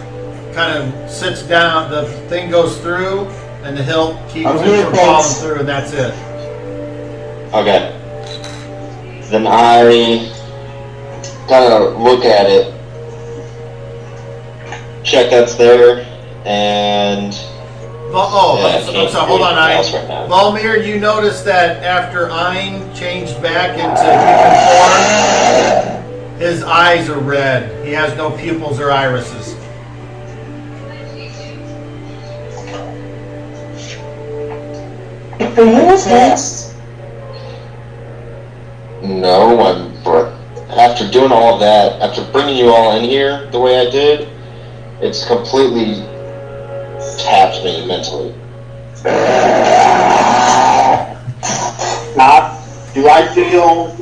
kind of sits down, the thing goes through, and the hilt keeps I'm it here, from folks. falling through, and that's it. Okay. Then I kind of look at it, check that's there, and I'm sorry, hold on, Ein. right now. Volmir, you notice that after Ein changed back into human form, his eyes are red. He has no pupils or irises. Are you possessed? No, after doing all of that, after bringing you all in here the way I did, it's completely tapped me mentally. Do I feel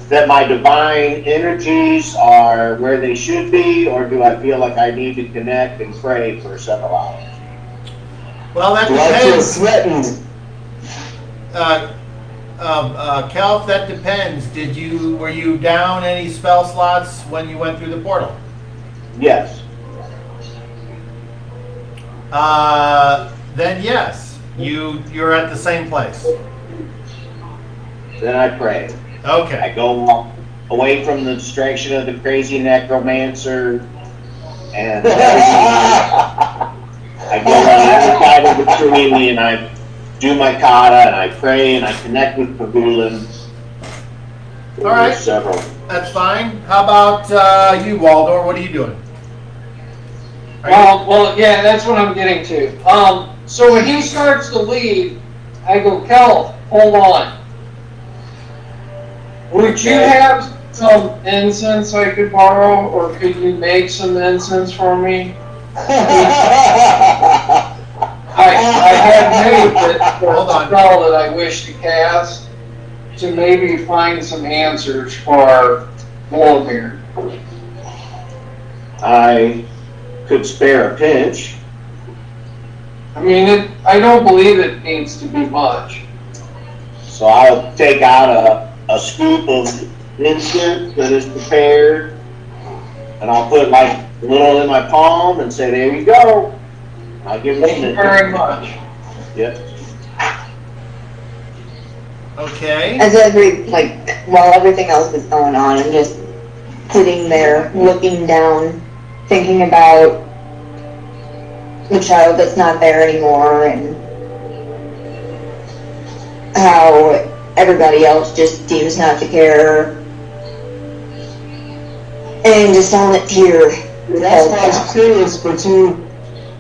that my divine energies are where they should be, or do I feel like I need to connect and pray for several hours? Well, that Do I feel depends. threatened? Kelf, that depends. Were you down any spell slots when you went through the portal? Yes. Then yes, you're at the same place. Then I pray. I Okay. go away from the distraction of the crazy necromancer, and I go on the other side of the tree and I do my kata and I pray and I connect with Pavulin. All right. Several. That's fine. How about you, Waldor? What are you doing? Well, yeah, that's what I'm getting to. So when he starts to leave, I go, Kel, hold on. Would you have some incense I could borrow, or could you make some incense for me? I had made it for a spell that I wish to cast to maybe find some answers for Volomir. I could spare a pinch. I mean, I don't believe it needs to be much. So I'll take out a scoop of incense that is prepared, and I'll put like a little in my palm and say, there you go. I'll give Thank you very much. Yep. Okay. As while everything else is going on, I'm just sitting there, looking down, thinking about the child that's not there anymore, and how everybody else just seems not to care. And a silent tear. That's why it's curious, but you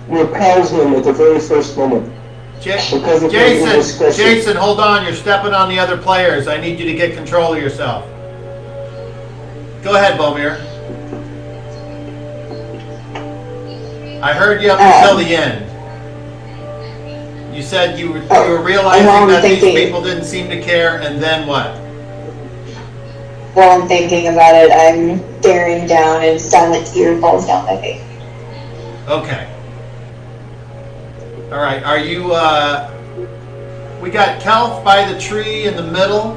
repels him at the very first moment. Because of his indiscretion. Jason, hold on. You're stepping on the other players. I need you to get control of yourself. Go ahead, Bomir. I heard you up until the end. You said you were realizing that these people didn't seem to care, and then what? While I'm thinking about it, I'm staring down and a silent tear falls down my face. Okay. All right. Are you? We got Kelf by the tree in the middle.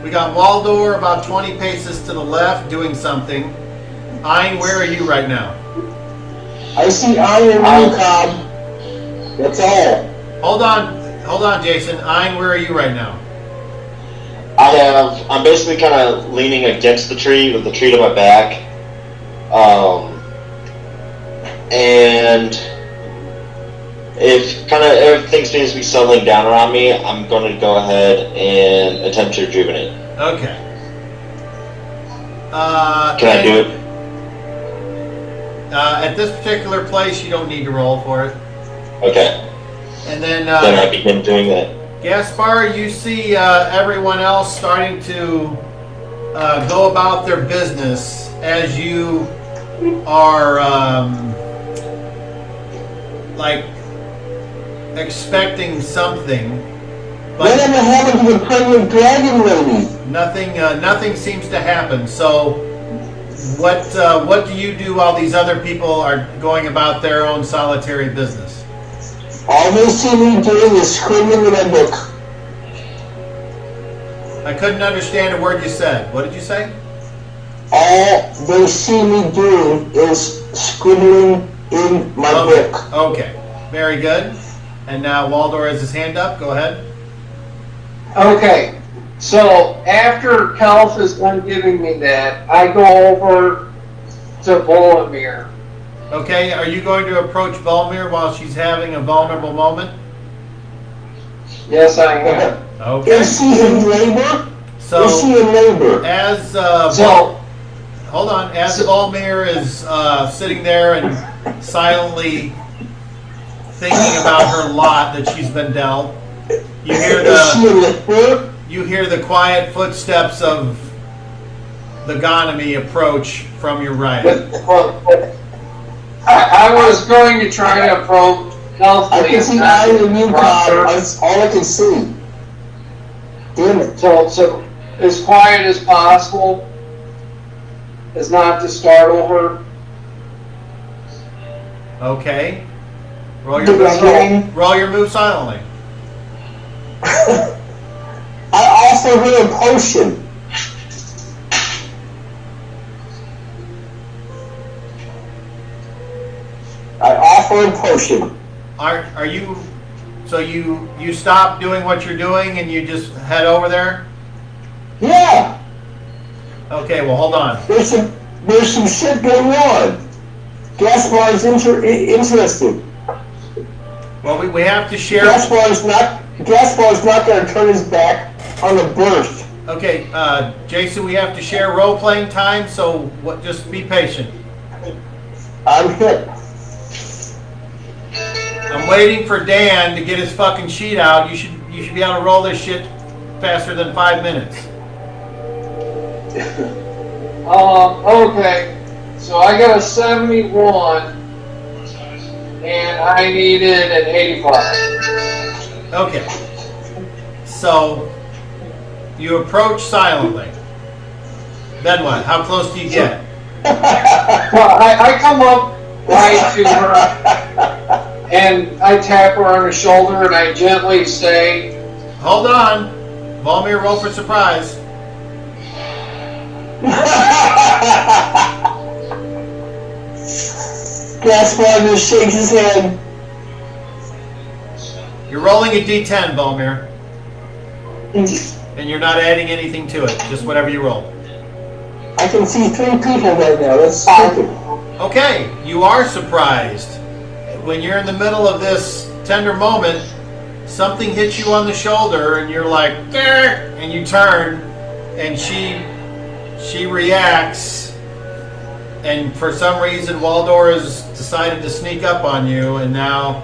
We got Waldor about 20 paces to the left doing something. Ein, where are you right now? I see Ein and Cobb. That's all. Hold on, Jason. Ein, where are you right now? I'm basically kind of leaning against the tree with the tree to my back. And if kind of everything seems to be settling down around me, I'm going to go ahead and attempt to rejuvenate. Okay. Can I do it? At this particular place, you don't need to roll for it. Okay. And then I begin doing that. Gaspar, you see everyone else starting to go about their business as you are like expecting something, but whatever happened to the pregnant dragon lady? nothing seems to happen. So what do you do while these other people are going about their own solitary business? All they see me doing is scribbling in a book. I couldn't understand a word you said. What did you say? All they see me doing is scribbling in my book. Okay, very good. And now Waldor has his hand up. Go ahead. Okay, so after Kelf is done giving me that, I go over to Volomir. Okay, are you going to approach Volmir while she's having a vulnerable moment? Yes, I am. Okay. Is she in labor? So, is she in labor? As hold on, as Volmir is sitting there and silently thinking about her lot that she's been dealt, you hear the quiet footsteps of the Ganami approach from your right. I was going to try to approach Kelf. I can see Ein and you, Cobb. That's all I can see. Damn it. So as quiet as possible, as not to startle her. Okay. Roll your move silently. I offer her a potion. I offer a potion. Are you? So you stop doing what you're doing and you just head over there? Yeah. Okay. Well, hold on. There's some shit going on. Gaspar is interested. Well, we have to share. Gaspar is not going to turn his back on the burst. Okay, Jason, we have to share role-playing time, so just be patient. I'm hit. I'm waiting for Dan to get his fucking sheet out. You should be able to roll this shit faster than 5 minutes. Okay. So I got a 71, and I needed an 85. Okay. So you approach silently. Then what? How close do you get? Well, I come up right to her, and I tap her on the shoulder, and I gently say, Hold on. Volmir, roll for surprise. Gaspar just shakes his head. You're rolling a d10, Volmir. And you're not adding anything to it. Just whatever you roll. I can see 3 people right now. That's stupid. Okay, you are surprised. When you're in the middle of this tender moment, something hits you on the shoulder and you're like, "Grr," and you turn and she reacts, and for some reason Waldor has decided to sneak up on you, and now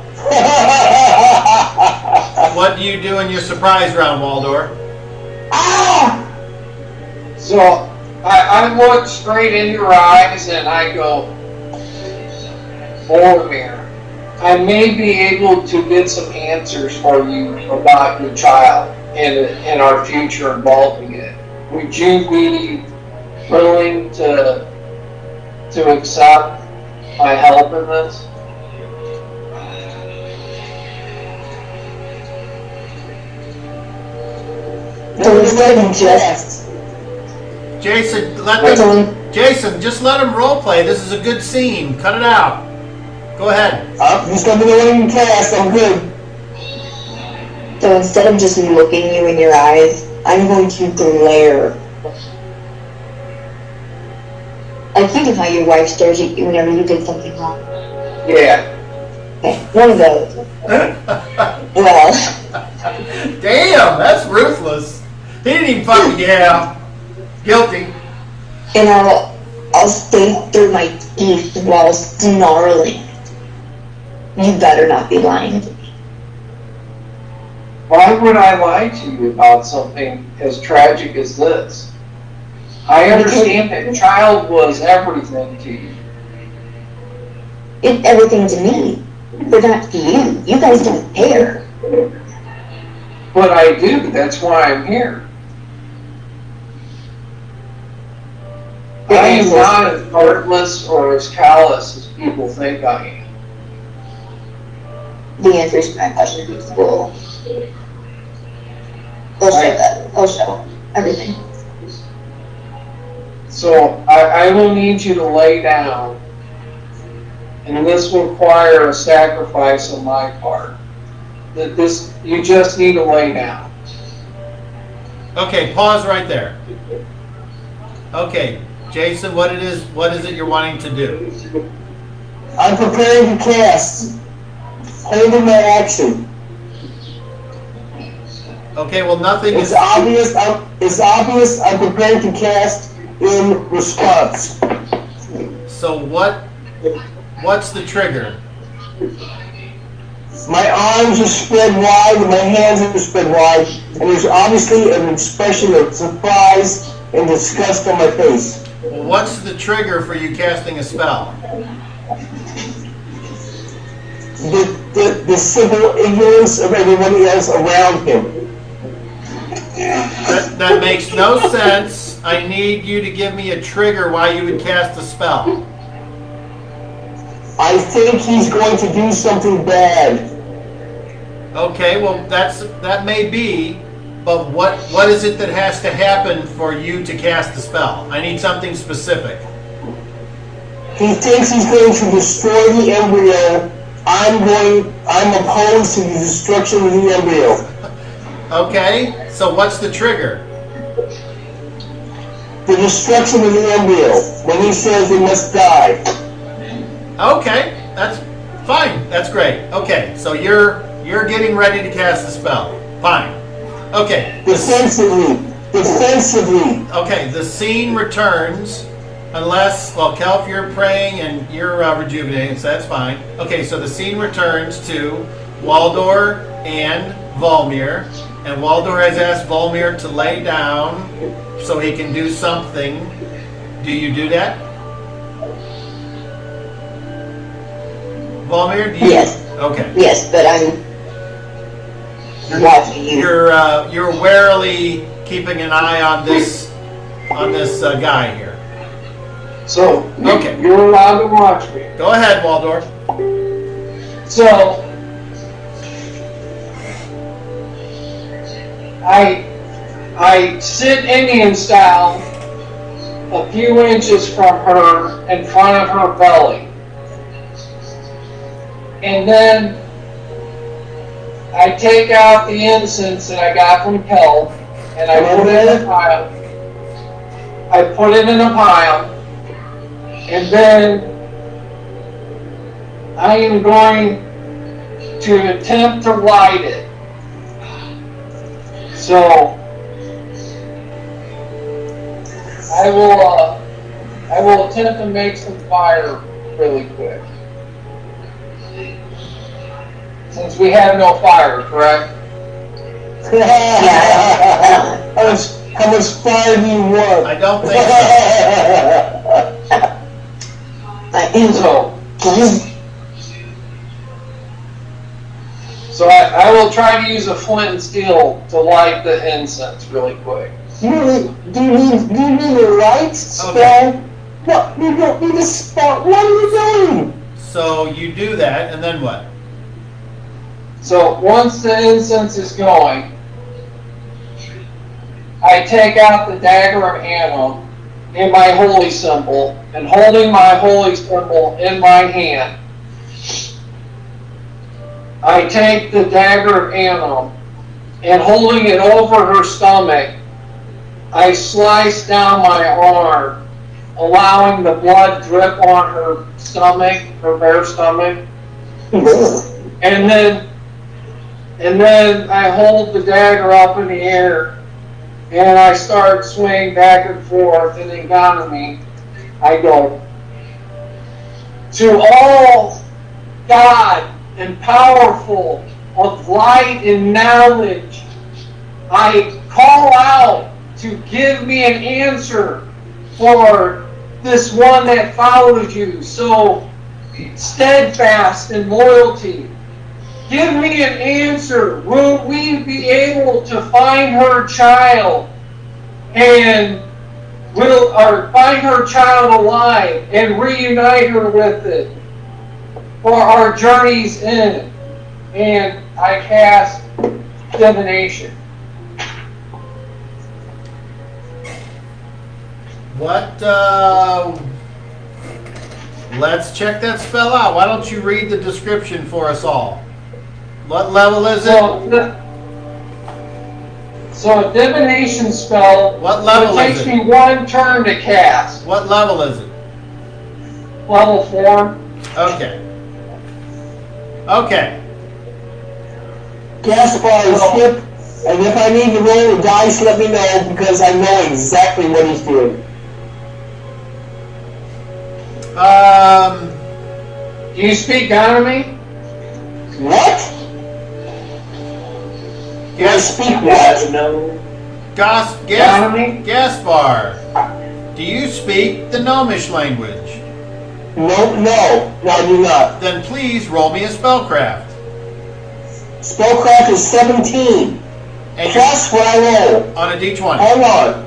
what do you do in your surprise round, Waldor? so I look straight in your eyes, and I go, Boromir, I may be able to get some answers for you about your child and our future involving it. Would you be willing to accept my help in this? So instead of just Jason, just let him role play. This is a good scene. Cut it out. Go ahead. Just let me know when you can cast. I'm good. So instead of just looking you in your eyes, I'm going to glare. Like, think of how your wife stares at you whenever you did something wrong. Yeah. Okay, one of those. Well, Damn, that's ruthless. He didn't even fucking, yeah. Guilty. and I'll stay through my teeth while snarling. You better not be lying to me. Why would I lie to you about something as tragic as this? I understand that child was everything to you. It's everything to me, but not to you. You guys don't care. But I do. That's why I'm here. I am not as heartless or as callous as people think I am. The answers to my questions will they'll show that. They'll show everything. So I will need you to lay down, and this will require a sacrifice on my part. You just need to lay down. Okay, pause right there. Okay, Jason, what is it you're wanting to do? I'm preparing to cast. Holding my action. Okay, well nothing It's is. obvious. I'm preparing to cast in response. So what's the trigger? My arms are spread wide and my hands are spread wide, and there's obviously an expression of surprise and disgust on my face. Well, what's the trigger for you casting a spell? The simple ignorance of everybody else around him. That makes no sense. I need you to give me a trigger why you would cast a spell. I think he's going to do something bad. Okay, well that may be, but what is it that has to happen for you to cast the spell? I need something specific. He thinks he's going to destroy the embryo. I'm opposed to the destruction of the embryo. Okay, so what's the trigger? The destruction of the embryo. When he says it must die. Okay, that's fine. That's great. Okay, so you're getting ready to cast the spell. Fine. Okay. Defensively. Okay, the scene returns unless, well, Kelp, you're praying and you're rejuvenating, so that's fine. Okay, so the scene returns to Waldor and Volmir, and Waldor has asked Volmir to lay down so he can do something. Do you do that? Volmir, do you? Yes. Okay. Yes, but I'm watching you. You're warily keeping an eye on this guy here. So, Okay. you're allowed to watch me. Go ahead, Waldorf. So, I sit Indian style a few inches from her in front of her belly. And then I take out the incense that I got from Kelp and I put it in a pile. And then I am going to attempt to light it. So I will attempt to make some fire really quick. Since we have no fire, correct? How much fire do you want? I don't think so. So I will try to use a flint and steel to light the incense really quick. Do you need a light spell? Okay. What? You don't need a spell. What are you doing? So you do that, and then what? So once the incense is going, I take out the dagger of Anna and my holy symbol, and holding my holy symbol in my hand, I take the dagger of Anna and holding it over her stomach, I slice down my arm, allowing the blood drip on her stomach, her bare stomach, and then I hold the dagger up in the air, and I start swinging back and forth, and in front of me, I go, to all God and powerful of light and knowledge, I call out to give me an answer for this one that follows you, so steadfast in loyalty. Give me an answer. Will we be able to find her child and find her child alive and reunite her with it for our journey's end? And I cast divination. What? Let's check that spell out. Why don't you read the description for us all? What level is it? So a divination spell. What level it is takes it? me one turn to cast. What level is it? Level 4. Okay. Okay. Gaspar, skip, and if I need to roll the dice, let me know, because I know exactly what he's doing. Do you speak Ganami? What? I speak what? No. Gaspar, do you speak the Gnomish language? No, I do not. Then please roll me a spellcraft. Spellcraft is 17. And Plus what I roll. on a d20. Hold on.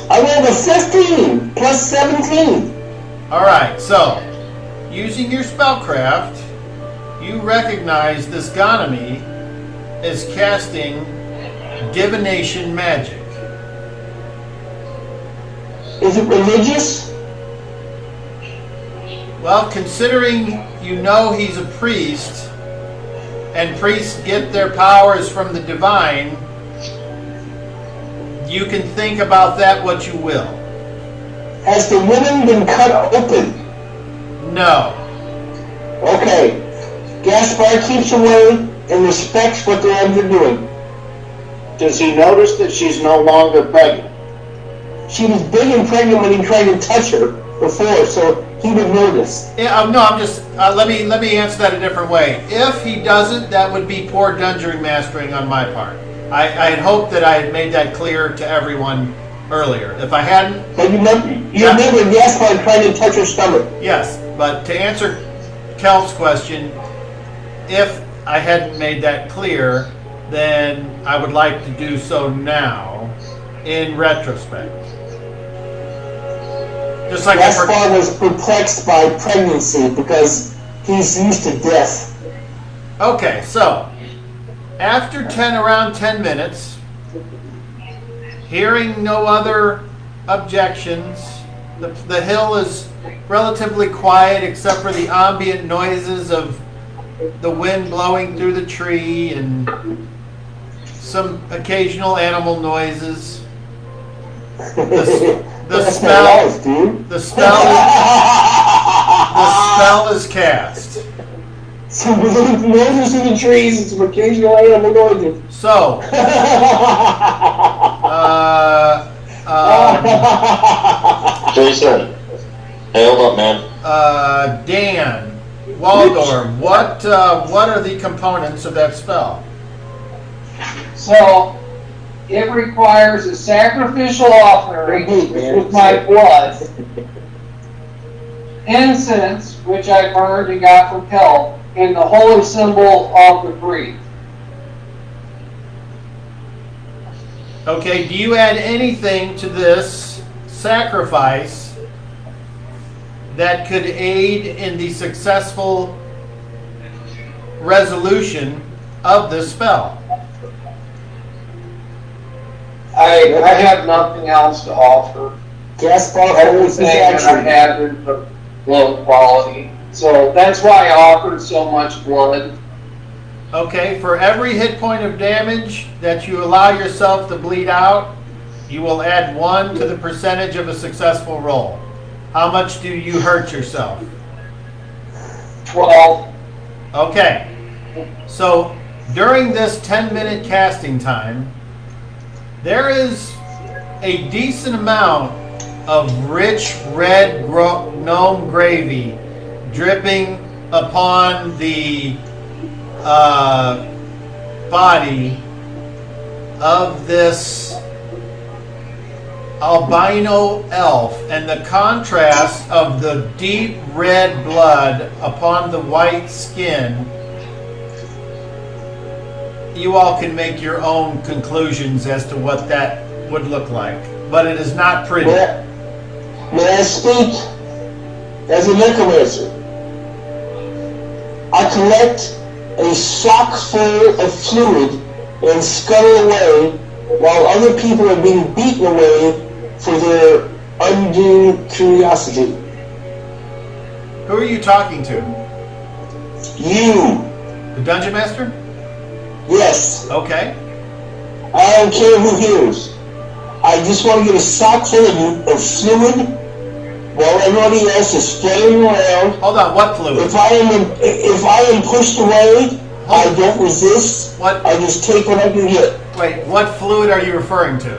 I rolled a 15 plus 17. Alright, so, using your spellcraft, you recognize this Ganami is casting divination magic. Is it religious? Well, considering you know he's a priest, and priests get their powers from the divine, you can think about that what you will. Has the woman been cut open? No. Okay. Gaspar keeps away and respects what they're underdoing. Does he notice that she's no longer pregnant? She was big and pregnant when he tried to touch her before, so he would notice. Yeah, no, I'm just. Let me answer that a different way. If he doesn't, that would be poor dungeon mastering on my part. I had hoped that I had made that clear to everyone earlier. If I hadn't, But you remember Gaspar tried to touch her stomach. yes. But to answer Kelp's question, if I hadn't made that clear, then I would like to do so now, in retrospect. Just like Gaspar was perplexed by pregnancy because he's used to death. Okay, so after around 10 minutes, hearing no other objections, the hill is relatively quiet except for the ambient noises of the wind blowing through the tree and some occasional animal noises. The spell is cast. Some noises in the trees and some occasional animal noises. So, Jason, hey, hold up, man. Dan, Waldorf, what are the components of that spell? So, it requires a sacrificial offering with my blood, incense, which I burned and got from Kelp, and the holy symbol of the breed. Okay, do you add anything to this sacrifice that could aid in the successful resolution of this spell? I have nothing else to offer. Gaspar Everything that I have is of low quality. So that's why I offered so much blood. Okay, for every hit point of damage that you allow yourself to bleed out, you will add 1 to the percentage of a successful roll. How much do you hurt yourself? 12. Okay, so during this 10-minute casting time, there is a decent amount of rich red gnome gravy dripping upon the body of this albino elf, and the contrast of the deep red blood upon the white skin, you all can make your own conclusions as to what that would look like, but it is not pretty. May I speak as a necromancer? I collect a sock full of fluid and scuttle away while other people are being beaten away for their undue curiosity. Who are you talking to? You. The Dungeon Master? Yes. Okay. I don't care who hears. I just want to get a sock full of fluid while everybody else is flailing around. Hold on, what fluid? If I am pushed away, I don't resist. What? I just take what I can get. Wait, what fluid are you referring to?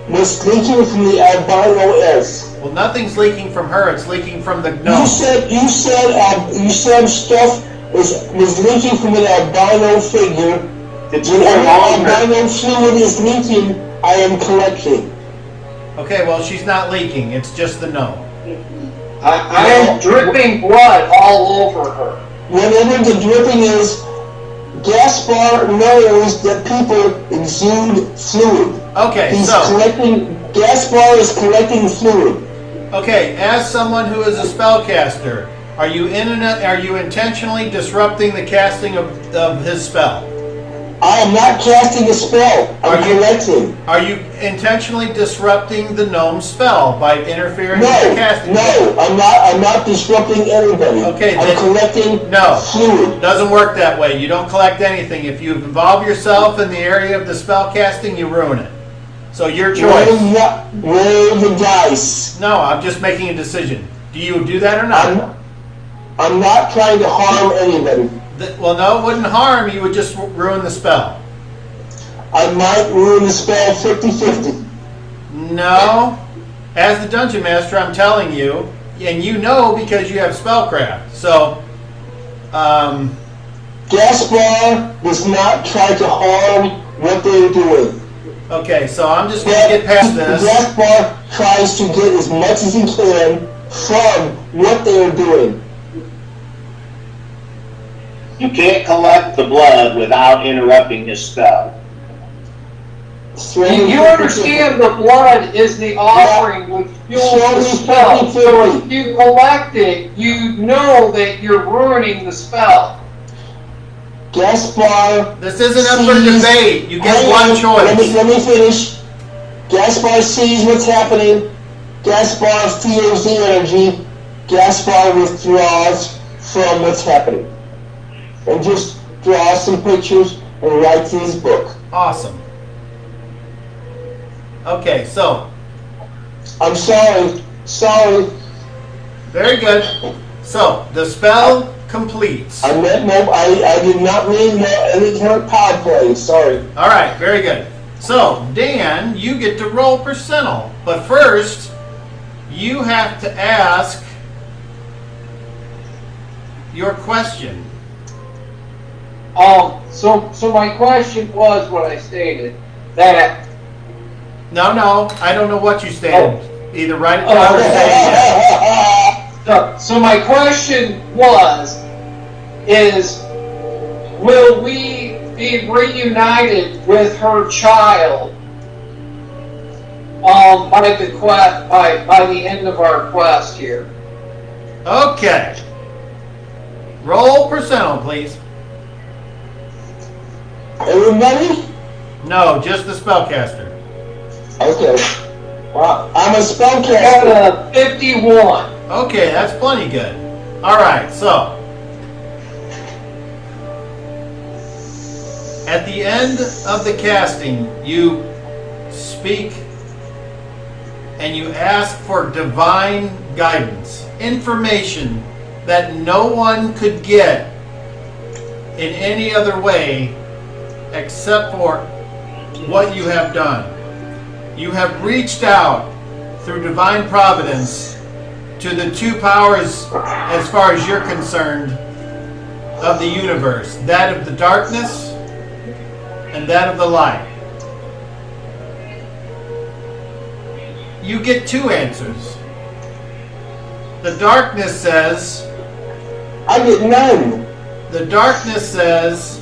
What's leaking from the albino elf? Well, nothing's leaking from her, it's leaking from the You gnome. said stuff was leaking from an albino figure. Whenever albino fluid is leaking, I am collecting. Okay, well, she's not leaking, it's just the gnome. I am dripping blood all over her. Whenever the dripping is, Gaspar knows that people exude fluid. Okay, Gaspar is collecting fluid. Okay, as someone who is a spellcaster, are you intentionally disrupting the casting of his spell? I am not casting a spell. I'm collecting. Are you intentionally disrupting the gnome's spell by interfering with the casting? No, I'm not disrupting anybody. Okay, I'm collecting fluid. Doesn't work that way. You don't collect anything. If you involve yourself in the area of the spell casting, you ruin it. So your choice. Roll the dice. No, I'm just making a decision. Do you do that or not? I'm not trying to harm anybody. Well, no, it wouldn't harm. You would just ruin the spell. I might ruin the spell 50-50. No. As the dungeon master, I'm telling you, and you know because you have spellcraft. So, Gaspar does not try to harm what they're doing. okay, so I'm just going to get past this. Gaspar tries to get as much as he can from what they're doing. You can't collect the blood without interrupting his spell. You understand the blood is the offering which fuels the spell. So if you collect it, you know that you're ruining the spell. Gaspar. This isn't up for debate. You get one choice. Let me finish. Gaspar sees what's happening. Gaspar feels the energy. Gaspar withdraws from what's happening. And just draws some pictures and writes in his book. Awesome. Okay, so. I'm sorry. Very good. So, the spell completes. I did not mean any kind of power play. Sorry. All right, very good. So, Dan, you get to roll percentile. But first, you have to ask your question. So my question was what I stated, that... No, I don't know what you stated. Either write it down or say it. So my question is, will we be reunited with her child by the end of our quest here? Okay. Roll percentile, please. Everybody? No, just the spellcaster. Okay. Well, I'm a Got spellcaster. a 51. Okay, that's plenty good. All right, so at the end of the casting, you speak and you ask for divine guidance, information that no one could get in any other way except for what you have done. You have reached out through divine providence to the two powers, as far as you're concerned, of the universe, that of the darkness and that of the light. You get two answers. The darkness says, I get none. the darkness says,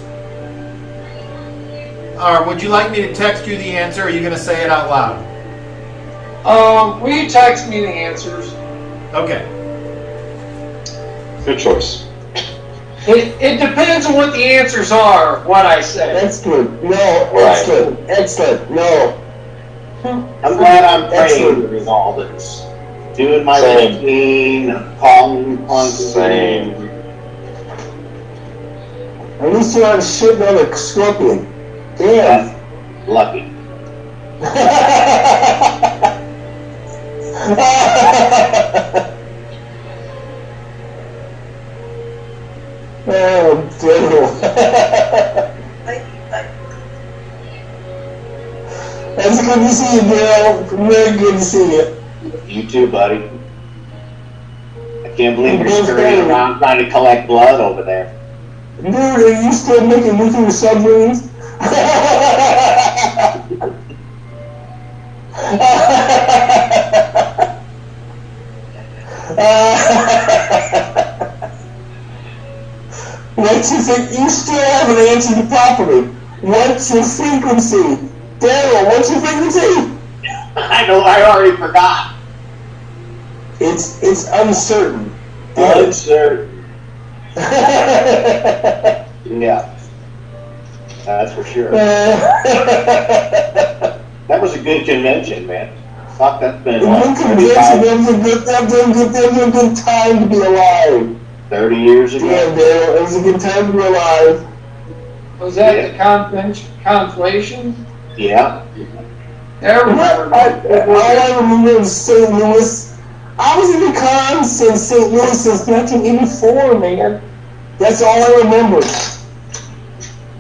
or would you like me to text you the answer, or are you going to say it out loud? Will you text me the answers? Okay. Good choice. It depends on what the answers are, what I say. Excellent. No, Right. excellent. No. I'm glad I'm praying through all this. Doing my Same. routine, calling on Same. At least you're not shitting on a scorpion. Damn. Lucky. Oh, devil. That's good to see you, Dale. Very good to see you. You too, buddy. I can't believe you're scurrying around trying to collect blood over there. Dude, are you still making nuclear submarines? What's your you still haven't answered the properly. What's your frequency? Daryl, what's your frequency? I know, I already forgot. It's uncertain. Uncertain. Yeah. That's for sure. That was a good convention, man. Fuck, that's been One what, convention, 35, that was a good time to be alive. 30 years ago. Yeah, Daryl, it was a good time to be alive. Was that the conflation? Yeah. Everybody. All I remember is St. Louis. I was in the con since St. Louis since 1984, man. That's all I remember.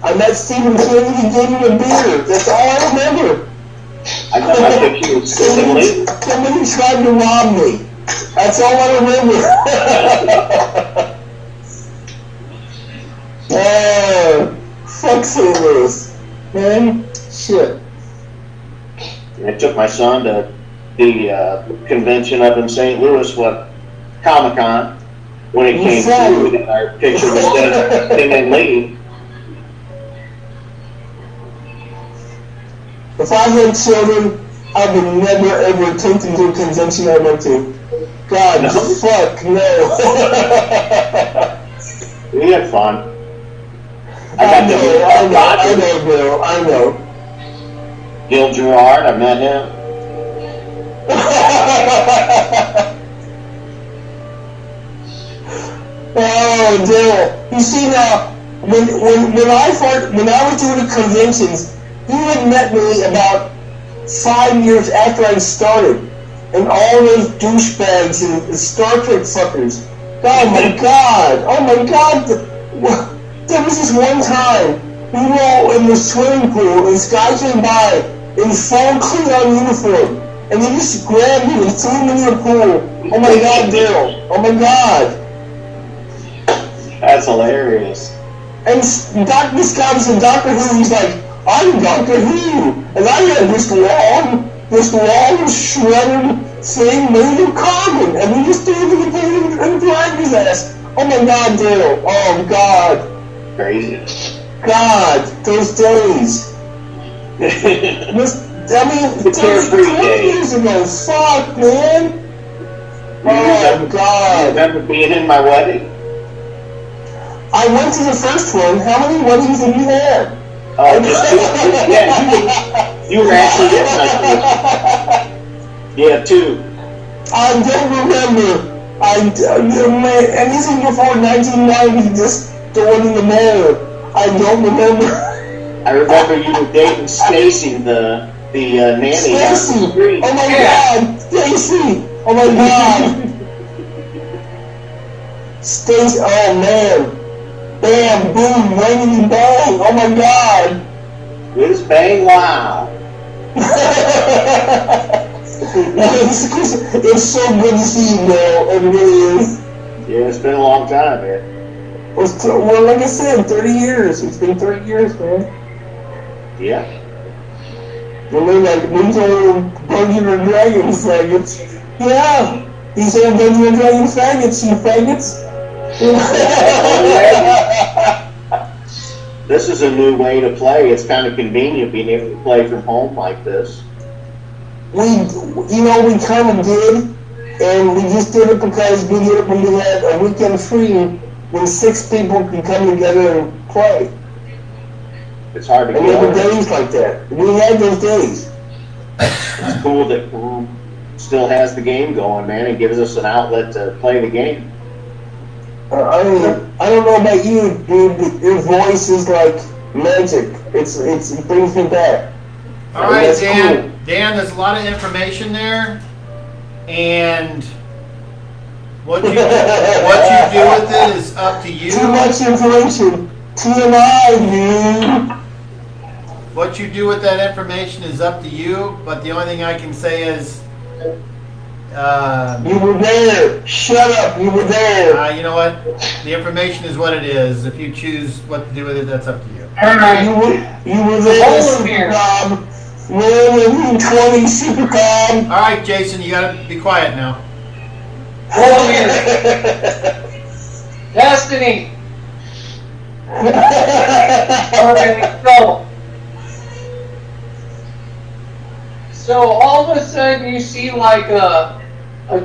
I met Stephen King, he gave me a beer. That's all I remember. I got my picture with Stephen Lee. Somebody tried to rob me. That's all I remember. Fuck St. Louis. Man, shit. I took my son to the convention up in St. Louis, Comic-Con, when it came through. We got our picture with Stephen Lee. If I had children, I would never ever take them to a convention I went to. God, No. fuck, no. We had fun. I know, Bill, I know. Gil Gerard, I met him. Oh, Bill. You see now, when I was doing the conventions, he had met me about 5 years after I started, and all those douchebags and Star Trek fuckers. Oh my god! There was this one time we were all in the swimming pool, and this guy came by in full clean-on uniform, and they just grabbed him and threw him in the pool. Oh my god, Daryl! Oh my god! That's hilarious. And this guy was in Doctor Who. He's like, I'm Doctor Who, and I had this long, shredded thing made of carbon, and we just threw it in the pool and dragged his ass. Oh my god, Daryl! Oh god! Crazy. God, those days. I mean, 20 years ago. Fuck, man. Oh god. Remember being in my wedding? I went to the first one. How many weddings have you had? Oh, just two. Yeah, you were actually in my wedding. Yeah, two. I don't remember. And this is before 1990, just the one in the mail. I don't remember. I remember you were dating Stacy, the nanny. Stacy! Oh my god! Stacy! Oh my god! Stacy! Oh man! Bam! Boom! Wangity bang! Oh my god! Whiz bang wow. It's so good to see you, Bill. It really is. Yeah, it's been a long time, man. Well, like I said, 30 years. It's been 30 years, man. Yeah. And then, like, these old Dungeons and Dragons faggots. Yeah, these old Dungeons and Dragons faggots, you faggots. This is a new way to play. It's kind of convenient being able to play from home like this. We kind of did, and we just did it because we did it when we had a weekend free when 6 people could come together and play. It's hard to And get there were over. days like that. We had those days. It's cool that still has the game going, man. It gives us an outlet to play the game. I don't know about you, dude, but your voice is like magic. It brings me back. All right, That's Dan. cool. Dan, there's a lot of information there, and what you do with it is up to you. Too much information. TMI, dude. What you do with that information is up to you. But the only thing I can say is, You were there. Shut up. You were there. you know what? The information is what it is. If you choose what to do with it, that's up to you. Alright. You were there, Hold on here. Supercom. Rolling 20 Supercom. All right, Jason, you gotta be quiet now. Hold on here. Destiny. Alright, so all of a sudden you see like a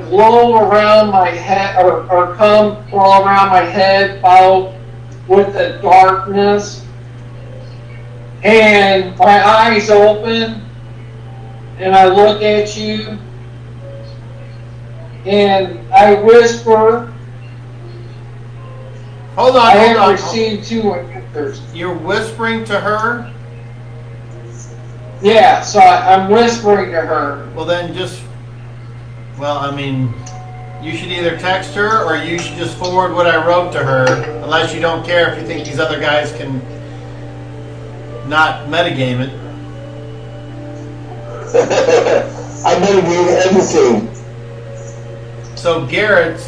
glow around my head, or come all around my head, followed with the darkness, and my eyes open, and I look at you, and I whisper, Hold I on, have hold on. received 2 answers. You're whispering to her. Yeah, so I'm whispering to her. Well, then you should either text her or you should just forward what I wrote to her, unless you don't care if you think these other guys can not metagame it. I metagame everything. So Garrett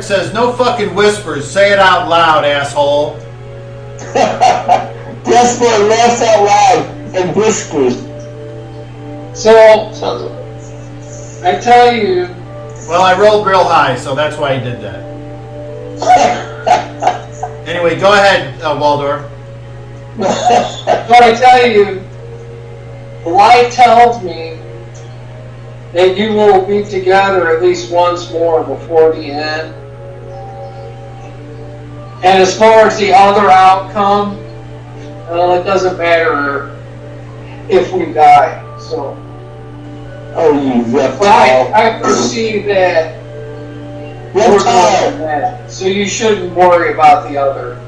says, no fucking whispers, say it out loud, asshole. Gaspar laughs out loud and whispers. So, Sounds like I tell you, Well, I rolled real high, so that's why he did that. Anyway, go ahead, Waldorf. but I tell you, the light tells me that you will be together at least once more before the end. And as far as the other outcome, it doesn't matter if we die. So, Oh, you reptile. but I foresee that we're going to that. So you shouldn't worry about the other.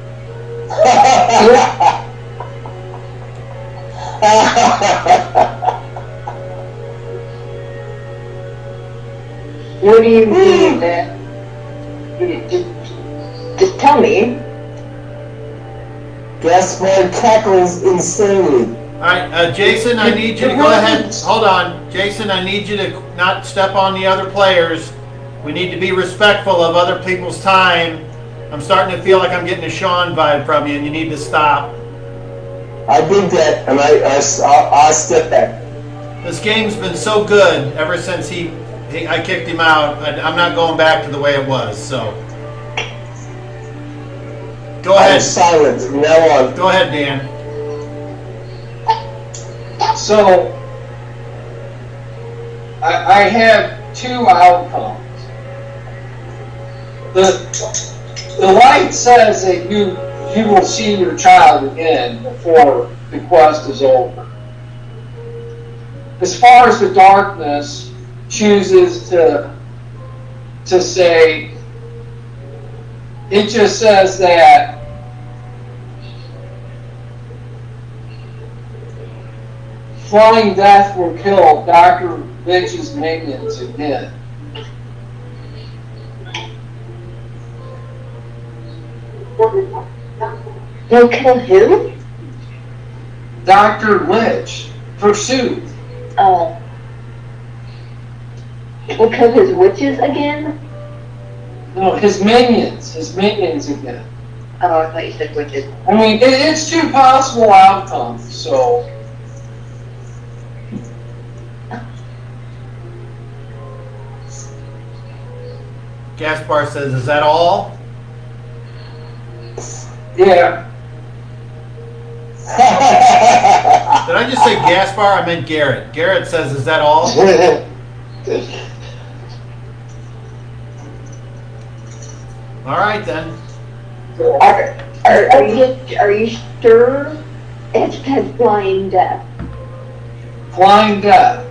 What do you mean that? Just tell me. Gaspar cackles insanely. All right, Jason, I need you to go ahead. Hold on. Jason, I need you to not step on the other players. We need to be respectful of other people's time. I'm starting to feel like I'm getting a Sean vibe from you, and you need to stop. I did that, and I step back. This game's been so good ever since I kicked him out. I'm not going back to the way it was, so. Go I'm ahead. silent from now on. Go ahead, Dan. So, I have two outcomes. The light says that you will see your child again before the quest is over. As far as the darkness chooses to say, it just says that Flying Death will kill Dr. Bitch's minions again. He'll kill who? Dr. Lich, Pursuit. We'll kill his witches again? No, his minions again. Oh, I thought you said witches. I mean, it's two possible outcomes, so. Gaspar says, is that all? Yeah. Did I just say Gaspar? I meant Garrett. Garrett says, is that all? All right, then. Are you sure it's had Flying Death? Flying Death.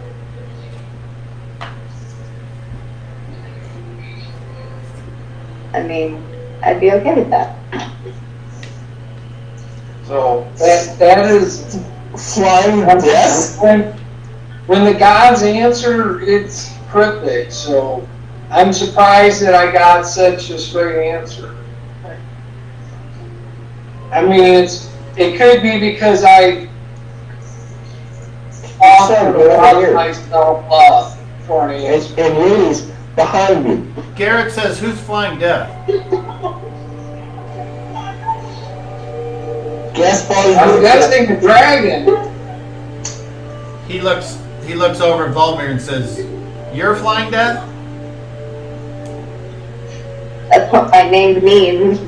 I mean, I'd be okay with that. So that is Flying Death? When the gods answer, it's cryptic. So I'm surprised that I got such a straight answer. I mean, it could be because I offered myself up for an answer. And Willie's behind me. Garrett says, who's Flying Death? Gaspar's I'm guessing the dragon. He looks over at Volmir and says, you're Flying Death? That's what my name means.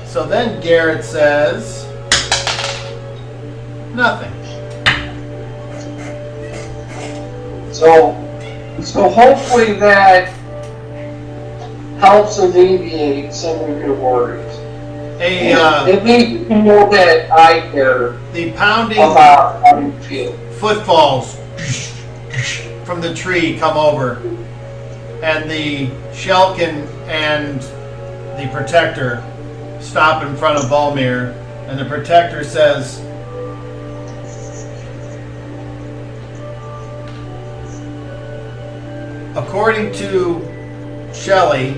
So then Garrett says, nothing. So hopefully that helps alleviate some of your worries. It means more that I care The pounding about how you feel. footfalls from the tree come over. and the Shelkin and the Protector stop in front of Volmir, and the Protector says, according to Shelley,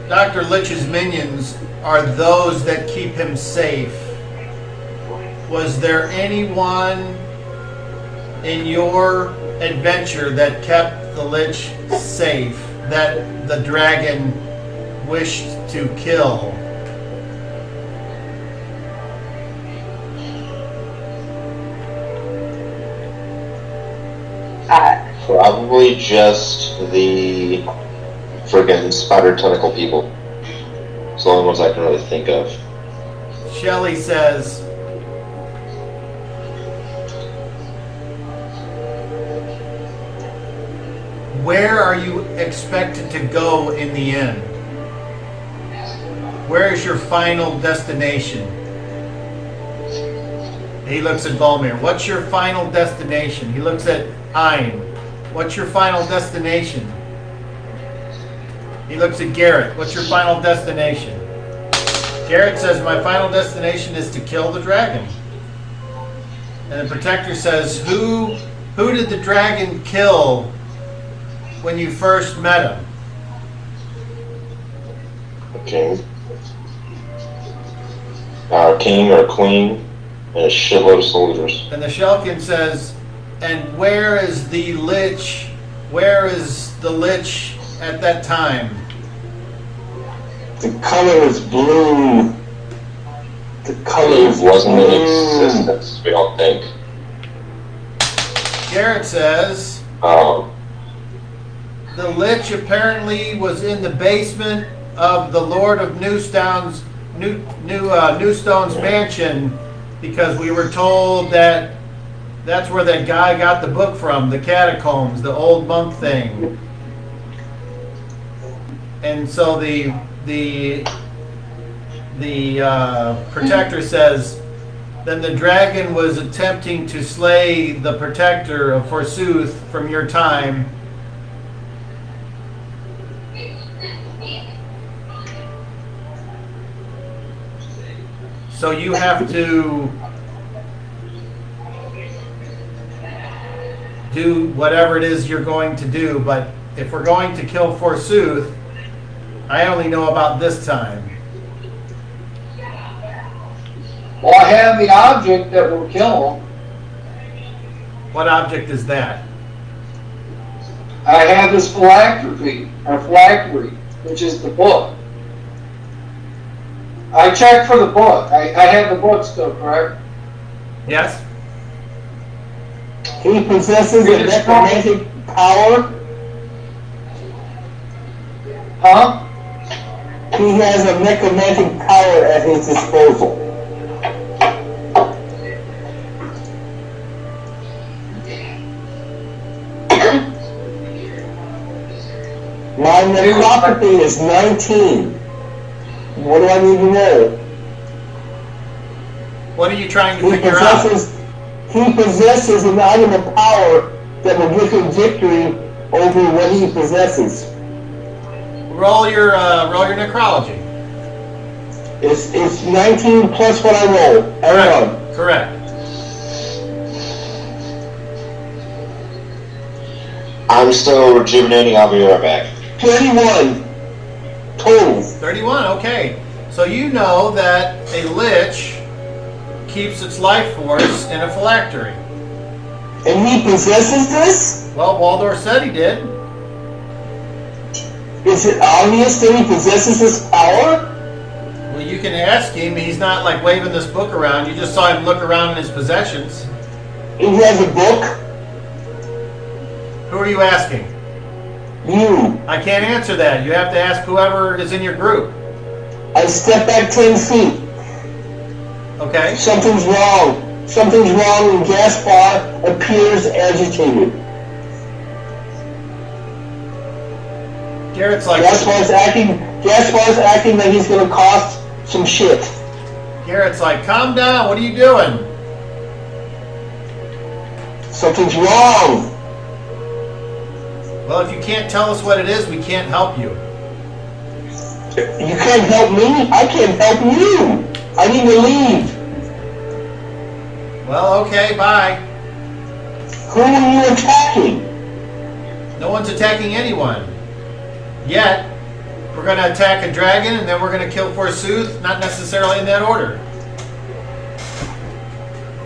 Dr. Lich's minions are those that keep him safe. Was there anyone in your adventure that kept the Lich safe that the dragon wished to kill? Probably just the friggin' spider tentacle people. It's the only ones I can really think of. Shelley says, where are you expected to go in the end? Where is your final destination? He looks at Volmir. What's your final destination? He looks at Ein. What's your final destination? He looks at Garrett. What's your final destination? Garrett says, my final destination is to kill the dragon. And the Protector says, who did the dragon kill when you first met him? A king. A king or a queen, and a shitload of soldiers. And the Shelkin says, and where is the Lich? Where is the Lich at that time? The color is blue. The color is wasn't in blue. existence, we don't think. Garrett says, Um, the Lich apparently was in the basement of the Lord of Newstone's mansion, because we were told that that's where that guy got the book from, the catacombs, the old monk thing. And so the Protector says, then the dragon was attempting to slay the Protector, forsooth, from your time. So you have to do whatever it is you're going to do, but if we're going to kill forsooth, I only know about this time. Well, I have the object that will kill him. What object is that? I have this phylactery, which is the book. I checked for the book. I have the book still, correct? Yes? He possesses a necromantic power. Huh? He has a necromantic power at his disposal. My necropathy is 19. What do I need to know? What are you trying to figure out? He possesses an item of power that will give him victory over what he possesses. Roll your necrology. It's 19 plus what I roll. Correct. Correct. I'm still rejuvenating. I'll be right back. 31 total. 31, okay. So you know that a Lich keeps its life force in a phylactery. And he possesses this? Well, Waldor said he did. Is it obvious that he possesses this power? Well, you can ask him. He's not like waving this book around. You just saw him look around in his possessions. He has a book? Who are you asking? You. I can't answer that. You have to ask whoever is in your group. I step back 10 feet. Okay? Something's wrong. Something's wrong and Gaspar appears agitated. Garrett's like... Gaspar's acting like he's gonna cost some shit. Garrett's like, calm down. What are you doing? Something's wrong. Well, if you can't tell us what it is, we can't help you. You can't help me. I can't help you. I need to leave. Well, okay, bye. Who are you attacking? No one's attacking anyone. Yet. We're going to attack a dragon, and then we're going to kill Forsooth, not necessarily in that order.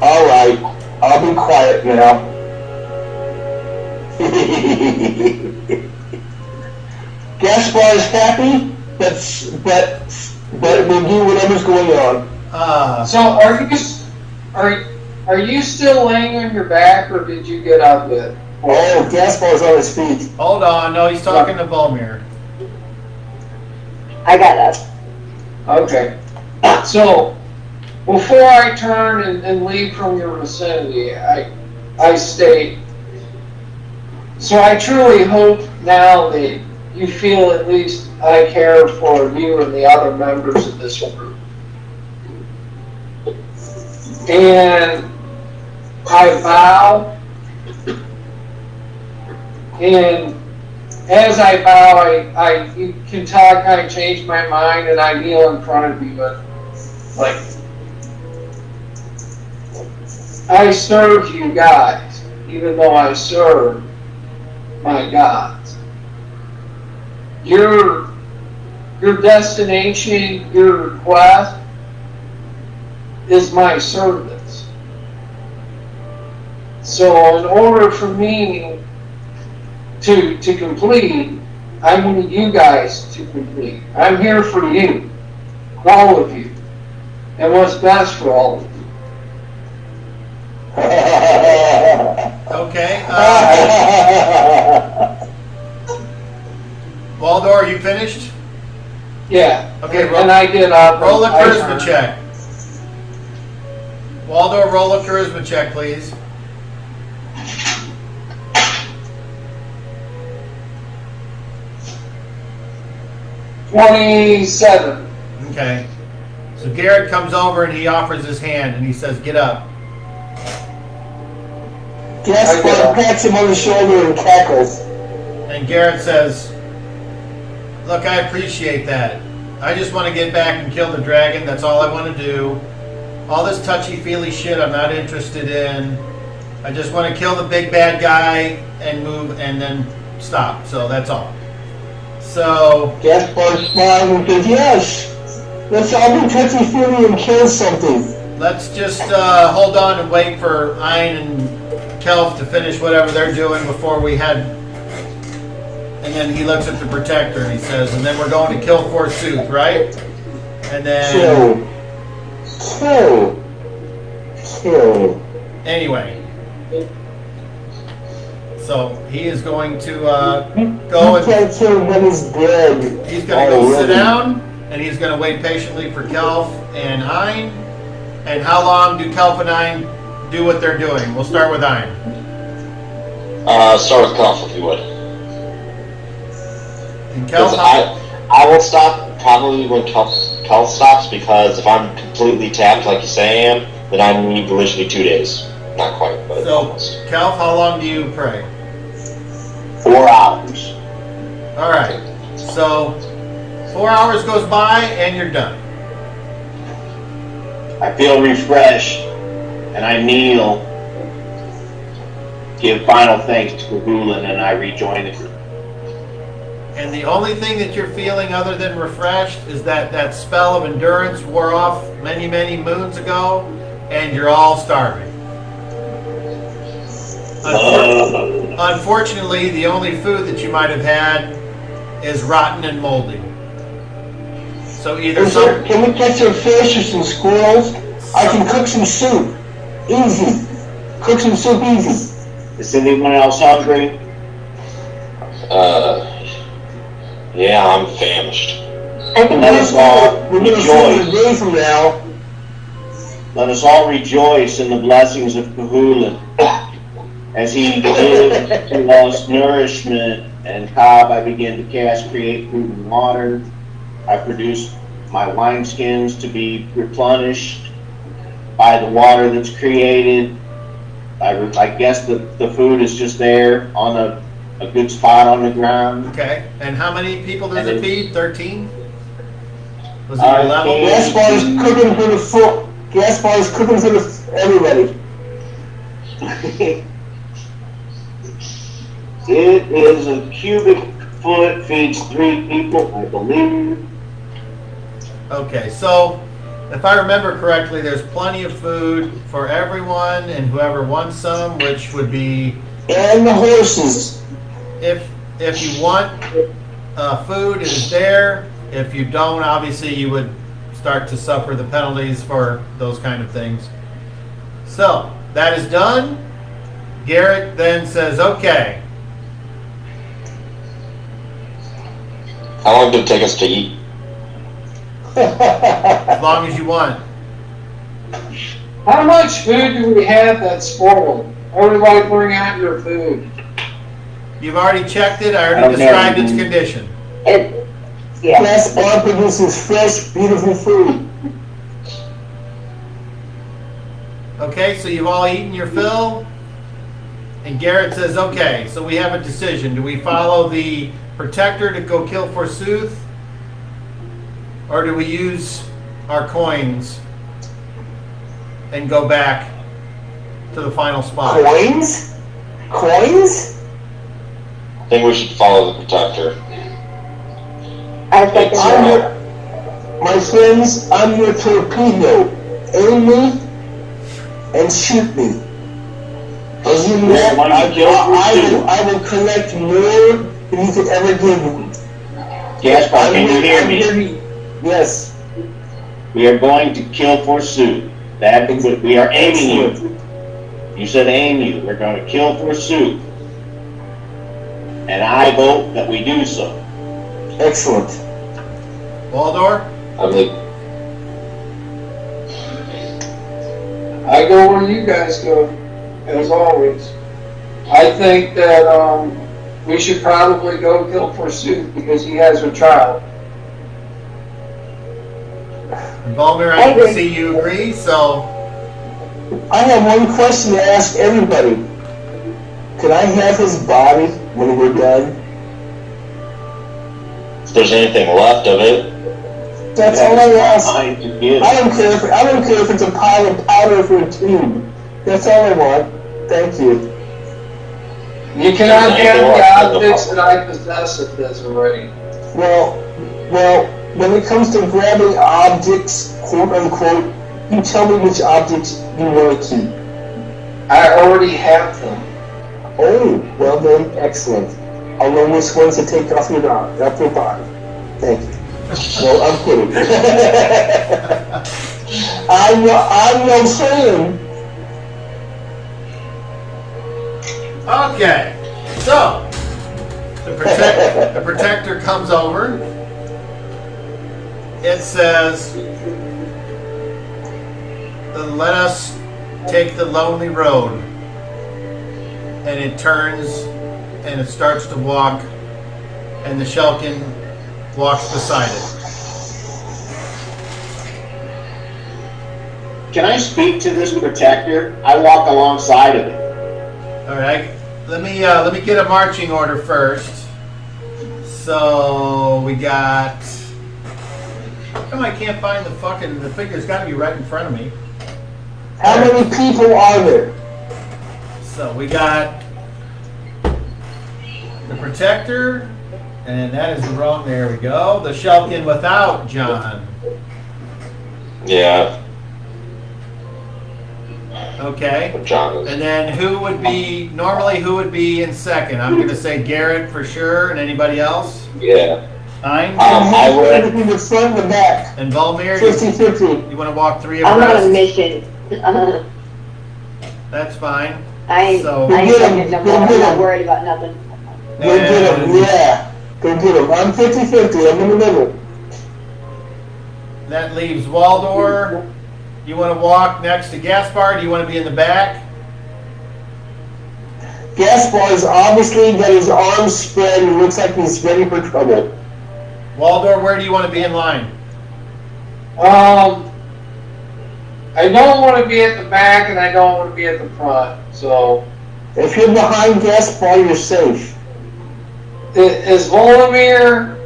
All right, I'll be quiet now. Gaspar is happy, but we'll do whatever's going on. So are you still laying on your back, or did you get out of it? Oh, Gaspar's on his feet. Hold on. No, he's talking to Volmir. I got up. Okay. So, before I turn and leave from your vicinity, I state, so I truly hope now that you feel at least I care for you and the other members of this group. And I bow, and as I bow, you can tell I kind of changed my mind, and I kneel in front of you, and like, I serve you guys, even though I serve my gods. Your destination, your request, is my service. So in order for me to complete, I need you guys to complete. I'm here for you, all of you, and what's best for all of you. Okay. Waldor, are you finished? Yeah. Okay, and I did. Roll a charisma check. Waldor, roll a charisma check, please. $27. Okay. So Garrett comes over and he offers his hand and he says, "Get up." Gaspar pats him on the shoulder and cackles. And Garrett says, "Look, I appreciate that. I just want to get back and kill the dragon. That's all I want to do. All this touchy-feely shit I'm not interested in. I just want to kill the big bad guy and move and then stop. So that's all." So Gaspar smiles and says, "Yes, let's all be touchy-feely and kill something." let's just hold on and wait for Ein and Kelf to finish whatever they're doing before we head. And then he looks at the protector and he says, "And then we're going to kill Forsooth, right?" And then Kill. anyway, so he is going to go and can't kill him when he's dead. he's going to go sit down and he's going to wait patiently for Kelf and Ein. And how long do Kelf and Ein do what they're doing? We'll start with Ein. Start with Kelf, if you would. And Kelf, I will stop probably when Kelf stops, because if I'm completely tapped like you say I am, then I need literally 2 days. Not quite, but so almost. Kelf, how long do you pray? 4 hours. All right. So 4 hours goes by and you're done. I feel refreshed, and I kneel, give final thanks to Gulin, and I rejoin the group. And the only thing that you're feeling other than refreshed is that spell of endurance wore off many, many moons ago, and you're all starving. Unfortunately, the only food that you might have had is rotten and moldy. So either Can we catch some fish or some squirrels? I can cook some soup. Easy. Cook some soup easy. Is anyone else hungry? Yeah, I'm famished. I think Let us all We're going to see a rejoice. day from now. Let us all rejoice in the blessings of Kahulin as he gives to us nourishment. And Cobb, I begin to cast create food and water. I produce my wineskins to be replenished by the water that's created. I guess the food is just there on a good spot on the ground. Okay. And how many people does it And feed? 13? Was it your level? Gaspar is cooking for the full. Gaspar is cooking for everybody. It is a cubic foot, feeds 3 people, I believe. Okay, so if I remember correctly, there's plenty of food for everyone and whoever wants some, which would be And the horses. if you want food, it is there. If you don't, obviously you would start to suffer the penalties for those kind of things. So that is done. Garrett then says, "Okay, How long did it take us to eat? as long as you want." How much food do we have that's spoiled? Everybody bring out your food. You've already checked it. I I already don't described have its any. condition. Yeah. Gaspar produces fresh, beautiful food. Okay, so you've all eaten your fill. And Garrett says, "Okay, so we have a decision. Do we follow the protector to go kill Forsooth? Or do we use our coins and go back to the final spot?" Coins? Coins? I think we should follow the protector. I think I'm your, my friends, I'm your torpedo. Aim me and shoot me. As you know, Yeah, why don't you kill Forsooth? I will collect more than you could ever give me. Gaspar, can you hear me? Yes. We are going to kill Forsooth. That we are aiming you. You said aim you. We're going to kill Forsooth. And I vote that we do so. Excellent. Waldor? I mean, I go where you guys go, as always. I think that we should probably go kill Forsooth because he has a child. And Balmer, I can see you agree, so I have one question to ask everybody. Can I have his body when we're done? if there's anything left of it, That's all I ask. Mine to give. I don't care if it's a pile of powder for a tube. That's all I want. Thank you. You cannot have the objects that I possess of this already. Well, when it comes to grabbing objects, quote unquote, you tell me which objects you want to keep. I already have them. Oh, well then, excellent. I'll know which ones to take off your body. Thank you. No, I'm kidding. I'm no fan. okay. So the protector comes over. It says, "Let us take the lonely road." And it turns and it starts to walk, and the Shelkin walks beside it. Can I speak to this protector? I walk alongside of it. All right, let me get a marching order first. So we got. How come I can't find the figure's got to be right in front of me. How many people are there? So we got the protector, and that is the wrong. There we go. The Shelkin without John. yeah, Okay. John. And then who would be in second? I'm going to say Garrett for sure, and anybody else? Yeah. Fine. I would. Between the front and the back. And Volmir, 50-50. you want to walk 3 I'm on a abreast? mission. That's fine. I ain't So- fucking no more. I'm not worried about nothing. Go get him, And yeah. Go get him. I'm 50-50. I'm in the middle. that leaves Waldor. You want to walk next to Gaspar? Do you want to be in the back? Gaspar's obviously got his arms spread and looks like he's ready for trouble. Waldor, where do you want to be in line? I don't want to be at the back and I don't want to be at the front. So If you're behind Gaspar, you're safe. Is Volomir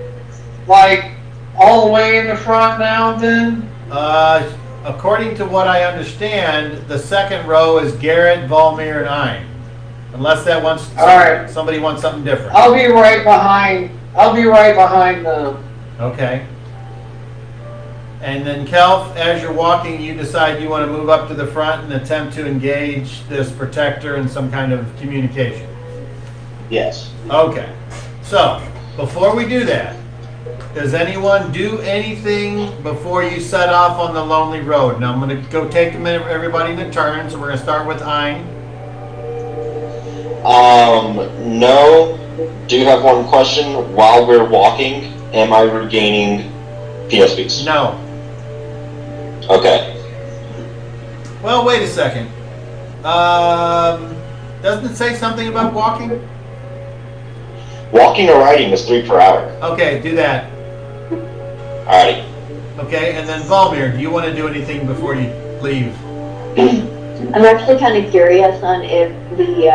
like all the way in the front now? Then According to what I understand, the second row is Garrett, Volmir, and Ein. Unless all right. somebody wants something different. I'll be right behind. I'll be right behind them. Okay. And then Kelf, as you're walking, you decide you want to move up to the front and attempt to engage this protector in some kind of communication. Yes. Okay. So, before we do that, does anyone do anything before you set off on the lonely road? Now I'm going to go take a minute, everybody in turn. So we're going to start with Ein. No. Do have one question. While we're walking, am I regaining PSPs? No. Okay. Well, wait a second. Doesn't it say something about walking? Walking or riding is 3 per hour. Okay, do that. Alrighty. Okay, and then Volmir, do you want to do anything before you leave? I'm actually kind of curious on if the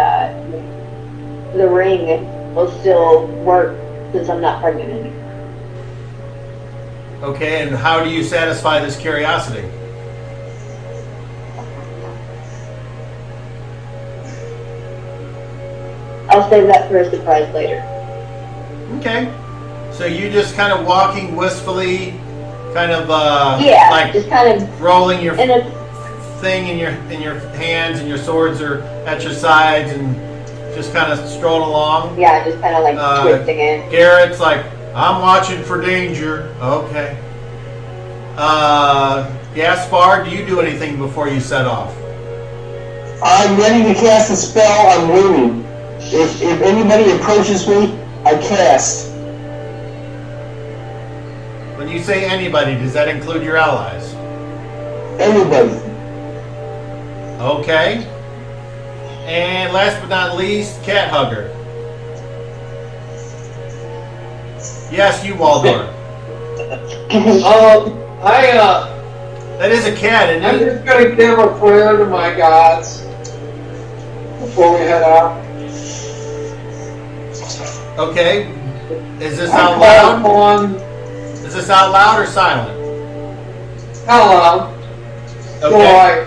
ring will still work since I'm not pregnant anymore. Okay, and how do you satisfy this curiosity? I'll save that for a surprise later. Okay. So you just kind of walking wistfully, kind of Yeah, like just kind of rolling your in a thing in your hands, and your swords are at your sides, and just kind of strolling along. yeah, just kind of like twisting it. Garrett's like, I'm watching for danger. Okay. Gaspar, do you do anything before you set off? I'm ready to cast a spell. I'm waiting. If anybody approaches me, I cast. When you say anybody, does that include your allies? Anybody. Okay. And last but not least, Cat Hugger. Yes, you, Waldor. That is a cat, I'm isn't it? just gonna give a prayer to my gods before we head out. Okay. Is this I out call loud? upon Is this out loud or silent? hello. So Okay.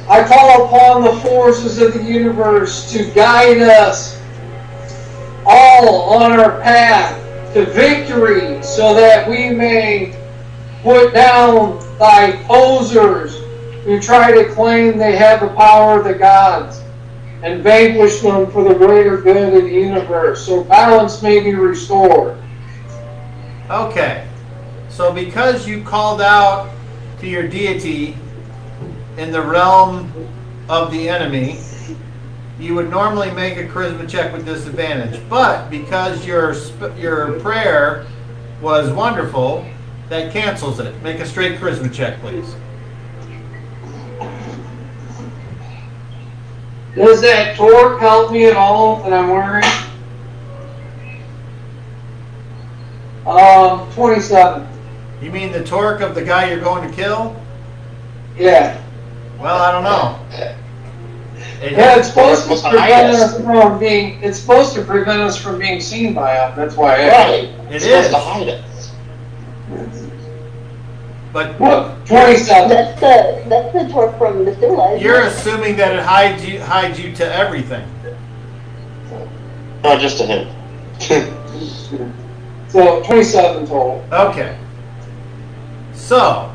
I call upon the forces of the universe to guide us all on our path to victory, so that we may put down thy posers who try to claim they have the power of the gods, and vanquish them for the greater good of the universe, so balance may be restored. Okay. So because you called out to your deity in the realm of the enemy, you would normally make a charisma check with disadvantage. But because your prayer was wonderful, that cancels it. Make a straight charisma check, please. Does that torque help me at all that I'm wearing? 27. You mean the torque of the guy you're going to kill? Yeah. Well, I don't know. Yeah, it's supposed to prevent us from being. It's supposed to prevent us from being seen by them. That's why. Right. It It's is. supposed to hide us. But What? 27. That's the torque from the Skell-Agile. you're assuming that it hides you to everything. No, just to him. So 27 total. Okay. So,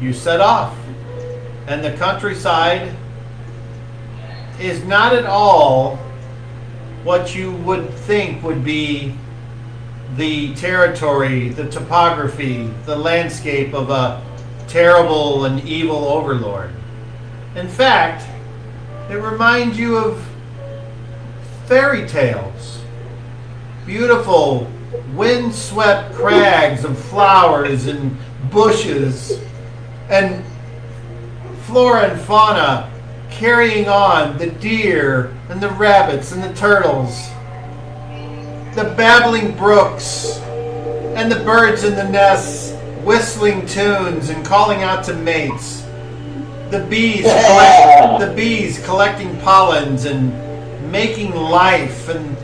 you set off. And the countryside is not at all what you would think would be the territory, the topography, the landscape of a terrible and evil overlord. In fact, it reminds you of fairy tales. Beautiful, wind-swept crags of flowers and bushes, and flora and fauna carrying on, the deer and the rabbits and the turtles, the babbling brooks and the birds in the nests whistling tunes and calling out to mates, the bees collecting pollens and making life, and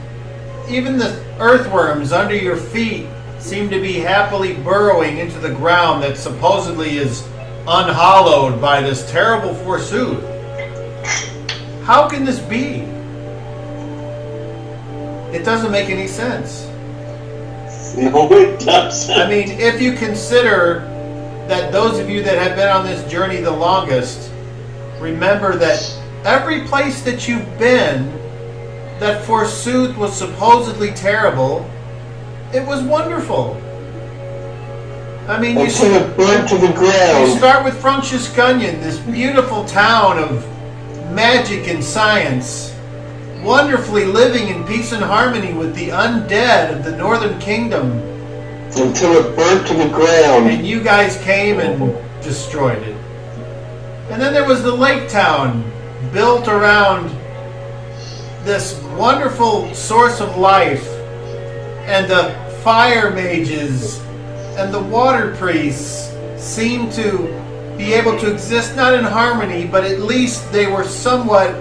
even the earthworms under your feet seem to be happily burrowing into the ground that supposedly is unhallowed by this terrible forsooth. How can this be? It doesn't make any sense. No, it doesn't. I mean, if you consider that those of you that have been on this journey the longest, remember that every place that you've been that forsooth was supposedly terrible, it was wonderful. I mean, you Until it burnt to the You ground. start with Franciscanian, this beautiful town of magic and science, wonderfully living in peace and harmony with the undead of the Northern Kingdom. Until it burnt to the ground. And you guys came and destroyed it. And then there was the lake town, built around this wonderful source of life, and the fire mages and the water priests seemed to be able to exist not in harmony, but at least they were somewhat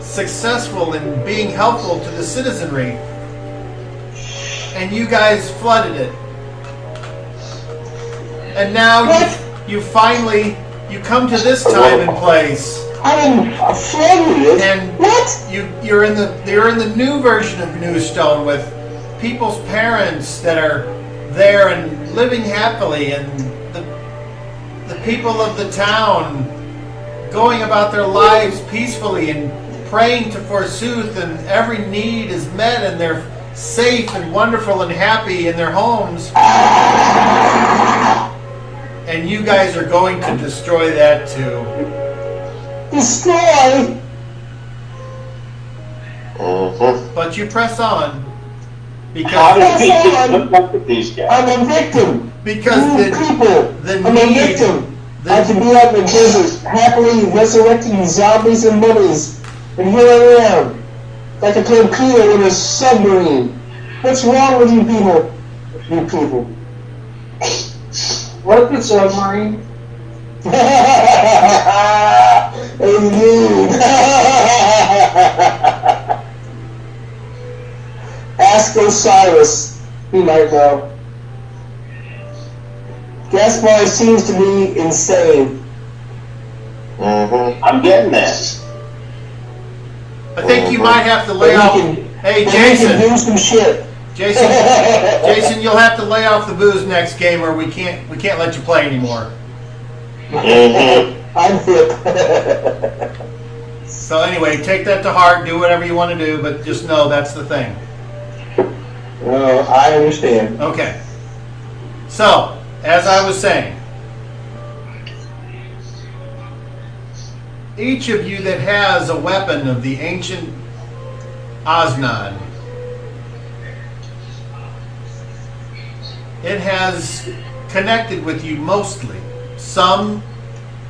successful in being helpful to the citizenry. And you guys flooded it. And now you finally come to this time and place. I didn't flood it. And What? you're in the new version of Newstone with people's parents that are there and living happily, and the people of the town going about their lives peacefully and praying to forsooth, and every need is met, and they're safe and wonderful and happy in their homes. And you guys are going to destroy that too. Destroy? But you press on How because did we get hooked up with these guys? I'm a victim. because You people. the I'm a need victim. I have to be out in the desert, happily resurrecting zombies and mummies. And here I am, like a torpedo in a submarine. What's wrong with you people? You people. What the submarine? Indeed. Ask Osiris. He might know. Gaspar seems to be insane. I'm getting that. I think you might have to lay But off. he can, Hey, but he can Jason. do some shit. Jason, you'll have to lay off the booze next game, or we can't let you play anymore. I'm hip. So anyway, take that to heart. Do whatever you want to do, but just know that's the thing. Oh, I understand. Okay. So, as I was saying, each of you that has a weapon of the ancient Osnod, it has connected with you mostly, some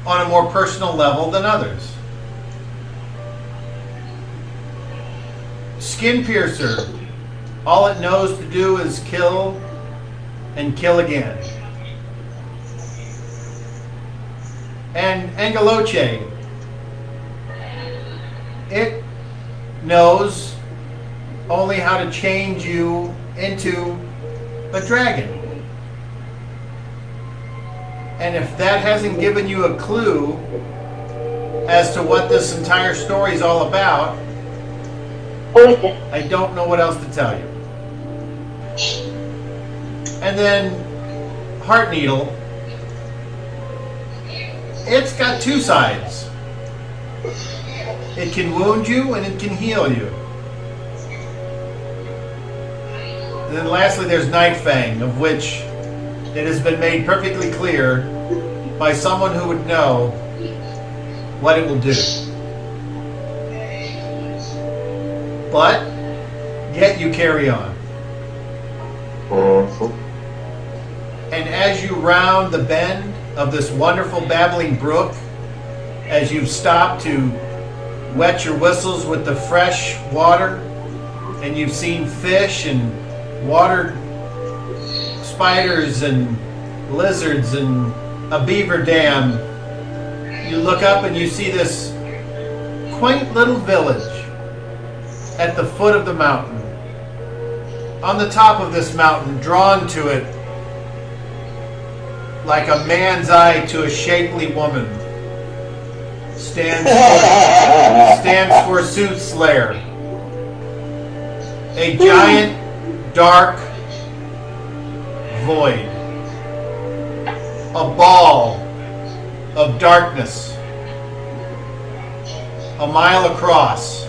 on a more personal level than others. Skin Piercer, all it knows to do is kill and kill again. And Angaloche, it knows only how to change you into a dragon. And if that hasn't given you a clue as to what this entire story is all about, I don't know what else to tell you. And then Heart Needle, it's got two sides. It can wound you and it can heal you. And then lastly, there's Night Fang, of which it has been made perfectly clear by someone who would know what it will do. But yet you carry on. And as you round the bend of this wonderful babbling brook, as you've stopped to wet your whistles with the fresh water, and you've seen fish and water spiders and lizards and a beaver dam, you look up and you see this quaint little village at the foot of the mountain. on the top of this mountain, drawn to it like a man's eye to a shapely woman, stands for Soothslayer, a giant, dark void, a ball of darkness, a mile across,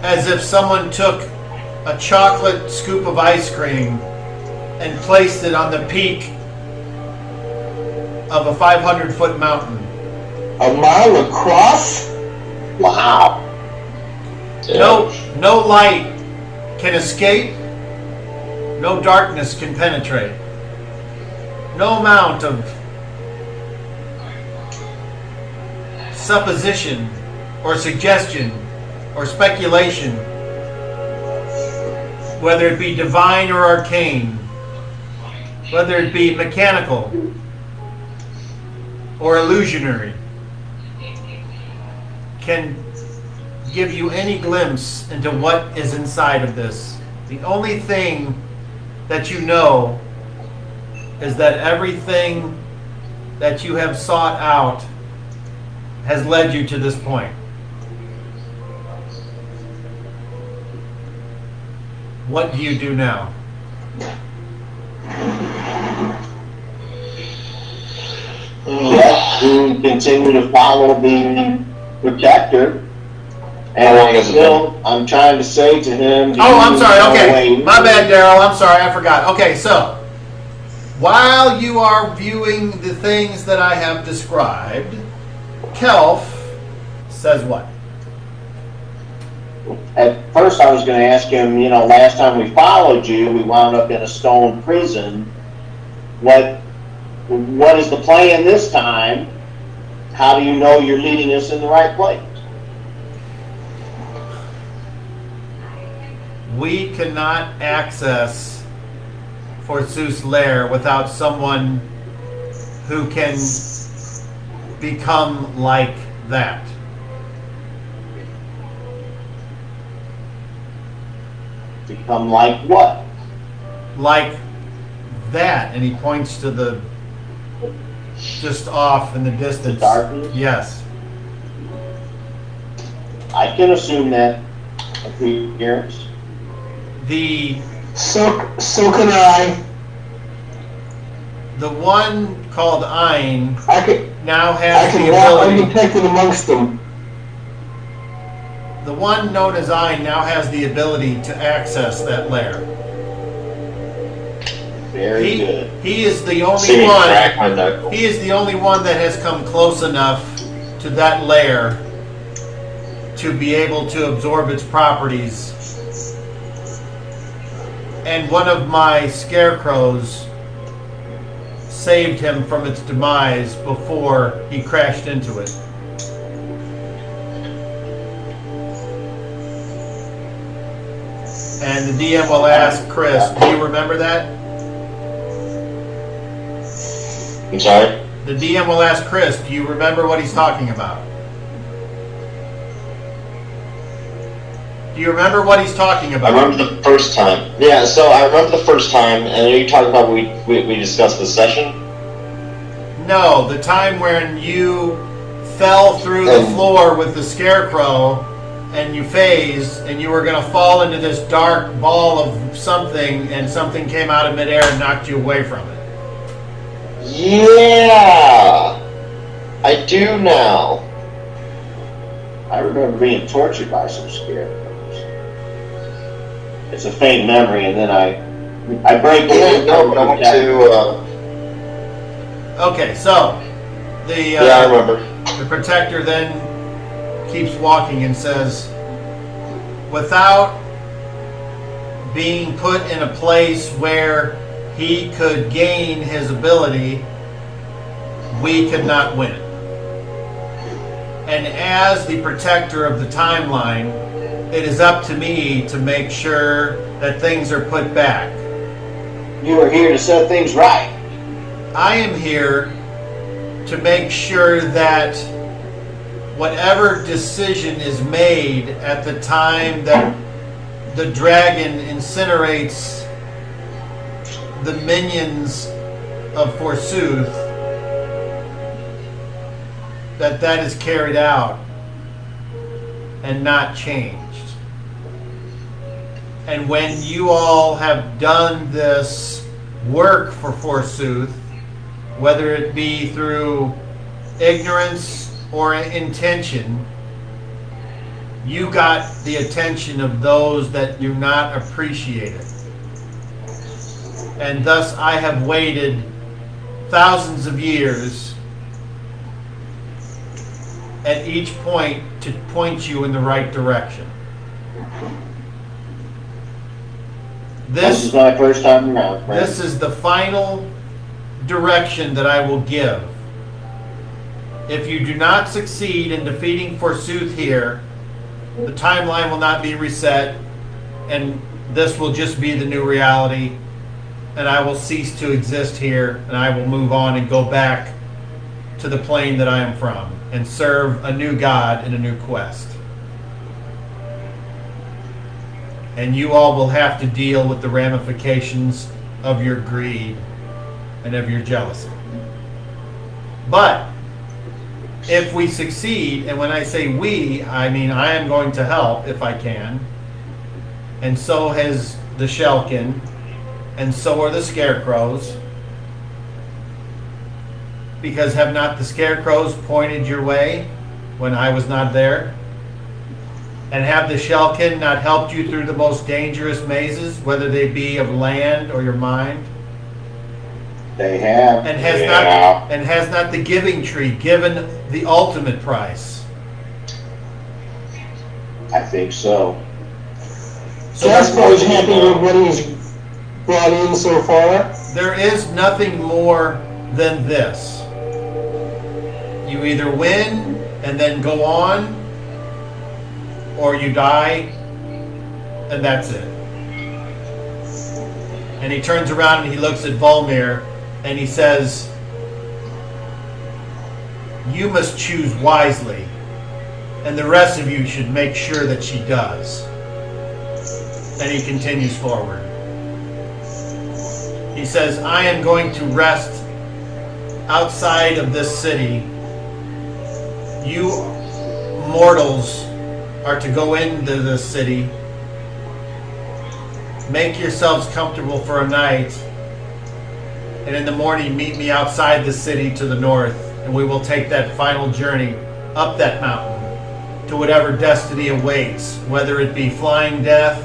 as if someone took a chocolate scoop of ice cream and placed it on the peak of a 500-foot mountain. A mile across? Wow. No light can escape. No darkness can penetrate. No amount of supposition or suggestion or speculation, whether it be divine or arcane, whether it be mechanical or illusionary, can give you any glimpse into what is inside of this. The only thing that you know is that everything that you have sought out has led you to this point. What do you do now? Yes, we continue to follow the protector. How And long has it still, I'm trying to say to him. Oh, I'm sorry. Okay. Wait. My bad, Daryl. I'm sorry. I forgot. Okay, so while you are viewing the things that I have described, Kelf says what? At first, I was going to ask him, last time we followed you, we wound up in a stone prison. What is the plan this time? How do you know you're leading us in the right place? We cannot access Forsooth's lair without someone who can become like that. Become like what? Like that. And he points to the just off in the distance. The darkness? Yes. I can assume that appearance. So can I. The one called Ein I can now has the walk ability. undetected amongst them. The one known as Ein now has the ability to access that lair. Very good. He is the only See me one. crack my knuckles. He is the only one that has come close enough to that lair to be able to absorb its properties. And one of my scarecrows saved him from its demise before he crashed into it. And the DM will ask Chris, do you remember that? I'm sorry? The DM will ask Chris, do you remember what he's talking about? Do you remember what he's talking I about? remember the first time. Yeah, so I remember the first time, and you talking about we discussed the session? No, the time when you fell through the floor with the scarecrow and you phased and you were going to fall into this dark ball of something and something came out of midair and knocked you away from it. Yeah! I do now. I remember being tortured by some scarecrows. It's a faint memory, and then I break Yeah, no, but I went to, Okay, so the yeah, I remember. the protector then keeps walking and says, without being put in a place where he could gain his ability, we could not win. And as the protector of the timeline, it is up to me to make sure that things are put back. You are here to set things right. I am here to make sure that whatever decision is made at the time that the dragon incinerates the minions of Forsooth, that is carried out and not changed. And when you all have done this work for Forsooth, whether it be through ignorance or intention, you got the attention of those that do not appreciate it. And thus I have waited thousands of years at each point to point you in the right direction. This is my first time around, friend. This is the final direction that I will give. If you do not succeed in defeating Forsooth here, the timeline will not be reset, and this will just be the new reality, and I will cease to exist here, and I will move on and go back to the plane that I am from and serve a new god in a new quest. And you all will have to deal with the ramifications of your greed and of your jealousy. But if we succeed, and when I say we, I mean I am going to help if I can, and so has the Shellkin, and so are the Scarecrows, because have not the Scarecrows pointed your way when I was not there? And have the Shellkin not helped you through the most dangerous mazes, whether they be of land or your mind? They have. And has not the Giving Tree given the ultimate price? I think so. So Jasper's happy with what he's brought in so far. there is nothing more than this. You either win and then go on, or you die, and that's it. And he turns around and he looks at Volmir and he says, "You must choose wisely, and the rest of you should make sure that she does." And he continues forward. He says, "I am going to rest outside of this city. You mortals are to go into this city, make yourselves comfortable for a night, and in the morning meet me outside the city to the north, and we will take that final journey up that mountain to whatever destiny awaits, whether it be flying death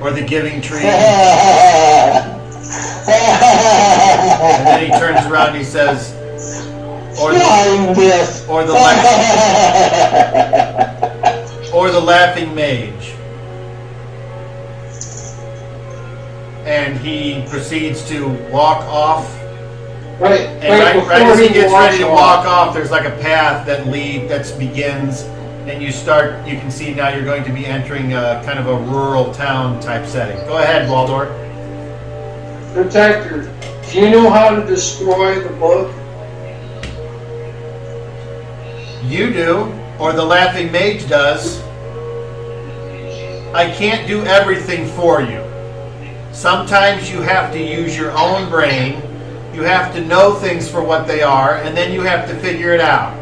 or the Giving Tree." And then he turns around and he says, or the laughing mage. And he proceeds to walk off. And right as he gets ready to walk off, there's like a path that begins, and you can see now you're going to be entering a kind of a rural town type setting. Go ahead, Waldor. Protector, do you know how to destroy the book? You do, or the laughing mage does. I can't do everything for you. Sometimes you have to use your own brain. You have to know things for what they are, and then you have to figure it out.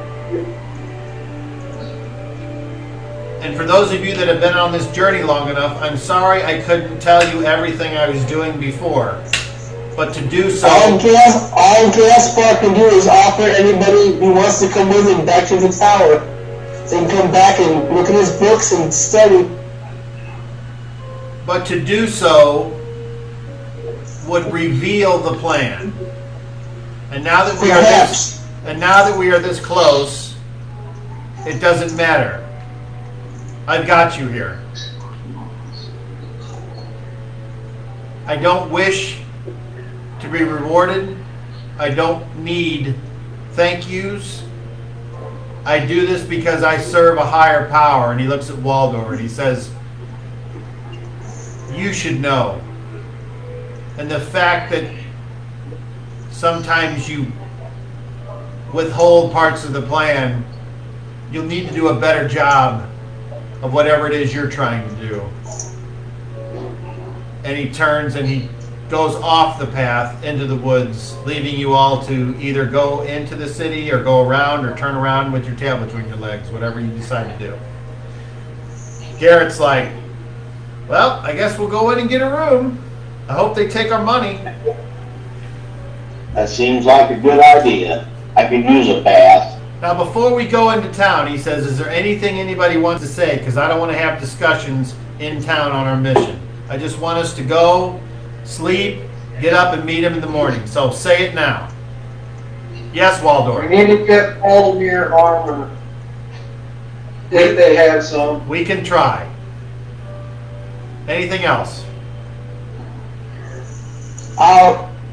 And for those of you that have been on this journey long enough, I'm sorry I couldn't tell you everything I was doing before. But to do so... All Gaspar can do is offer anybody who wants to come with him back to the tower. So he can come back and look at his books and study. But to do so would reveal the plan. And now that we are this close, it doesn't matter. I've got you here. I don't wish to be rewarded. I don't need thank yous. I do this because I serve a higher power. And he looks at Waldor and he says, "You should know." And the fact that sometimes you withhold parts of the plan, you'll need to do a better job of whatever it is you're trying to do. And he turns and he goes off the path into the woods, leaving you all to either go into the city or go around or turn around with your tail between your legs, whatever you decide to do. Garrett's like, well, I guess we'll go in and get a room. I hope they take our money. That seems like a good idea. I could use a bath. Now, before we go into town, he says, is there anything anybody wants to say? Because I don't want to have discussions in town on our mission. I just want us to go, sleep, get up, and meet him in the morning. So say it now. Yes, We Waldorf. need to get Aldemir armor. If they have some. We can try. Anything else?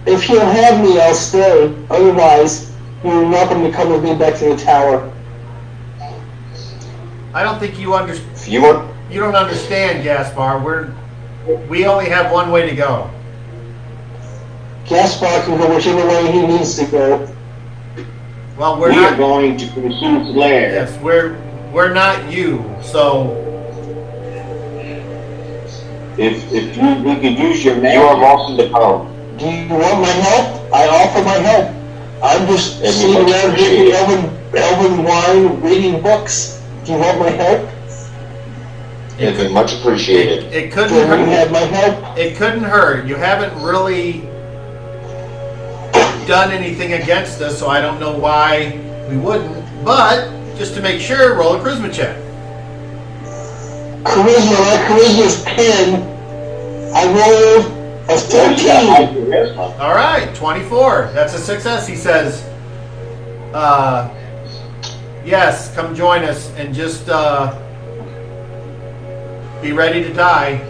If you'll have me, I'll stay. Otherwise, you're welcome to come with me back to the tower. I don't think you understand. If you want, You don't understand, Gaspar. We only have one way to go. Gaspar can go whichever way he needs to go. Well, we're We are not. going to pursue Blair. Yes, we're not you. So If we could use your you are magic, welcome to come. Do you want my help? I offer my help. I'm just And sitting you much around appreciate drinking elven wine, reading books. Do you want my help? It'd be much appreciated. it couldn't Do you have hurt. my help? It couldn't hurt. You haven't really done anything against us, so I don't know why we wouldn't. But just to make sure, roll a charisma check. Charisma, my charisma's 10. I rolled a he's got high 13. charisma. All right, 24. That's a success. He says, yes, come join us and just be ready to die.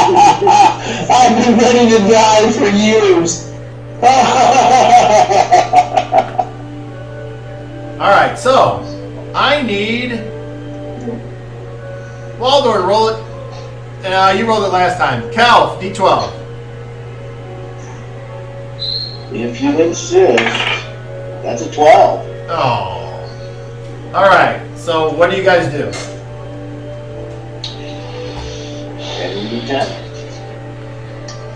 I've been ready to die for years. All right, so I need Waldor to roll it. You rolled it last time. Calf, D12. If you insist, that's a 12. Oh. All right, so what do you guys do? And you 10.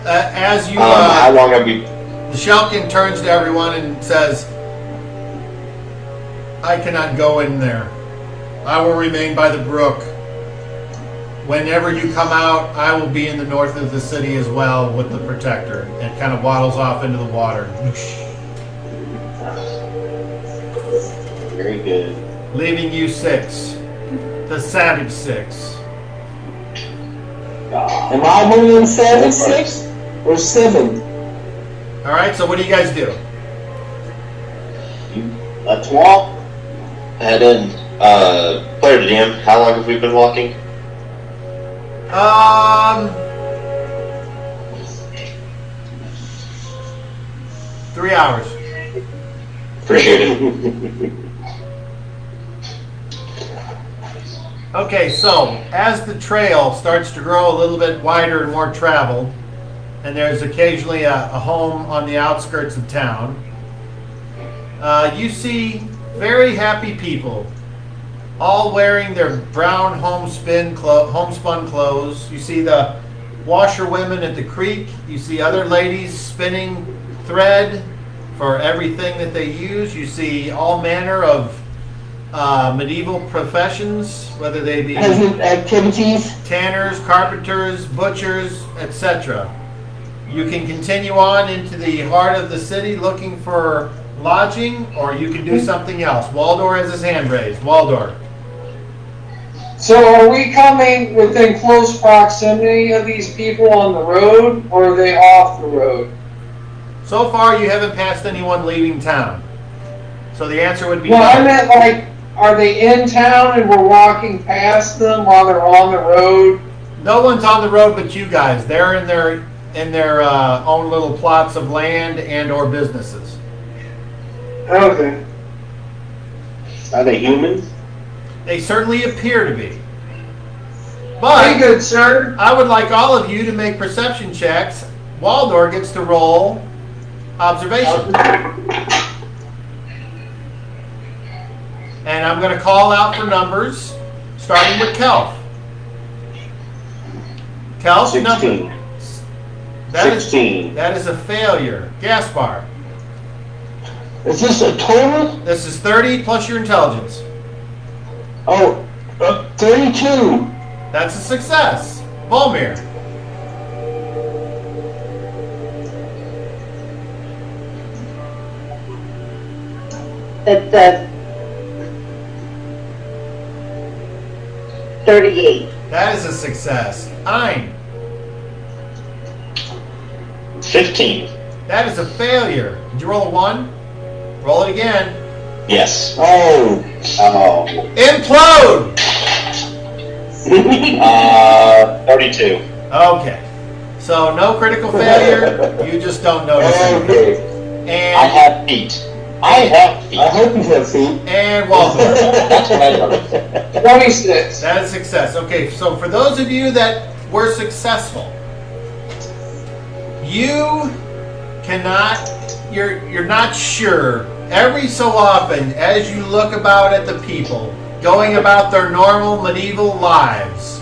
As you, How long have we? the Shelkin turns to everyone and says, I cannot go in there. I will remain by the brook. Whenever you come out, I will be in the north of the city as well with the protector. And kind of waddles off into the water. Very good. Leaving you 6. The Savage 6. Am I only in 6 or 7? All right, so what do you guys do? Let's walk. Head in. Player to DM, how long have we been walking? 3 hours. Appreciate it. Okay, so as the trail starts to grow a little bit wider and more traveled, and there's occasionally a home on the outskirts of town, you see very happy people, all wearing their brown homespun clothes. You see the washerwomen at the creek. You see other ladies spinning thread for everything that they use. You see all manner of medieval professions, whether they be Peasant activities? tanners, carpenters, butchers, etc. You can continue on into the heart of the city looking for lodging, or you can do something else. Waldor has his hand raised. Waldor. So are we coming within close proximity of these people on the road, or are they off the road? So far, you haven't passed anyone leaving town. So the answer would be Well, I no. meant like, are they in town and we're walking past them while they're on the road? No one's on the road but you guys. They're in their own little plots of land and or businesses. Okay. Are they human? They certainly appear to be. Very But good, sir. I would like all of you to make perception checks. Waldor gets to roll observation. And And I'm going to call out for numbers, starting with Kelf. Kelf, 16. number. That is 16. that is a failure. Gaspar. Is this a total? This is 30 plus your intelligence. Oh, 32. That's a success. Volmir. That's 38. That is a success. Ein. 15. That is a failure. Did you roll a 1? Roll it again. Yes. Oh. Oh. Implode! 32. Okay. So no critical failure. You just don't notice anything. Okay. I And have feet. I have feet. I hope you have feet. and Waldorf. That's what I noticed. 26. That is success. Okay, so for those of you that were successful, you cannot, you're not sure. Every so often, as you look about at the people going about their normal medieval lives,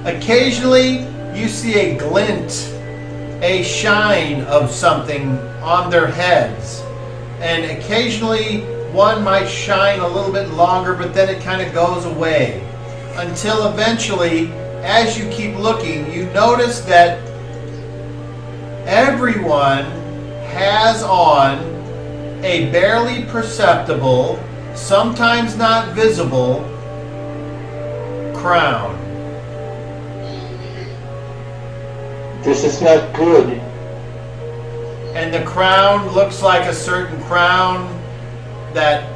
occasionally you see a glint, a shine of something on their heads. And occasionally one might shine a little bit longer, but then it kind of goes away. Until eventually, as you keep looking, you notice that everyone has on a barely perceptible, sometimes not visible, crown. This is not good. And the crown looks like a certain crown that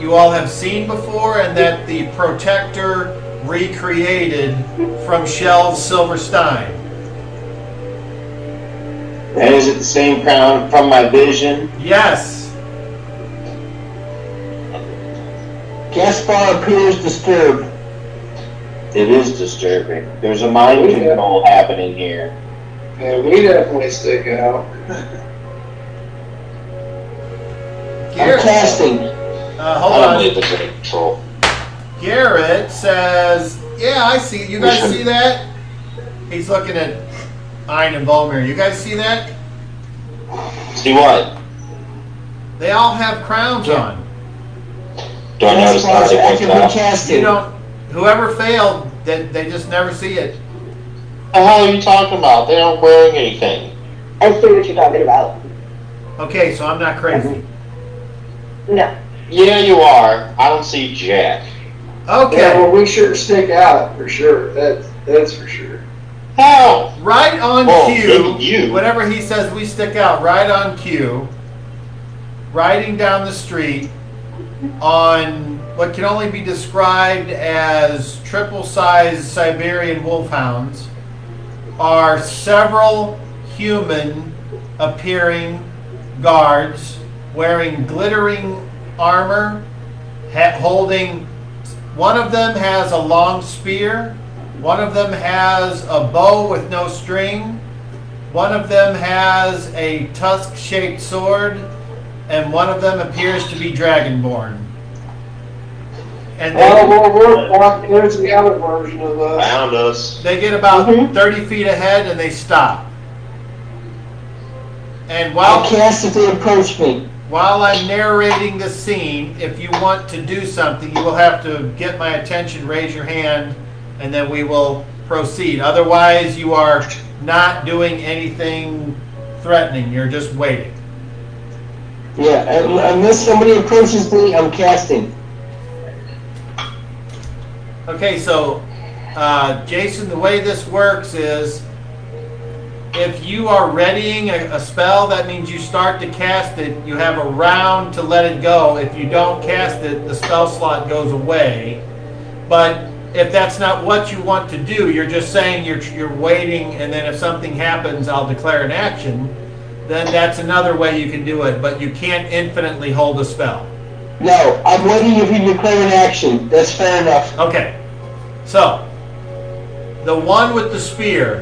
you all have seen before and that the Protector recreated from Shell's Silver Stein. And is it the same crown from my vision? Yes. Gaspar appears disturbed. It is disturbing. There's a mind control happening here. Yeah, we definitely stick out. I'm Garrett, casting. hold I don't on. need the control. Garrett says, yeah, I see. You guys see that? He's looking at Ein and Volmir. You guys see that? See what? They all have crowns on. Do I notice Gaspar's that? actively You casting. don't, whoever failed, they just never see it. What the hell are you talking about? They aren't wearing anything. I see what you're talking about. Okay, so I'm not crazy. No. Yeah, you are. I don't see Jack. Yeah, Okay, well, we sure stick out for sure. That's for sure. How? right on Well, cue, maybe you. whenever he says we stick out, right on cue, riding down the street on what can only be described as triple-sized Siberian wolfhounds are several human-appearing guards wearing glittering armor, holding. One of them has a long spear. One of them has a bow with no string. One of them has a tusk-shaped sword, and one of them appears to be dragonborn. And There's the other version of us. Found us. they get about 30 feet ahead and they stop. And I'll cast if they approach me. while I'm narrating the scene, if you want to do something, you will have to get my attention, raise your hand, and then we will proceed. Otherwise, you are not doing anything threatening. You're just waiting. Yeah, unless somebody approaches me, I'm casting. Okay, so Jason, the way this works is if you are readying a spell, that means you start to cast it. You have a round to let it go. If you don't cast it, the spell slot goes away. But if that's not what you want to do, you're just saying you're waiting, and then if something happens, I'll declare an action. Then that's another way you can do it. But you can't infinitely hold a spell. No, I'm waiting if you declare an action. That's fair enough. Okay, so the one with the spear,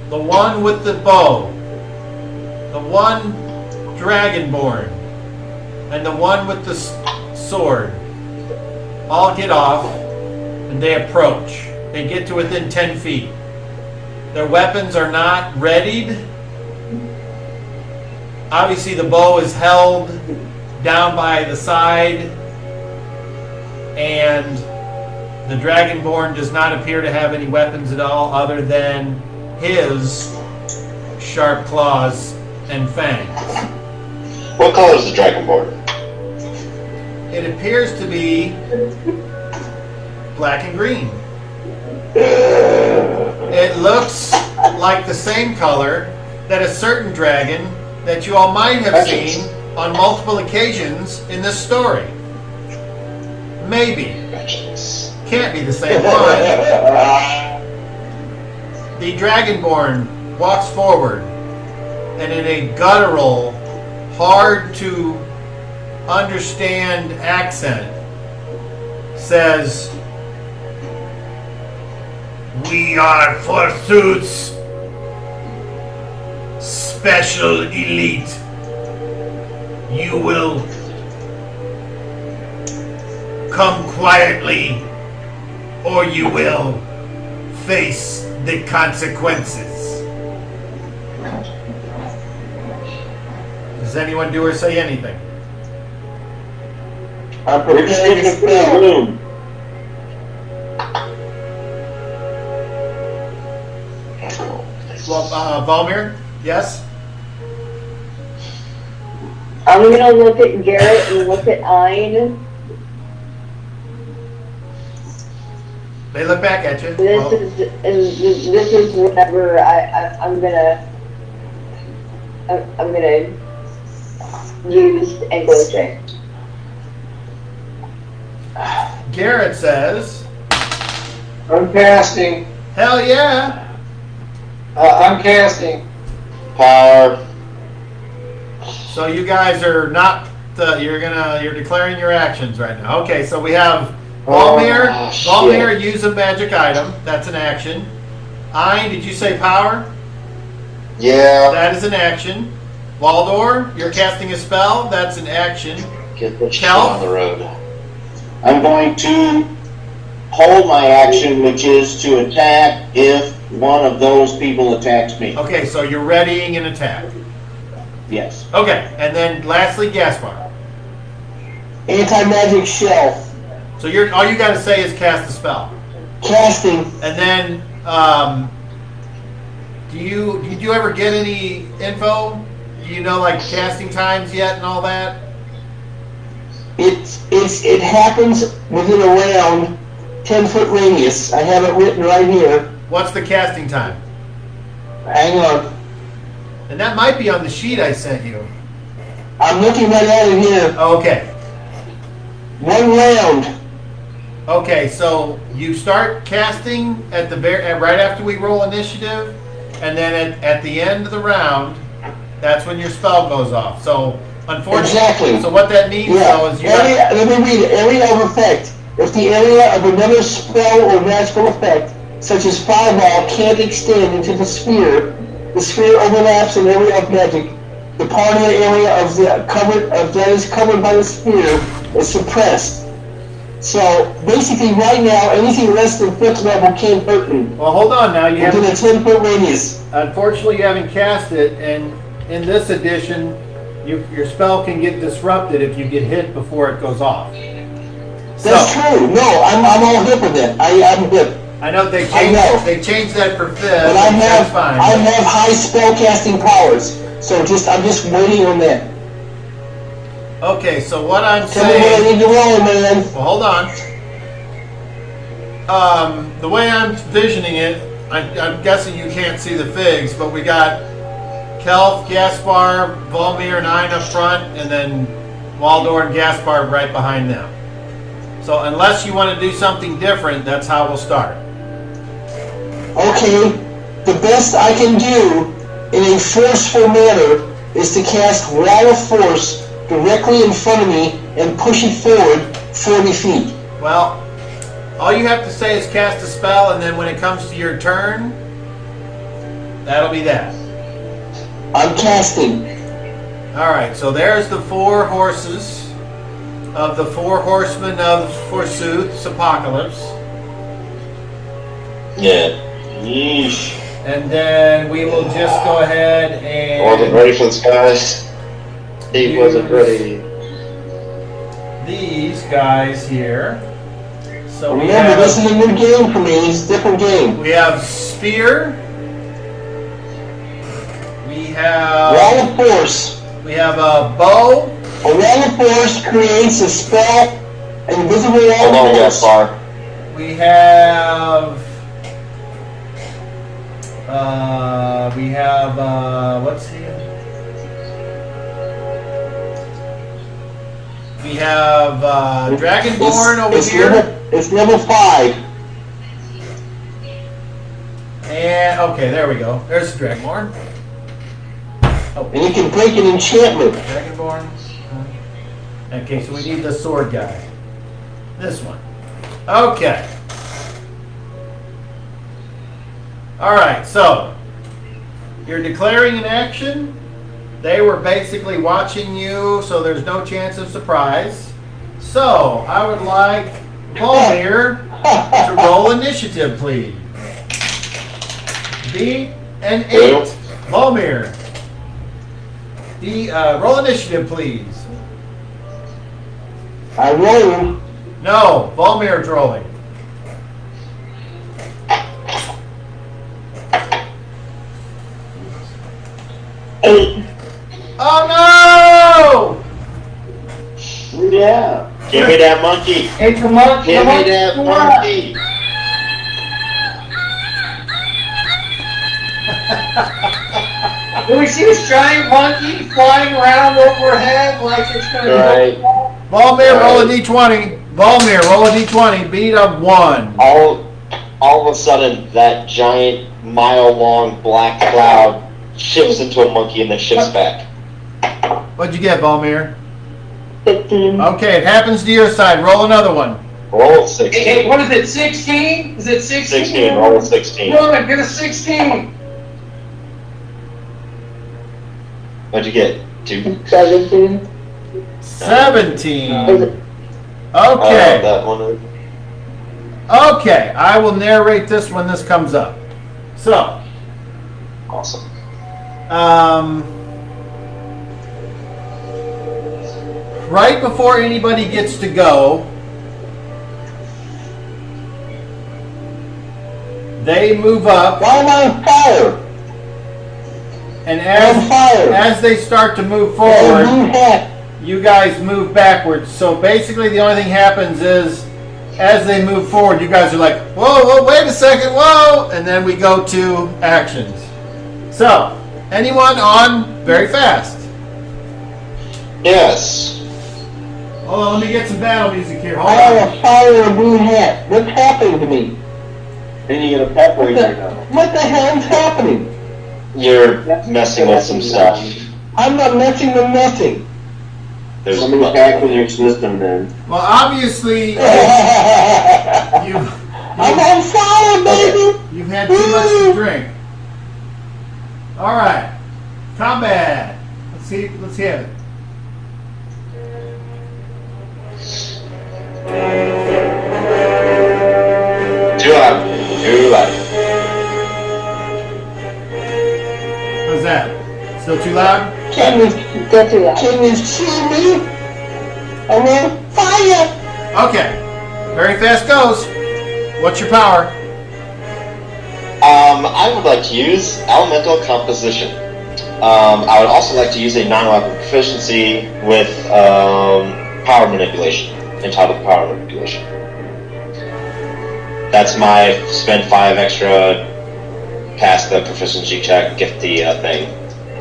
the one with the bow, the one dragonborn, and the one with the sword. all get off and they approach. They get to within 10 feet. Their weapons are not readied. Obviously, the bow is held down by the side, and the Dragonborn does not appear to have any weapons at all other than his sharp claws and fangs. What color is the Dragonborn? It appears to be black and green. It looks like the same color that a certain dragon that you all might have seen on multiple occasions in this story. Maybe. Can't be the same one. The Dragonborn walks forward and in a guttural, hard to understand accent says, "We are forsooth special elite. You will come quietly or you will face the consequences." Does anyone do or say anything? I'm preparing to spell. room. Well, Valmir, yes? I'm gonna look at Garrett and look at Ein. They look back at you. This Well, is whatever I'm gonna use English. Garrett says, I'm casting. "Hell yeah!" I'm casting. Power. So you guys are not. You're declaring your actions right now. Okay, so we have Valmir. Oh, shit. Valmir, use a magic item. That's an action. Ein, did you say power? Yeah. That is an action. Waldor, you're casting a spell. That's an action. Get the shit Kel? on the road. I'm going to hold my action, which is to attack if one of those people attacks me. Okay, so you're readying an attack. Yes. Okay, and then lastly, Gaspar. Anti-magic shell. So all you got to say is cast a spell. Casting. And then, did you ever get any info? Do you know like casting times yet and all that? It happens within a round, 10-foot radius. I have it written right here. What's the casting time? Hang on. And that might be on the sheet I sent you. I'm looking right at it here. Okay. 1 round. Okay, so you start casting at the right after we roll initiative, and then at the end of the round, that's when your spell goes off. So unfortunately, Exactly. So what that means though is you Let me read it. Area of effect. If the area of another spell or magical effect, such as fireball, can't extend into the sphere overlaps an area of magic. The part of the area that is covered by the sphere is suppressed. So basically, right now, anything less than 5th level can't hurt me. Well, hold on now. You Within a haven't. 10-foot radius. Unfortunately, you haven't cast it, and in this edition, your spell can get disrupted if you get hit before it goes off. That's true. No, I'm all hip with it. I'm hip. I know they I know. changed that for 5th. But I That's fine. have high spell casting powers. So I'm just waiting on that. Okay, so what I'm Tell me what I saying. need to roll, man. Well, hold on. The way I'm visioning it, I'm guessing you can't see the figs, but we got Kelf, Gaspar, Volmir, and Ein up front, and then Waldor and Gaspar right behind them. So unless you want to do something different, that's how we'll start. Okay, the best I can do in a forceful manner is to cast Wall of Force directly in front of me and push it forward 40 feet. Well, all you have to say is cast a spell, and then when it comes to your turn, that'll be that. I'm casting. All right, so there's the 4 horses. of the four horsemen of Forsooth's apocalypse. Yeah. Yeesh. And then we will just go ahead and... Wasn't ready for this, guys. He wasn't ready. These guys here. So we Remember, have, this is a new game for me. It's a different game. we have spear. We have... Wall of Force. We have a bow. A Wall of Force creates a spell, invisible Wall Hold on, of Force. Gaspar. We have... what's here? We have Dragonborn over here. It's level 5. And, okay, there we go. There's the Dragonborn. And you can break an enchantment. Dragonborn. Okay, so we need the sword guy. This one. Okay. Alright, so you're declaring an action. They were basically watching you, so there's no chance of surprise. So I would like Volmir to roll initiative, please. Be an 8. Volmir. Roll initiative, please. I roll. No, Volmir's rolling. Oh no! Yeah. Give me that monkey. Hey, come on, Give come me on, that come on. monkey. Do we see this giant monkey flying around overhead like it's going to Right. go? Volmir, roll a d20. Volmir, roll a d20. Beat a 1. All of a sudden, that giant mile-long black cloud shifts into a monkey and then shifts back. What'd you get, Volmir? 15. Okay, it happens to your side. Roll another one. Roll 16. Hey, what is it, 16? Is it 16? 16. Roll 16. Roll, get a 16. What'd you get? 2. 17. 17. Is it- Okay. That one. Okay, I will narrate this when this comes up. So, Awesome. right before anybody gets to go, they move up, Why am I on fire? and I'm on fire. as they start to move Oh, forward, blue hat. you guys move backwards. So basically the only thing happens is as they move forward, you guys are like, whoa, wait a second, whoa, and then we go to actions. So, anyone on very fast? Yes. Hold on, let me get some battle music here. Hold I have on. a fire and a blue hat. What's happening to me? Then you get a pep ranger now. What the hell is happening? You're messing with some stuff. I'm not messing with nothing. There's Something's back with your system then. Well, obviously, I'm you've on fire, baby. had too much to drink. All right, combat. Let's hear it. Too loud. Too loud. How's that? Still too loud? Can you, Go through that. can you see me? I'm on fire. Okay. Very fast goes. What's your power? I would like to use elemental composition. I would also like to use a non-weapon proficiency with power manipulation, entitled power manipulation. That's my spend 5 extra, pass the proficiency check, get the thing.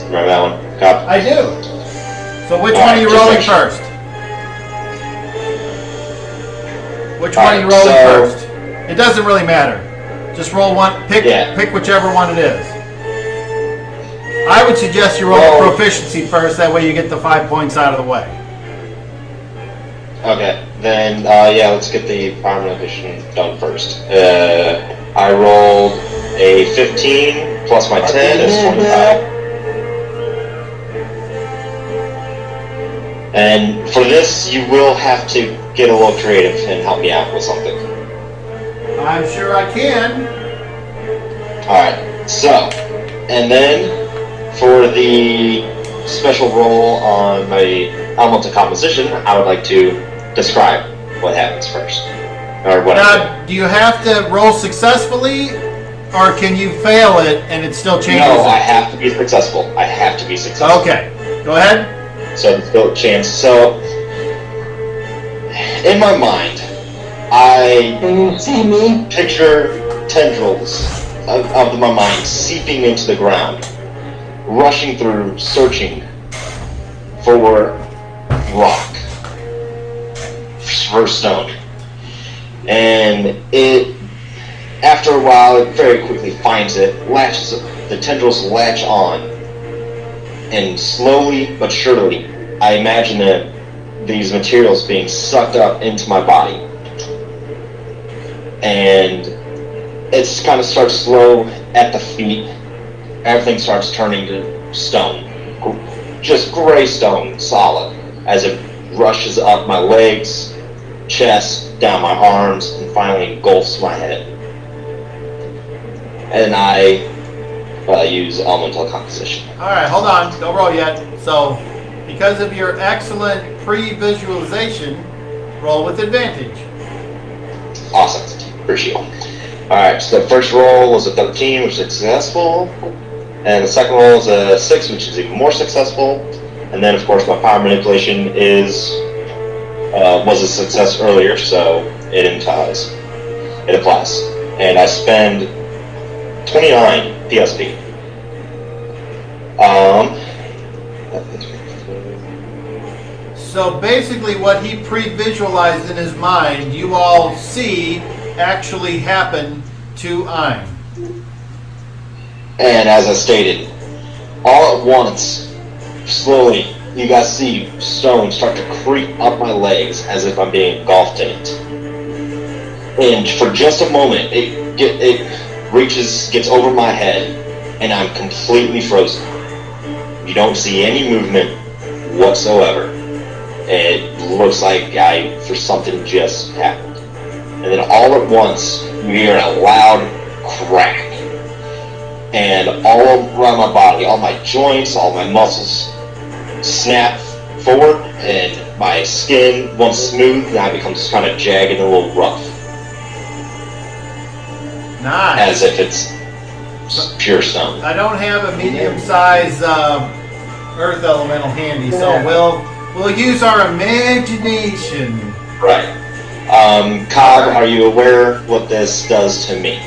Remember that one? Cop? I do. So which All one right, are you just rolling make sure. first? Which All one are you right, rolling so- first? It doesn't really matter. Just roll one. Pick whichever one it is. I would suggest you roll Roll. proficiency first. That way you get the 5 points out of the way. Okay, then yeah, let's get the power manipulation done first. I rolled a 15 plus my 10 is 25. And for this, you will have to get a little creative and help me out with something. I'm sure I can. Alright, so, and then for the special roll on my elemental composition, I would like to describe what happens first. Or what Now, do you have to roll successfully, or can you fail it and it still changes? No, it? I have to be successful. I have to be successful. Okay, go ahead. So there's still a chance. So, in my mind, I Can you see me? picture tendrils of my mind seeping into the ground, rushing through, searching for rock, for stone. And it, after a while, it very quickly finds it, the tendrils latch on, and slowly but surely, I imagine that these materials being sucked up into my body. And it kind of starts slow at the feet. Everything starts turning to stone. Just gray stone, solid, as it rushes up my legs, chest, down my arms, and finally engulfs my head. And I use elemental composition. All right, hold on. Don't roll yet. So, because of your excellent pre-visualization, roll with advantage. Awesome. Appreciate it. Alright, so the first roll was a 13, which is successful. And the second roll is a 6, which is even more successful. And then, of course, my power manipulation was a success earlier, so it applies. And I spend 29 PSP. So basically what he pre-visualized in his mind, you all see actually happen to Ein. And as I stated, all at once, slowly, you guys see stone start to creep up my legs as if I'm being engulfed in it. And for just a moment, it gets over my head, and I'm completely frozen. You don't see any movement whatsoever. It looks like for something just happened. And then all at once, you hear a loud crack. And all around my body, all my joints, all my muscles snap forward, and my skin, once smooth, now becomes kind of jagged and a little rough. Nice. As if it's pure stone. I don't have a medium-sized earth elemental handy, so we'll use our imagination. Right. Cobb, are you aware what this does to me?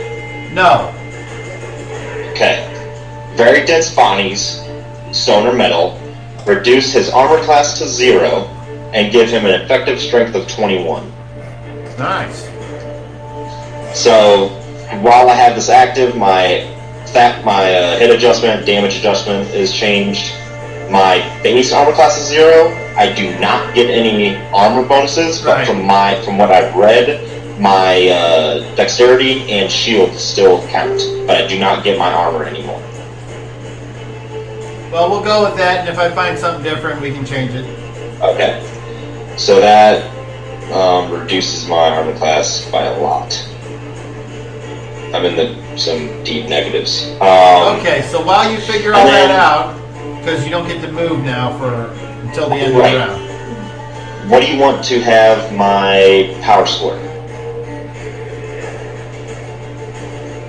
No. Okay. Very dense bodies, stone or metal, reduce his armor class to 0, and give him an effective strength of 21. Nice. So, while I have this active, my hit adjustment, damage adjustment is changed. My base armor class is 0. I do not get any armor bonuses, but Right. from what I've read, my dexterity and shield still count, but I do not get my armor anymore. Well, we'll go with that, and if I find something different, we can change it. Okay, so that reduces my armor class by a lot. I'm in some deep negatives. Okay, so while you figure all and that then- out, because you don't get to move now until the end of Right. the round. What do you want to have my power score?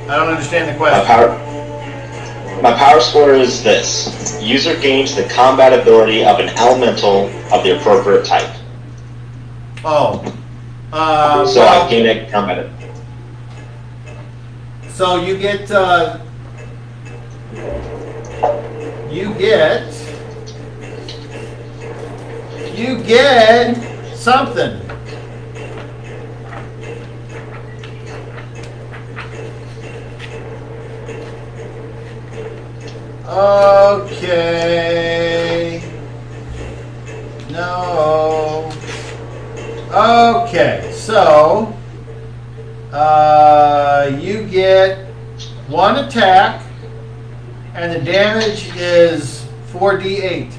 I don't understand the My question. power score is this. User gains the combat ability of an elemental of the appropriate type. Oh. So I gain a combat. So you get something. Okay. No. Okay, so you get 1 attack, and the damage is 4d8.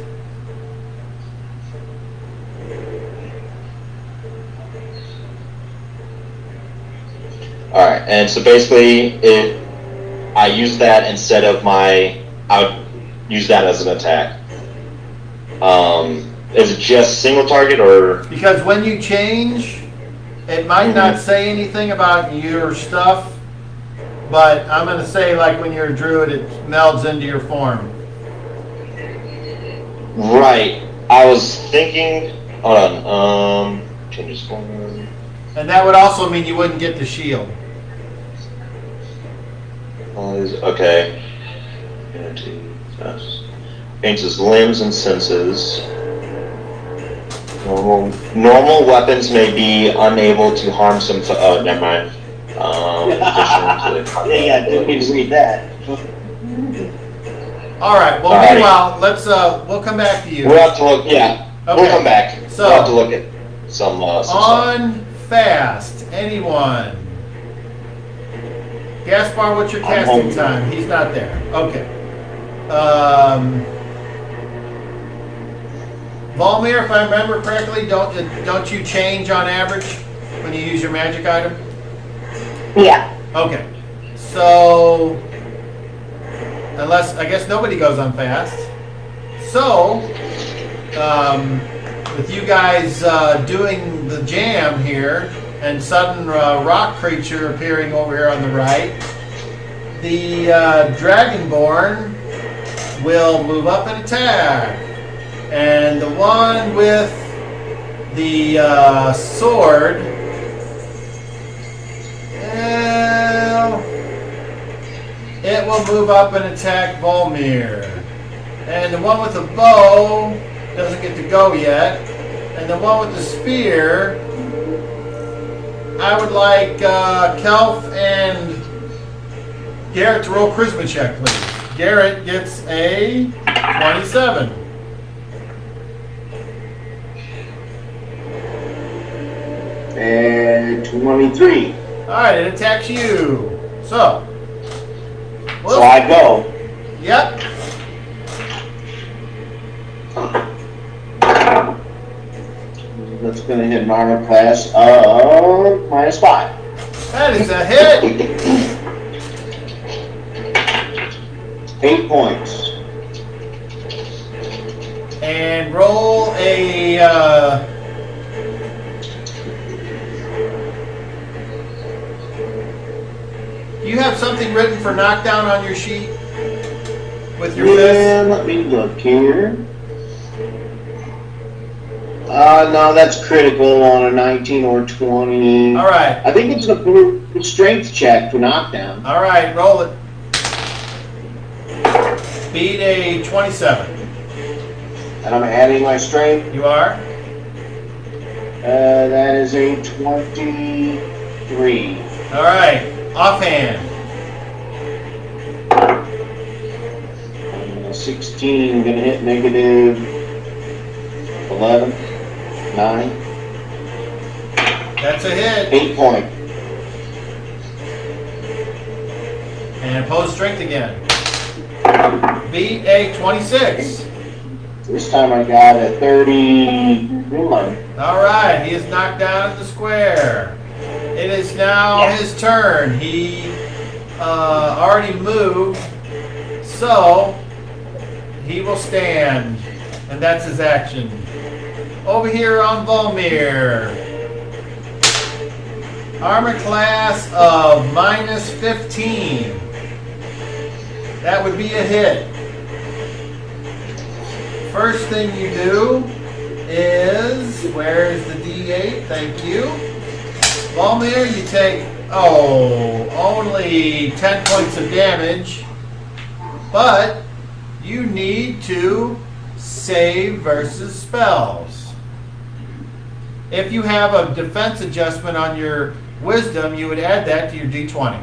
All right, and so basically, I use that instead of I would use that as an attack. Is it just single target or? Because when you change, it might not say anything about your stuff, but I'm going to say like when you're a druid, it melds into your form. Right. I was thinking. Hold on. Changes form. And that would also mean you wouldn't get the shield. Okay. Changes limbs and senses. Normal weapons may be unable to harm some. Oh, never mind. Yeah, didn't mean to read that. All right. Well, Alrighty. meanwhile, let's we'll come back to you. We'll have to look. Yeah, Okay. we'll come back. So, we'll have to look at some stuff. On fast, anyone? Gaspar, what's your casting home. time? He's not there. Okay. Volmir, if I remember correctly, don't you change on average when you use your magic item? Yeah. Okay. So, unless, I guess nobody goes on fast. So, with you guys doing the jam here, and sudden rock creature appearing over here on the right, the Dragonborn will move up and attack. And the one with the sword, it will move up and attack Volmir. And the one with the bow doesn't get to go yet. And the one with the spear, I would like Kelf and Garrett to roll charisma check, please. Garrett gets a 27. And 23. All right, it attacks you. So I go. Yep. That's going to hit an armor class of -5. That is a hit. 8 points. And roll a. Do you have something written for knockdown on your sheet with your fist? And let me look here. No, that's critical on a 19 or 20. All right. I think it's a strength check for knockdown. All right, roll it. Beat a 27. And I'm adding my strength. You are? That is a 23. All right. Offhand. 16, gonna hit negative 11, 9, That's a hit. 8 point. And opposed strength again. Beat a 26. This time I got a 31. All right, he is knocked down at the square. It is now his turn. He already moved, so he will stand, and that's his action. Over here on Volmir, armor class of -15. That would be a hit. First thing you do is, where's the D8? Thank you. Volmir, you take, only 10 points of damage, but you need to save versus spells. If you have a defense adjustment on your wisdom, you would add that to your D20.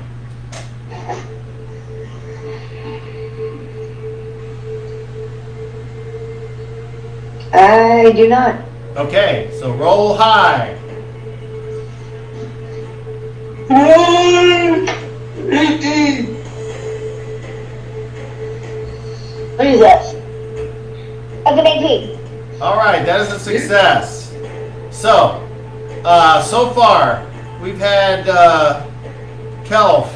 I do not. Okay, so roll high. 18. What is this? That's an 18. All right, that is a success. So, so far, we've had Kelf.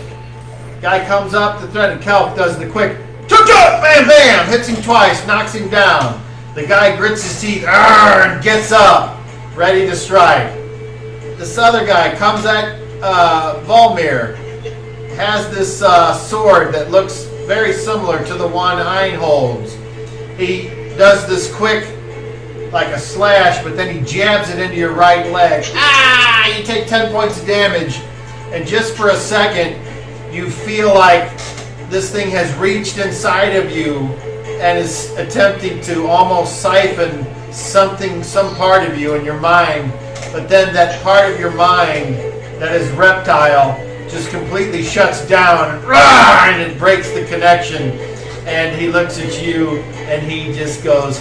Guy comes up to threaten. Kelf does the quick chuk chuk, bam bam, hits him twice, knocks him down. The guy grits his teeth, and gets up, ready to strike. This other guy comes at Volmir, has this sword that looks very similar to the one Ein holds. He does this quick, like a slash, but then he jabs it into your right leg. You take 10 points of damage, and just for a second, you feel like this thing has reached inside of you and is attempting to almost siphon some part of you in your mind, but then that part of your mind that is reptile just completely shuts down, and it breaks the connection, and he looks at you and he just goes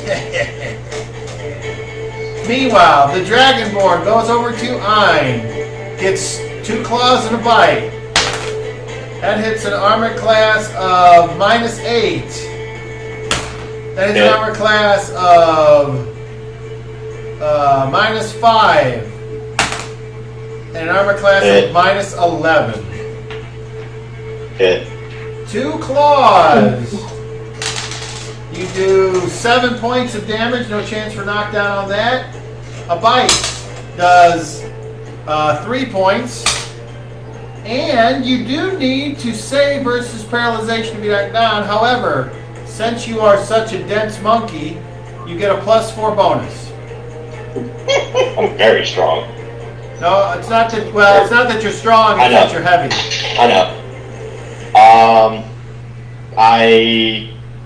Meanwhile, the Dragonborn goes over to Ein, gets 2 claws and a bite. That hits an armor class of -8. That is an armor class of -5. And an armor class of -11. Hit. 2 claws. You do 7 points of damage. No chance for knockdown on that. A bite does 3 points. And you do need to save versus paralyzation to be knocked down. However, since you are such a dense monkey, you get a +4 bonus. I'm very strong. No, it's not that. Well, it's not that you're strong. It's that you're heavy. I know.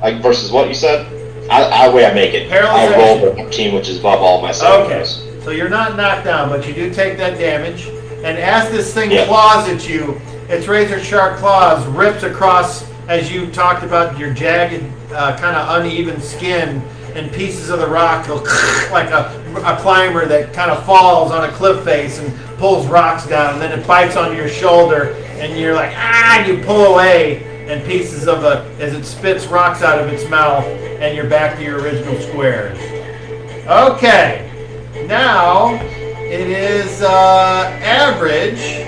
Like versus what you said? I way I make it. Paralyzation. I rolled a 14, which is above all my saving Okay, throws. so you're not knocked down, but you do take that damage. And as this thing Yeah. claws at you, its razor sharp claws rips across, as you talked about, your jagged, kind of uneven skin, and pieces of the rock go like a climber that kind of falls on a cliff face and pulls rocks down, and then it bites onto your shoulder, and you're like, and you pull away, and pieces of as it spits rocks out of its mouth, and you're back to your original squares. Okay, now it is average.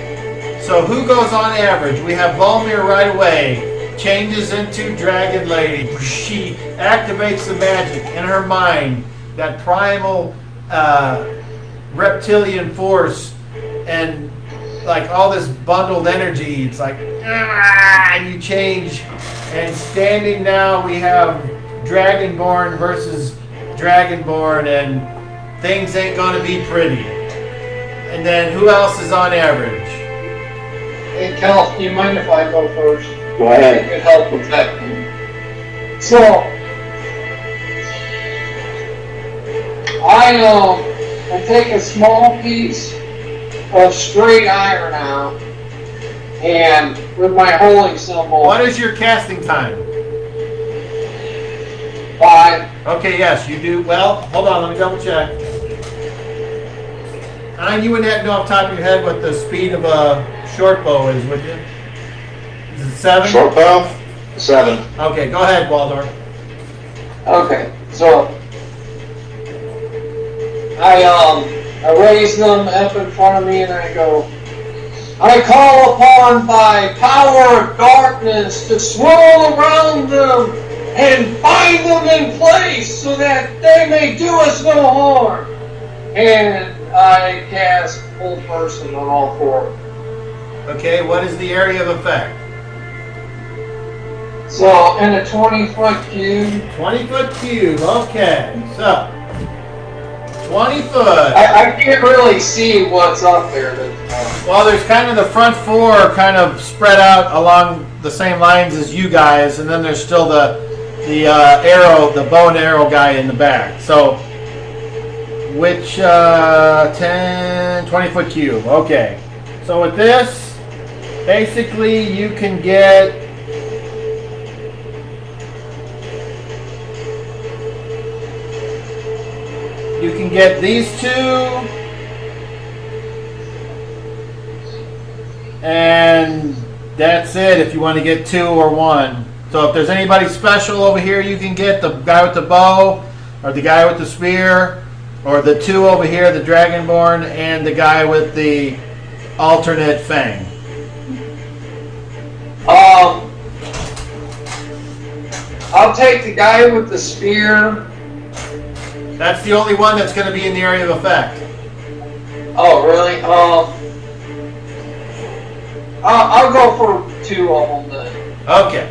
So who goes on average? We have Volmir right away. Changes into Dragon Lady. She activates the magic in her mind, that primal reptilian force, and like all this bundled energy. It's like, and you change. And standing now, we have Dragonborn versus Dragonborn, and things ain't gonna be pretty. And then who else is on average? Hey, Cal, do you mind if I go first? Go I ahead. could help with that. So, I take a small piece of straight iron out, and with my holy symbol, What is your casting time? 5. Okay, yes, you do. Well, hold on, let me double check. You wouldn't know off the top of your head what the speed of a short bow is, would you? Is it 7? Short bow? 7. Okay, go ahead, Waldorf. Okay, so I raise them up in front of me and I go, I call upon thy power of darkness to swirl around them and bind them in place so that they may do us no harm. And I cast full person on all 4. Okay, what is the area of effect? So in a 20-foot cube, 20-foot cube, okay. So, 20 foot. I can't really see what's up there. Well, there's kind of the front 4 kind of spread out along the same lines as you guys, and then there's still the arrow, the bow and arrow guy in the back. So, which 20-foot cube? Okay. So with this, basically you can get these 2, and that's it if you want to get 2 or 1. So if there's anybody special over here, you can get the guy with the bow, or the guy with the spear, or the 2 over here, the Dragonborn, and the guy with the alternate fang. I'll take the guy with the spear. That's the only one that's going to be in the area of effect. Oh, really? I'll go for 2 of them then. Okay.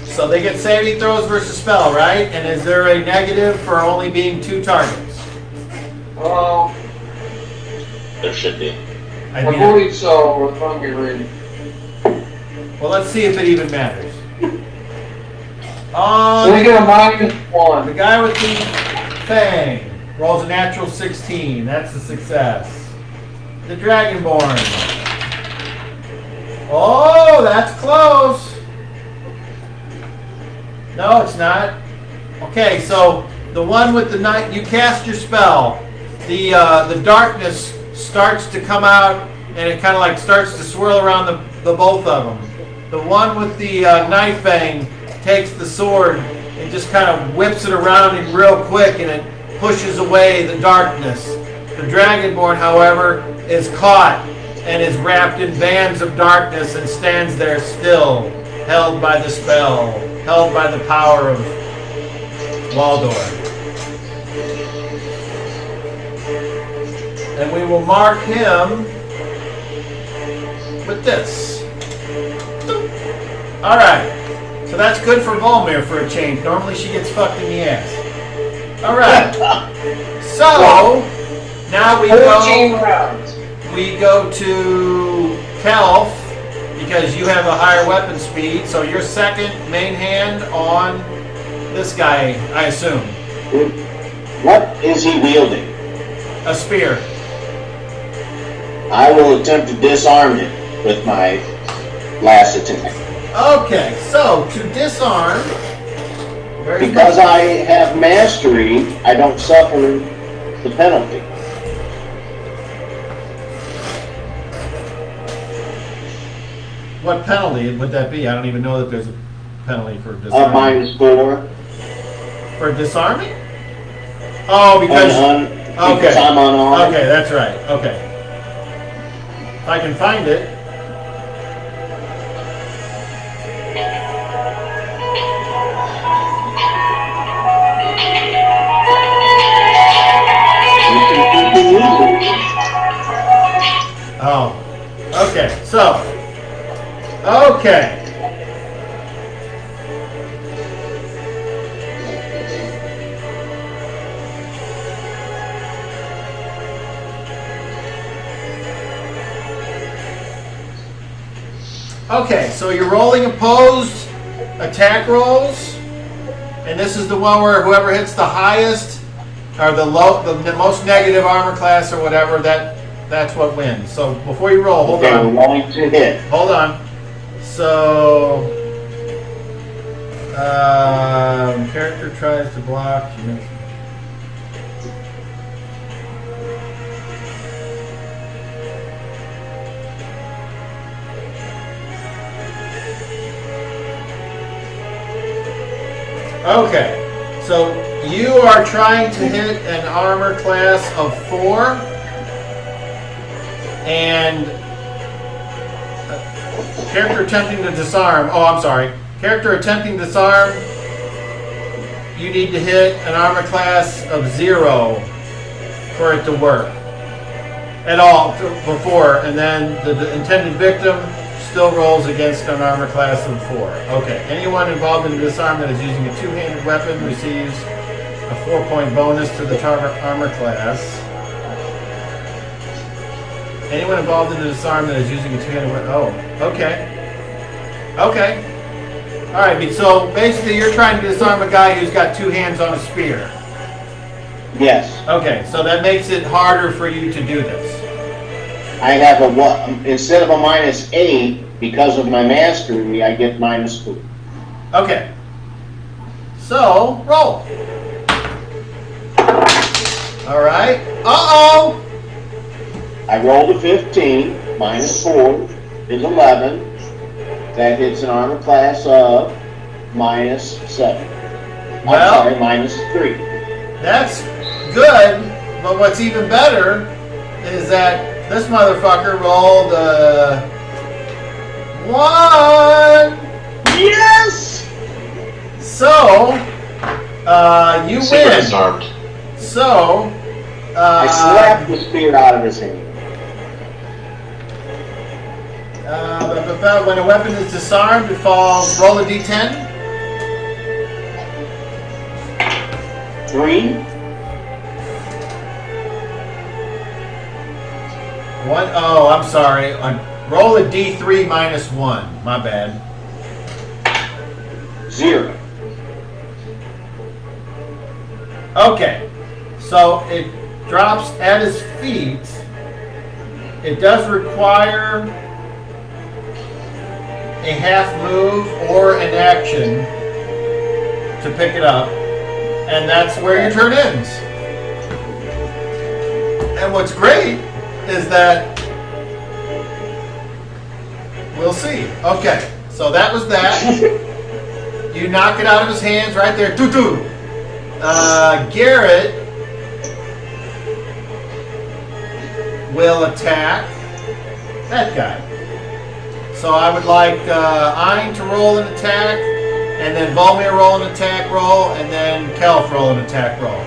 So they get saving throws versus spell, right? And is there a negative for only being 2 targets? There should be. I I mean, believe so. Let me read. well, let's see if it even matters. So they get a -1. The guy with the fang rolls a natural 16. That's a success. The Dragonborn. Oh, that's close. No, it's not. Okay, so the one with the night, you cast your spell. The darkness starts to come out, and it kind of like starts to swirl around the both of them. The one with the knife fang takes the sword and just kind of whips it around him real quick, and it pushes away the darkness. The Dragonborn, however, is caught and is wrapped in bands of darkness and stands there still, held by the spell, held by the power of Waldor. And we will mark him with this. All right. So that's good for Volmir for a change. Normally she gets fucked in the ass. All right. So now we 14 go. rounds. We go to Kelf because you have a higher weapon speed. So your second main hand on this guy, I assume. What is he wielding? A spear. I will attempt to disarm him with my last attack. Okay, so to disarm. Because I have mastery, I don't suffer the penalty. What penalty would that be? I don't even know that there's a penalty for disarming. -4. For disarming? Oh, because Because I'm unarmed. okay, that's right. Okay, if I can find it. Oh, okay. So, okay. Okay, so you're rolling opposed attack rolls, and this is the one where whoever hits the highest or the most negative armor class or whatever, that's what wins. So before you roll, hold Okay, on. we're rolling to hit. Hold on. So character tries to block. Okay, so you are trying to hit an armor class of 4, and character attempting to disarm. Oh, I'm sorry. Character attempting to disarm. You need to hit an armor class of 0 for it to work at all before, and then the intended victim still rolls against an armor class of 4. Okay. Anyone involved in the disarm that is using a 2-handed weapon receives a 4-point bonus to the armor class. Anyone involved in the disarm that is using a 2-handed weapon. Oh, okay. Okay. All right. So basically, you're trying to disarm a guy who's got 2 hands on a spear. Yes. Okay. So that makes it harder for you to do this. I have instead of a -8, because of my mastery, I get -2. Okay. So, roll. All right. Uh-oh. I rolled a 15, -4 is 11. That hits an armor class of -7. Well- I'm sorry, -3. That's good, but what's even better is that this motherfucker rolled 1. Yes! So, you Super win. disarmed. So, I slapped the spear out of his hand. when a weapon is disarmed, it falls. Roll a d10. 3. 1. Oh, I'm sorry. Roll a d3 minus 1. My bad. 0. Okay. So it drops at his feet. It does require a half move or an action to pick it up. And that's where your turn ends. And what's great is that we'll see. Okay, so that was that. You knock it out of his hands right there. Doo-doo. Garrett will attack that guy. So I would like Ein to roll an attack, and then Volmir roll an attack roll, and then Kelf roll an attack roll.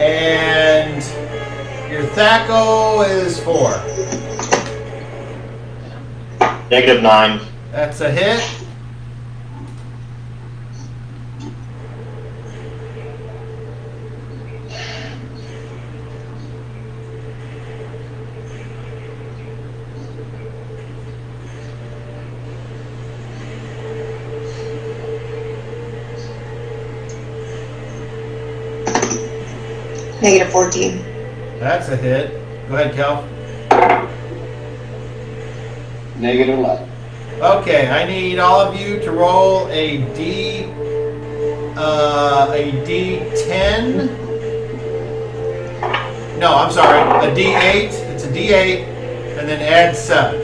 And your Thaco is 4. -9. That's a hit. -14. That's a hit. Go ahead, Kelf. -11. Okay, I need all of you to roll a D10. No, I'm sorry, a D8. It's a D8, and then add 7.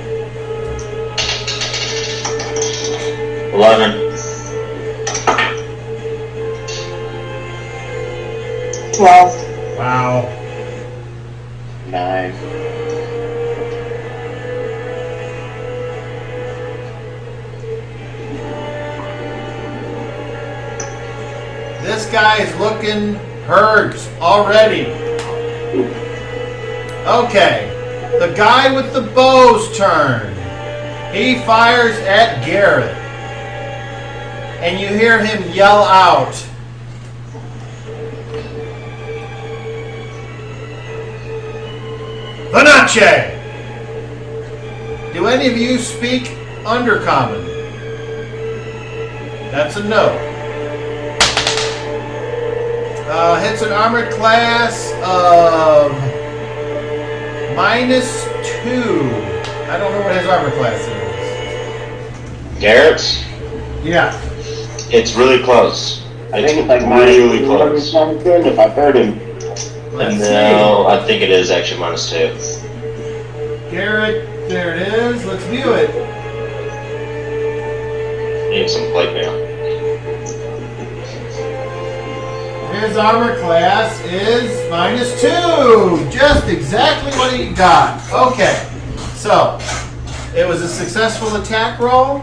11. 12. Wow. 9. This guy is looking hurt already. Okay, the guy with the bow's turn. He fires at Garrett, and you hear him yell out, Vanache! Do any of you speak Undercommon? That's a no. Hits an armored class of -2. I don't know what his armor class is. Garrett's? Yeah. It's really close. I think it's like really -2 or close. something, if I've heard him. Let's No, I think it is actually -2. see. Garrett, there it is. Let's view it. Need some plate mail. His armor class is -2. Just exactly what he got. Okay. So, it was a successful attack roll.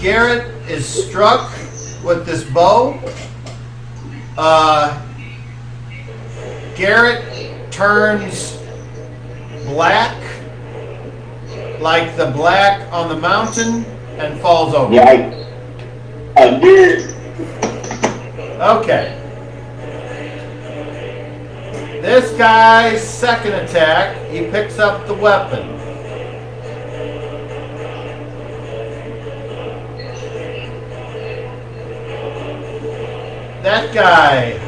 Garrett is struck with this bow. Garrett turns black, like the black on the mountain, and falls over. Yikes. Again. Okay. This guy's second attack, he picks up the weapon. That guy.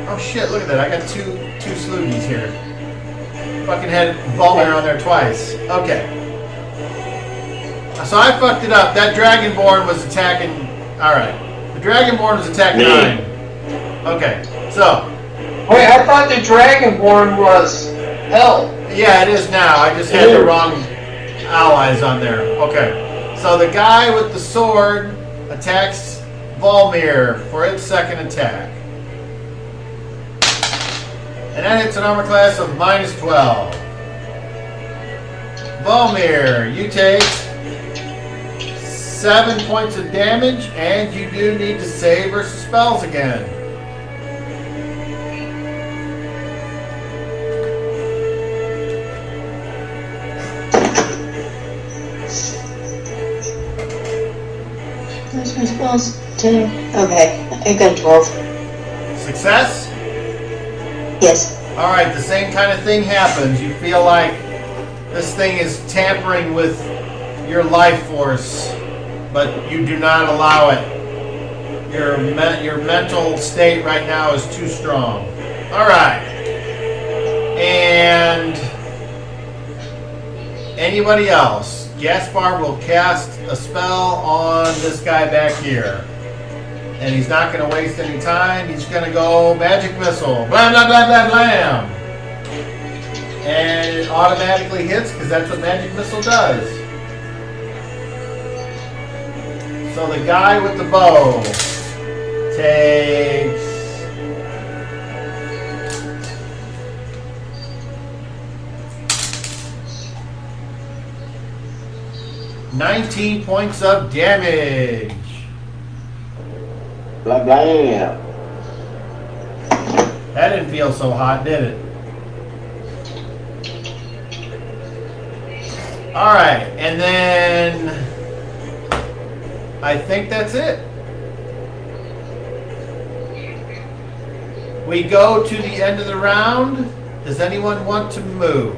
Oh shit, look at that. I got two sloogies here. Fucking had Volmir on there twice. Okay. So I fucked it up. That Dragonborn was attacking. Alright. The Dragonborn was attacking Me. 9. Okay. So. Wait, I thought the Dragonborn was hell. Yeah, it is now. I just had the wrong allies on there. Okay. So the guy with the sword attacks Volmir for its second attack. And that hits an armor class of -12. Volmir, you take 7 points of damage, and you do need to save versus spells again. Where's my spells? 10. Okay, I got 12. Success? Yes. Alright, the same kind of thing happens. You feel like this thing is tampering with your life force, but you do not allow it. Your mental state right now is too strong. Alright. And anybody else? Gaspar will cast a spell on this guy back here. And he's not going to waste any time. He's going to go Magic Missile. Blam, blam, blam, blam, blam. And it automatically hits because that's what Magic Missile does. So the guy with the bow takes 19 points of damage. Blah, blah. That didn't feel so hot, did it? Alright, and then I think that's it. We go to the end of the round. Does anyone want to move?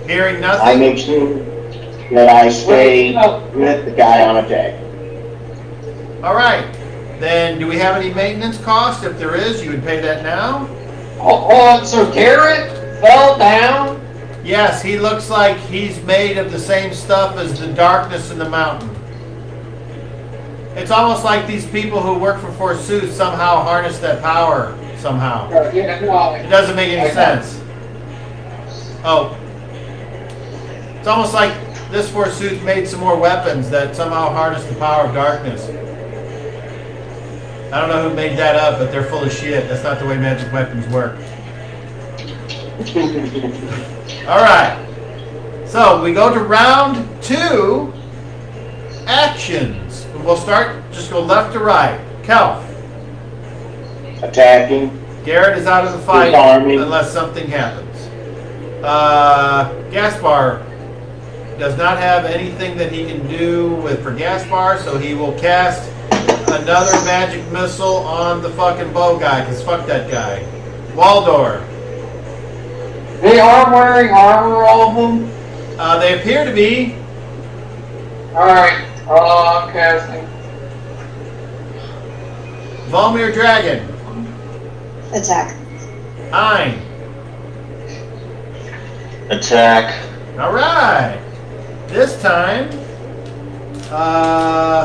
Hearing nothing? I make sure that I stay with the guy on attack. Alright, then do we have any maintenance cost? If there is, you would pay that now? Oh, so Garrett fell down? Yes, he looks like he's made of the same stuff as the darkness in the mountain. It's almost like these people who work for Forsooth somehow harness that power somehow. Yeah, no, It doesn't make any sense. Oh. It's almost like this Forsooth made some more weapons that somehow harness the power of darkness. I don't know who made that up, but they're full of shit. That's not the way magic weapons work. Alright. So, we go to round 2. Actions. We'll start, just go left to right. Kelf. Attacking. Garrett is out of the fight Disarming. unless something happens. Gaspar does not have anything that he can do for Gaspar, so he will cast another magic missile on the fucking bow guy, because fuck that guy. Waldor. they are wearing armor, all of them? They appear to be. Alright, I'm casting. Volmir Dragon. Attack. Ein. Attack. Alright. This time,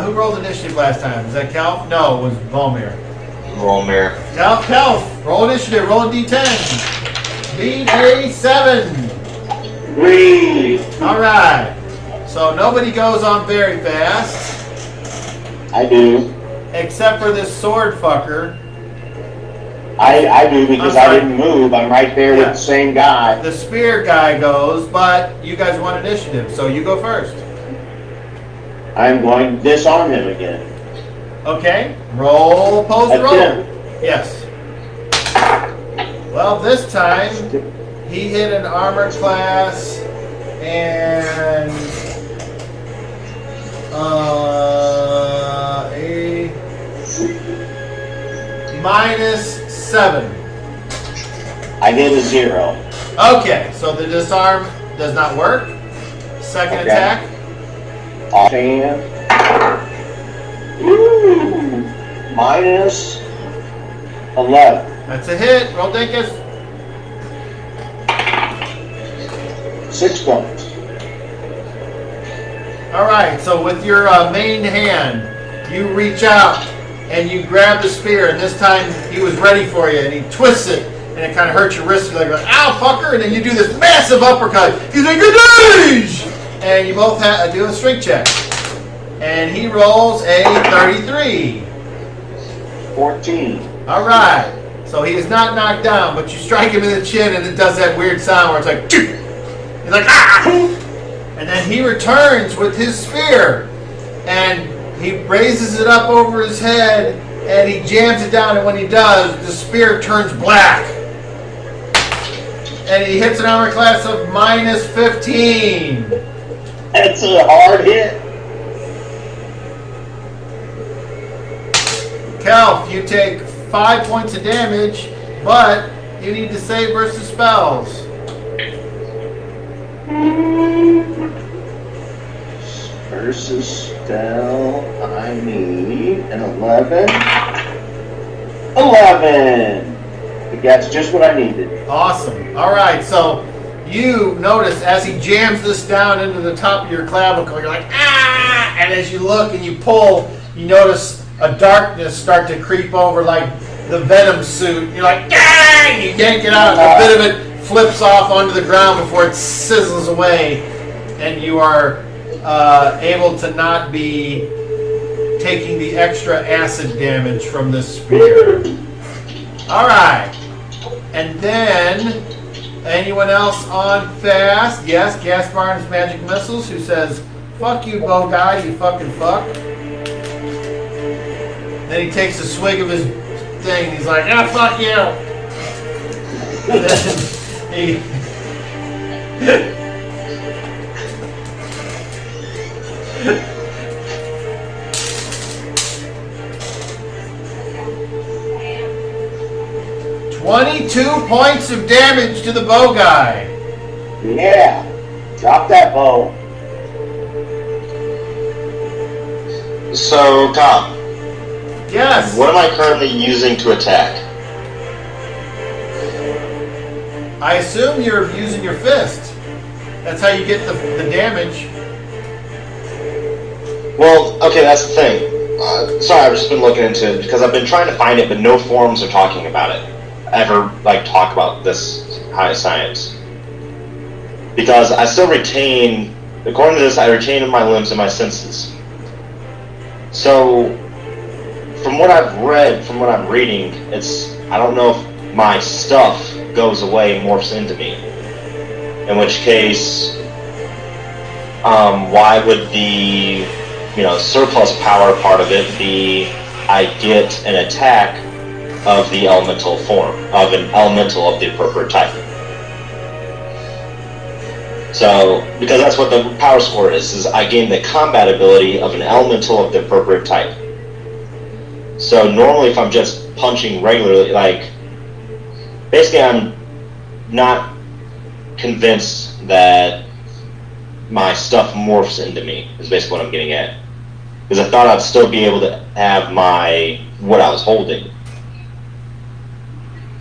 who rolled initiative last time? Was that Kelf? No, it was Volmir. Volmir. Kelf, roll initiative, roll a d10. Beat a 7. Breathe. Alright. So nobody goes on very fast, I do. except for this sword fucker. I do because I'm I sorry. didn't move. I'm right there with the same guy. The spear guy goes, but you guys want initiative, so you go first. I'm going to disarm him again. Okay, roll opposed roll. Again. Yes. Well, this time he hit an armor class and a -7. I hit a 0. Okay, so the disarm does not work. Second Okay. attack. Offhand. Ooh. -11. That's a hit. Roll Dinkus. 6 points. All right, so with your main hand, you reach out and you grab the spear, and this time he was ready for you, and he twists it, and it kind of hurts your wrist. You're like, ow, fucker, and then you do this massive uppercut. He's like, "Gadoosh!" And you both do a strength check. And he rolls a 33. 14. All right, so he is not knocked down, but you strike him in the chin, and it does that weird sound where it's like, "Choo!" He's like, ah! And then he returns with his spear. And he raises it up over his head and he jams it down. And when he does, the spear turns black. And he hits an armor class of -15. That's a hard hit. Kelf, you take 5 points of damage, but you need to save versus spells. Versus spell, I need an 11. 11! That's just what I needed. Awesome. All right, so you notice as he jams this down into the top of your clavicle, you're like, ah! And as you look and you pull, you notice a darkness start to creep over like the Venom suit. You're like, ah! And you yank it out, and a bit of it flips off onto the ground before it sizzles away, and you are able to not be taking the extra acid damage from this spear. All right. And then, anyone else on fast? Yes, Gaspar and his magic missiles, who says, fuck you, bow guy, you fucking fuck. Then he takes a swig of his thing, and he's like, ah, fuck you. And then he... 22 points of damage to the bow guy. Yeah. Drop that bow. So, Tom, Yes. what am I currently using to attack? I assume you're using your fist. That's how you get the damage. Well, okay, that's the thing. Sorry, I've just been looking into it because I've been trying to find it, but no forums are talking about it. Ever talk about this high science. Because I still retain, according to this, I retain my limbs and my senses. So, from what I've read, from what I'm reading, I don't know if my stuff goes away, morphs into me. In which case, why would the, surplus power part of it be I get an attack of the elemental form, of an elemental of the appropriate type? So, because that's what the power score is I gain the combat ability of an elemental of the appropriate type. So normally if I'm just punching regularly, basically I'm not convinced that my stuff morphs into me, is basically what I'm getting at. Because I thought I'd still be able to have what I was holding.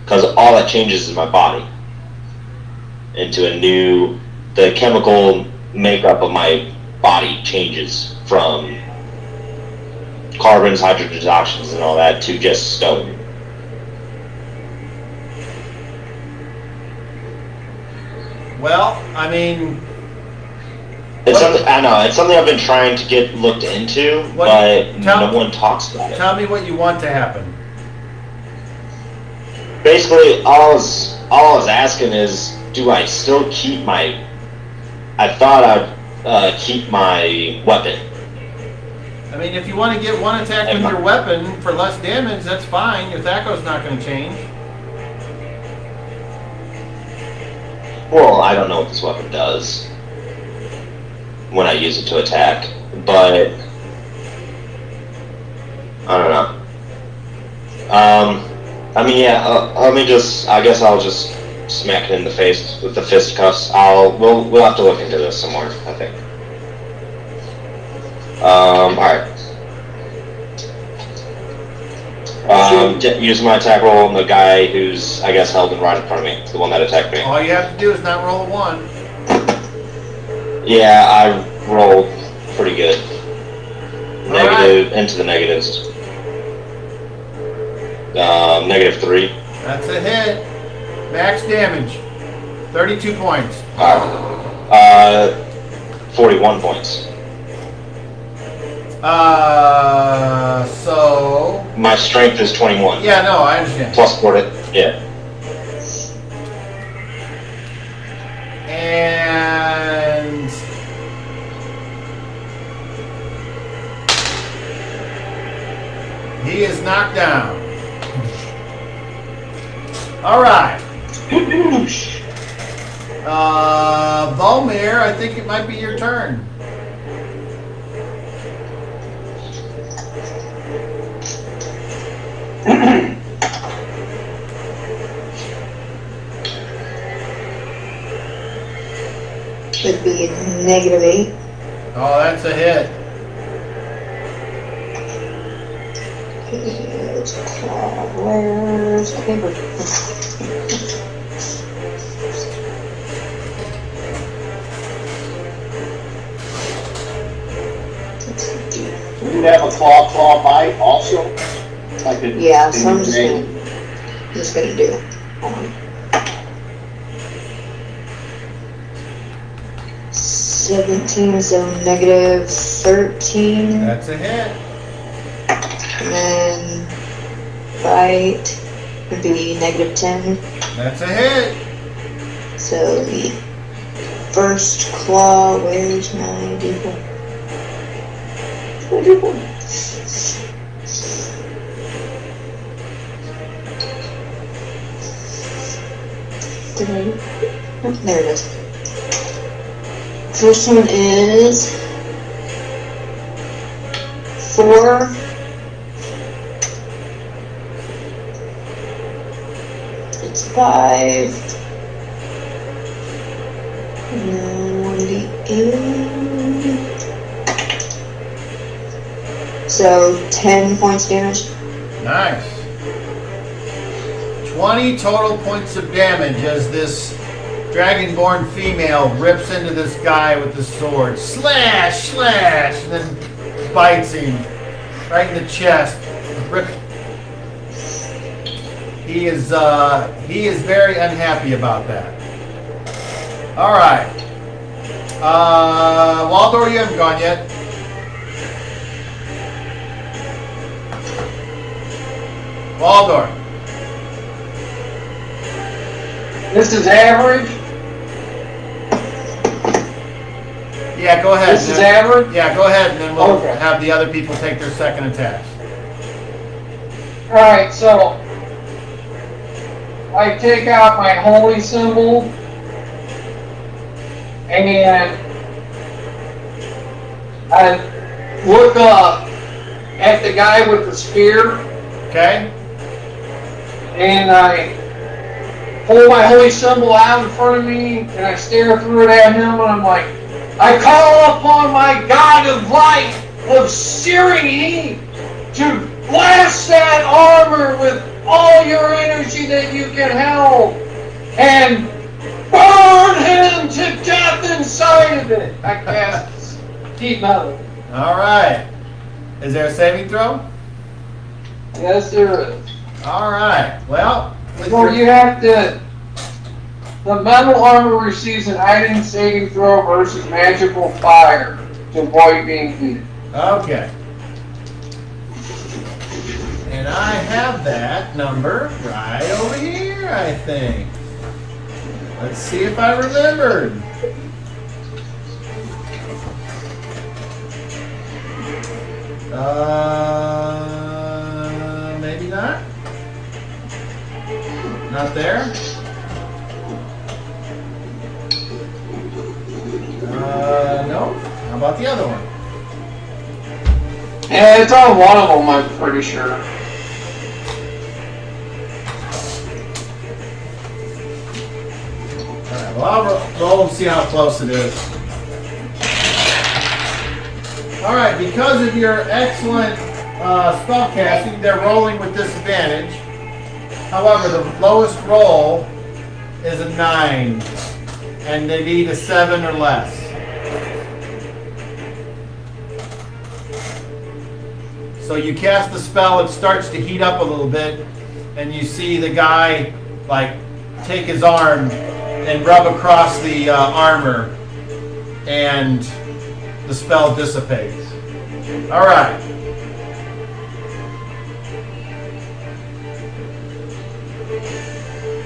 Because all that changes is my body into the chemical makeup of my body changes from carbons, hydrogens, oxygens, and all that to just stone. Well, I mean... It's something I've been trying to get looked into, but no one talks about it. Tell me what you want to happen. Basically, all I was asking is, do I still keep my... I thought I'd keep my weapon. I mean, if you want to get one attack with your weapon for less damage, that's fine. Your THAC0's not going to change. Well, I don't know what this weapon does when I use it to attack, but I don't know. I guess I'll just smack it in the face with the fisticuffs. We'll have to look into this some more, I think. Alright. Use my attack roll on the guy who's, I guess, held right in front of me, the one that attacked me. All you have to do is not roll a 1. Yeah, I rolled pretty good. Negative, right. Into the negatives. -3. That's a hit. Max damage. 32 points. 41 points. So... My strength is 21. Yeah, no, I understand. Plus 40, yeah. And He is knocked down. All right. Volmir, I think it might be your turn. Would be -8. Oh, that's a hit. Where's the paper? Would you have a claw bite also? Like a, Yeah, so I'm just gonna do. 17, so -13. That's a hit. And then bite would be -10. That's a hit. So the first claw, where's my D4? Did I? Oh, there it is. First one is 4. It's 5. And then 1d8. So 10 points damage. Nice. 20 total points of damage as this dragonborn female rips into this guy with the sword. Slash, slash, and then bites him right in the chest. Rip. He is very unhappy about that. All right. Waldor, you haven't gone yet. Waldor. This is average. Yeah, go ahead. This is average. Yeah, go ahead, and then we'll Okay. have the other people take their second attacks. All right, so I take out my holy symbol and I look up at the guy with the spear Okay? and I pull my holy symbol out in front of me and I stare through it at him and I'm like, I call upon my God of light, of searing heat, to blast that armor with all your energy that you can hold and burn him to death inside of it. I cast Keep Metal. All right. Is there a saving throw? Yes, there is. All right. Well, with So your- you have to. The metal armor receives an item saving throw versus magical fire to avoid being heated. Okay. And I have that number right over here, I think. Let's see if I remembered. Maybe not. Not there. No. How about the other one? Yeah, it's on one of them, I'm pretty sure. Alright, well, I'll roll and see how close it is. Alright, because of your excellent spellcasting, they're rolling with disadvantage. However, the lowest roll is a 9, and they need a 7 or less. So you cast the spell, it starts to heat up a little bit, and you see the guy like take his arm and rub across the armor, and the spell dissipates. All right.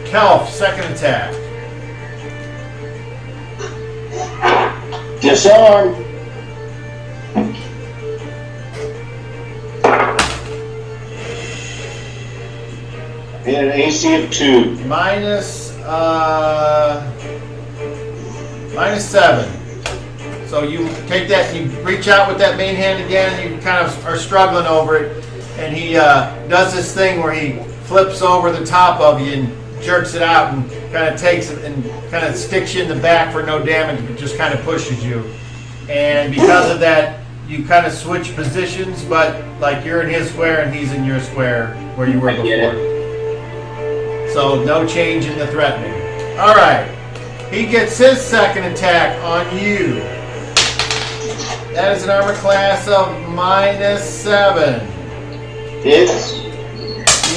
Kelf, second attack. Disarm. get an AC of 2. -7. So you take that, you reach out with that main hand again, and you kind of are struggling over it. And he does this thing where he flips over the top of you and jerks it out and kind of takes it and kind of sticks you in the back for no damage, but just kind of pushes you. And because of that, you kind of switch positions, but like you're in his square and he's in your square where you were before. So no change in the threatening. All right. He gets his second attack on you. That is an armor class of -7. Hits.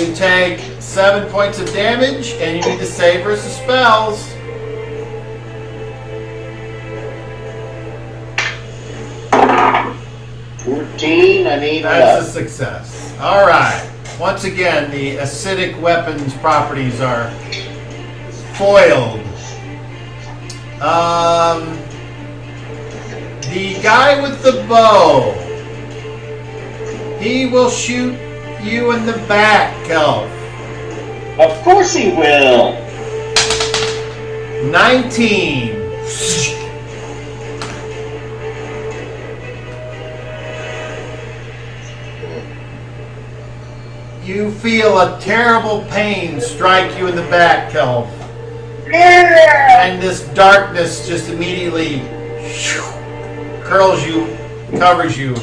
You take 7 points of damage, and you need to save versus spells. 14, I need That's a success. All right. Once again, the acidic weapons properties are foiled. The guy with the bow, he will shoot you in the back, Kelf. Of course he will. 19. You feel a terrible pain strike you in the back, Kelf. And this darkness just immediately curls you, covers you,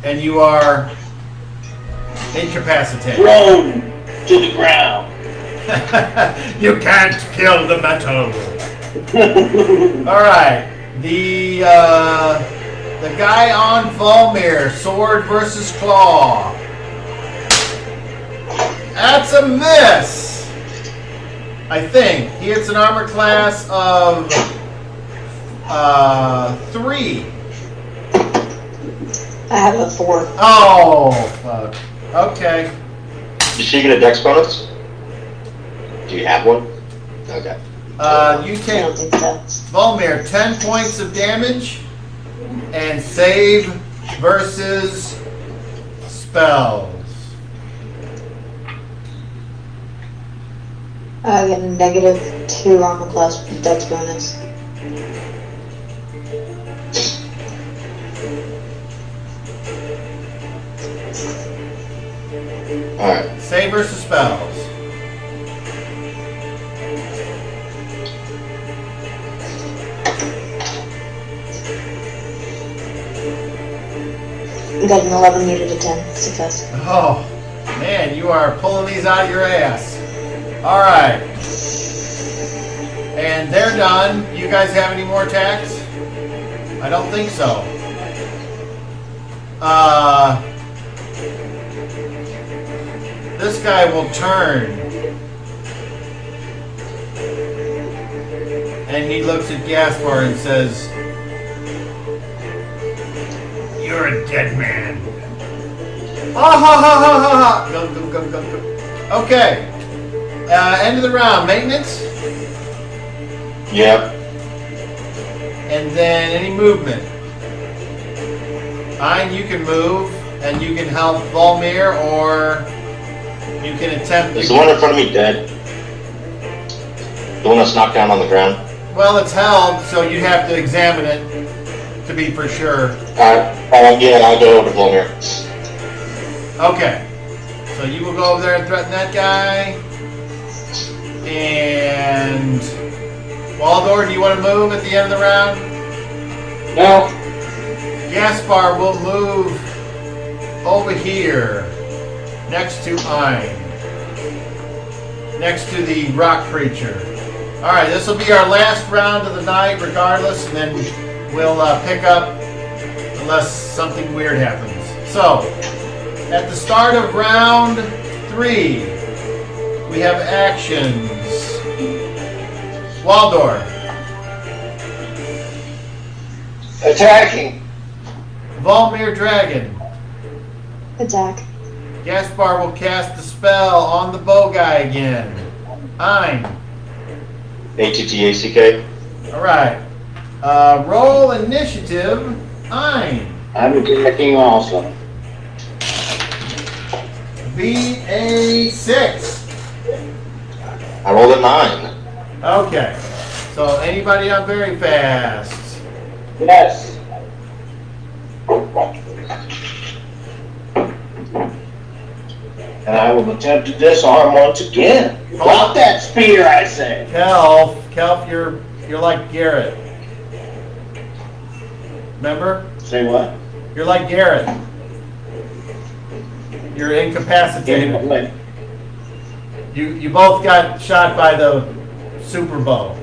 and you are incapacitated. Thrown to the ground. You can't kill the metal. All right, the guy on Volmir, sword versus claw. That's a miss. I think he hits an armor class of 3. I have a 4. Oh, fuck. Okay. Did she get a dex bonus? Do you have one? Okay. You I take don't think so. Volmir 10 points of damage and save versus spells. I get a -2 armor class dex bonus. Alright. Save versus spells. Got an 11, needed a 10. Success. Oh, man, you are pulling these out of your ass. All right. And they're done. You guys have any more attacks? I don't think so. This guy will turn. And he looks at Gaspar and says, "You're a dead man." Ah ha ha ha ha ha! Go, go, go, go, go. Okay. End of the round. Maintenance? Yep. And then any movement. Fine, you can move, and you can help Volmir, or you can attempt Is the one in front of me dead? The one that's knocked down on the ground? Well, it's held, so you have to examine it to be for sure. Yeah, I'll go over to Volmir. Okay. So you will go over there and threaten that guy. And Waldor, do you want to move at the end of the round? No. Gaspar will move over here, next to Ein, next to the rock creature. All right, this will be our last round of the night, regardless, and then we'll pick up unless something weird happens. So, at the start of round 3, we have actions. Waldor. Attacking. Volmir Dragon. Attack. Gaspar will cast the spell on the bow guy again. Ein. ATTACK. Alright. Roll initiative. Ein. I'm attacking also. beat a 6. I rolled a 9. Okay. So anybody up very fast? Yes. And I will attempt to disarm once again. Drop that spear, I say. Kelf, you're like Garrett. Remember? Say what? You're like Garrett. You're incapacitated. Wait. You both got shot by the super bow.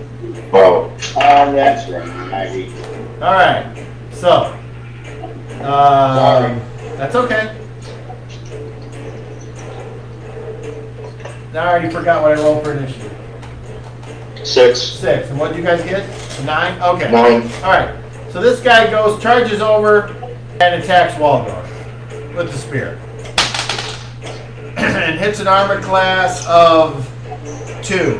Bro. That's right. All right. So. Sorry. That's okay. Now I already forgot what I rolled for initiative. 6. 6. And what did you guys get? 9? Okay. 9. All right. So this guy charges over, and attacks Waldorf with the spear. And hits an armor class of 2.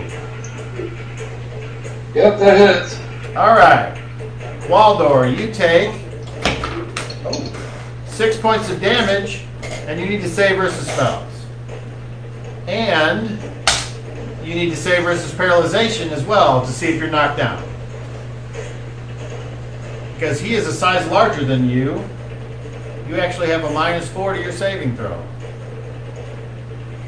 Yep, that hits. All right. Waldor, you take 6 points of damage, and you need to save versus spells. And you need to save versus paralyzation as well to see if you're knocked down. Because he is a size larger than you, you actually have a -4 to your saving throw.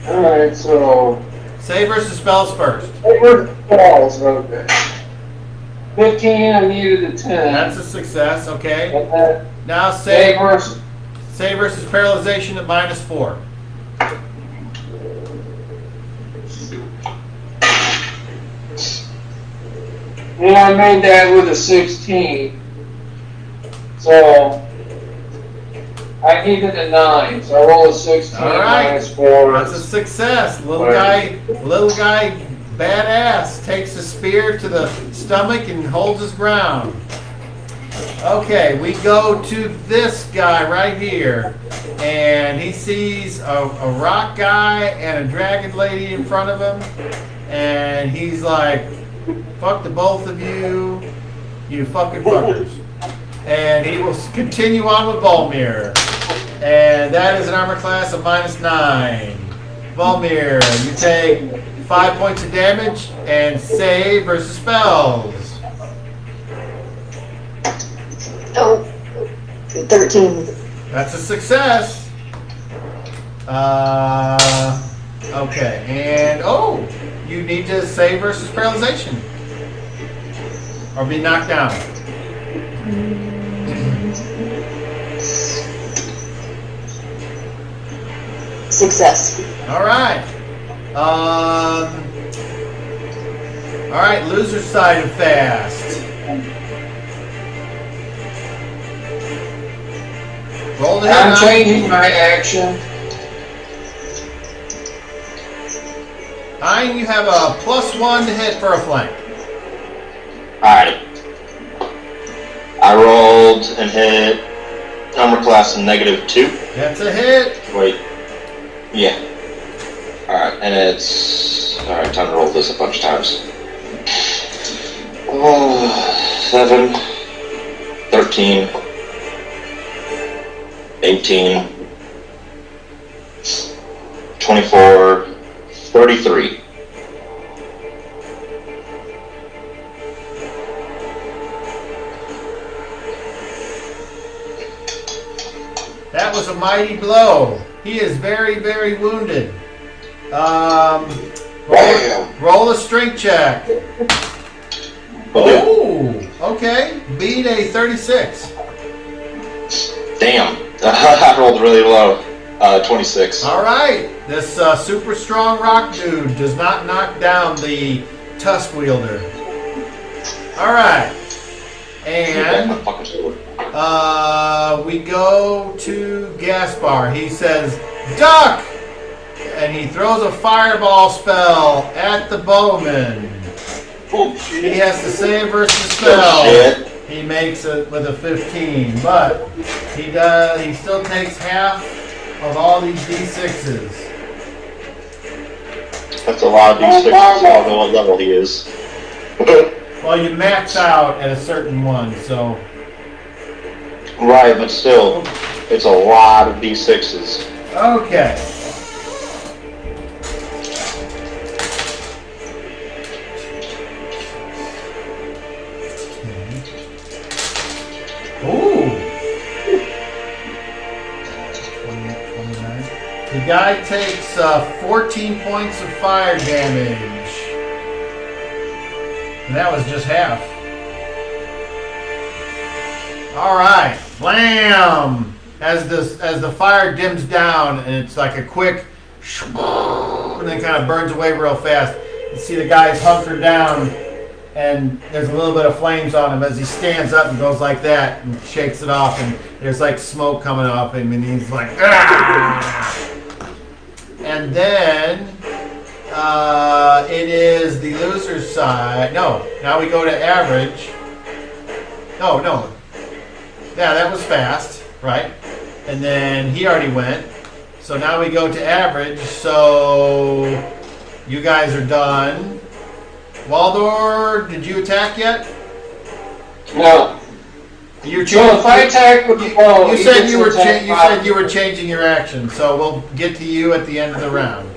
Alright, so. Save versus spells first. Over balls, okay. 15, I needed a 10. That's a success, okay. And then Now save versus. save versus paralyzation at -4. Yeah, I made that with a 16. So I needed a 9. So I roll a 16 All right. -4. That's a success. Little guy, badass, takes a spear to the stomach and holds his ground. Okay, we go to this guy right here, and he sees a rock guy and a dragon lady in front of him, and he's like, "Fuck the both of you, you fucking fuckers." And he will continue on with Volmir. And that is an armor class of -9. Volmir, you take 5 points of damage and save versus spells. Oh, 13. That's a success. Okay, and you need to save versus paralyzation. Or be knocked down. Success. Alright. Alright, loser side of fast. Roll the hit. I'm changing my action. You have a +1 to hit for a flank. Alrighty. I rolled and hit armor class -2. That's a hit. Wait. Yeah. Alright, and it's... Alright, time to roll this a bunch of times. 7, 13, 18, 24, 33. That was a mighty blow. He is very, very wounded. Roll a strength check. Oh, okay. Beat a 36. Damn. I rolled really low. 26. All right. This super strong rock dude does not knock down the tusk wielder. All right. And we go to Gaspar. He says, "Duck!" And he throws a fireball spell at the bowman. He has to save versus spell. He makes it with a 15, but he still takes half of all these D6s. That's a lot of D6s. I don't know what level he is. Well, you max out at a certain one, so. Right, but still, it's a lot of D6s. Okay. guy takes 14 points of fire damage. And that was just half. Alright, blam! As the fire dims down and it's like a quick and then kind of burns away real fast. You see the guy's hunkered down and there's a little bit of flames on him as he stands up and goes like that and shakes it off, and there's like smoke coming off him and he's like, ah! And then it is the loser's side. No, now we go to average. No. Yeah, that was fast, right? And then he already went. So now we go to average. So you guys are done. Waldor, did you attack yet? No. You're So if I attack with the bow, you he said gets you were attacked you by- said you were changing your action. So we'll get to you at the end of the round.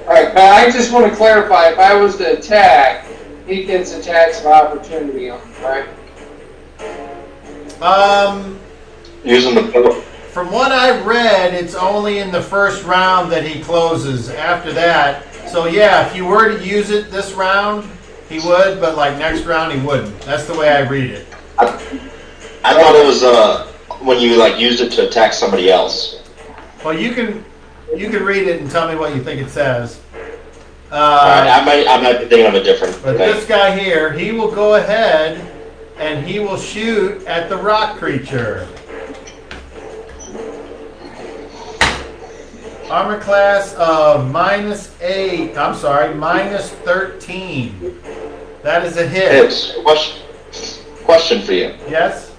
Alright, but I just want to clarify, if I was to attack, he gets attacks of opportunity on, right? Using the bow. From what I read, it's only in the first round that he closes. After that, so yeah, if you were to use it this round, he would, but like next round he wouldn't. That's the way I read it. I thought it was when you like used it to attack somebody else. Well, you can read it and tell me what you think it says. Alright, I might be thinking of a different But thing. this guy here, he will go ahead and he will shoot at the rock creature. Armor class of -8. I'm sorry, -13. That is a hit. Hits. Question for you. Yes?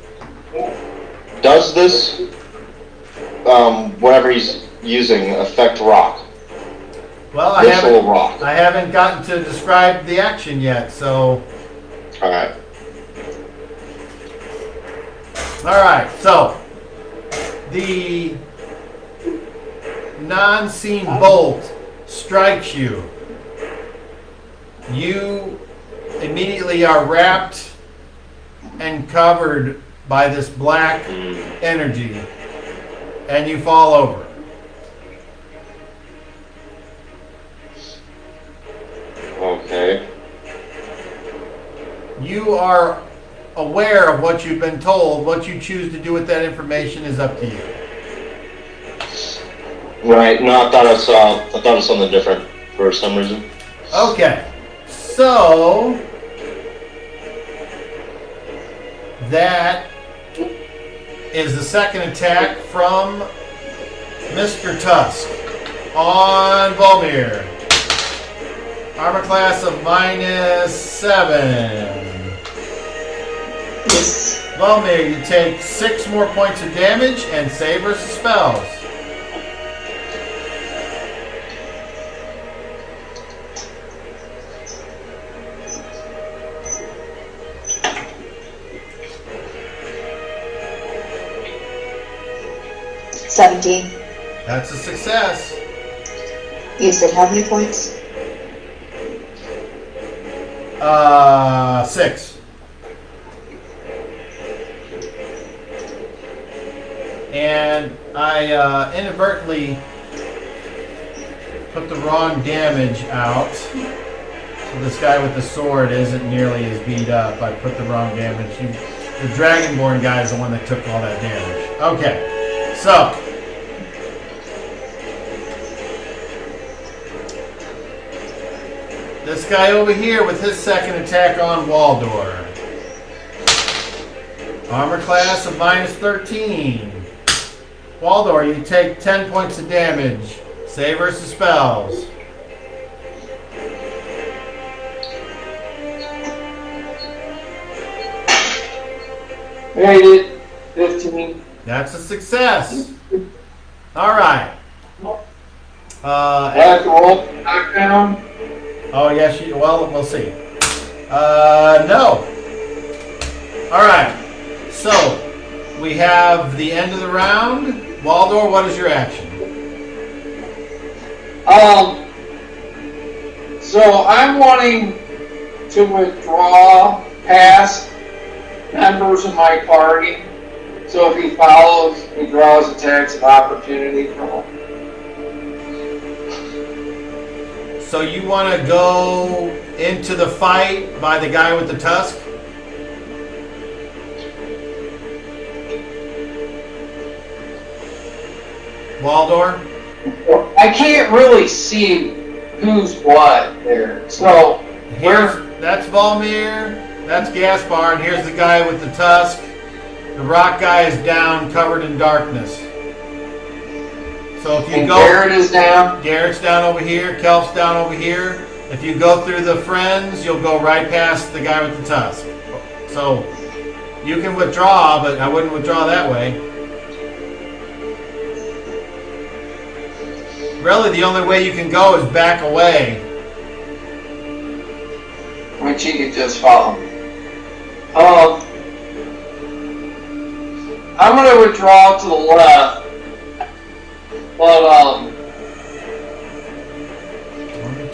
Does this, whatever he's using, affect rock? Well, I Literal rock. haven't gotten to describe the action yet, so. Alright. Alright, so the non-seen bolt strikes you. You immediately are wrapped and covered by this black energy, and you fall over. Okay. You are aware of what you've been told. What you choose to do with that information is up to you. Right. No, I thought I was something different for some reason. Okay, so that is the second attack from Mr. Tusk on Volmir. Armor class of -7. Yes. Volmir, you take 6 more points of damage and save versus spells. $17. That's a success. You said how many points? 6. And I inadvertently put the wrong damage out. So this guy with the sword isn't nearly as beat up. I put the wrong damage. The Dragonborn guy is the one that took all that damage. Okay, so this guy over here with his second attack on Waldor. Armor class of -13. Waldor, you take 10 points of damage. Save versus spells. Made it. 15. That's a success. All right. I have to roll knockdown. Oh, yes, well, we'll see. No. All right. So, we have the end of the round. Waldor, what is your action? So I'm wanting to withdraw past members of my party. So if he follows, he draws attacks of opportunity from them. So you want to go into the fight by the guy with the tusk? Waldor? I can't really see who's what there. So, That's Volmir, that's Gaspar, and here's the guy with the tusk. The rock guy is down, covered in darkness. So if you and go, Garrett is down. Garrett's down over here, Kelp's down over here. If you go through the friends, you'll go right past the guy with the tusk. So you can withdraw, but I wouldn't withdraw that way. Really, the only way you can go is back away. Which you could just follow me. I'm gonna withdraw to the left. But 1,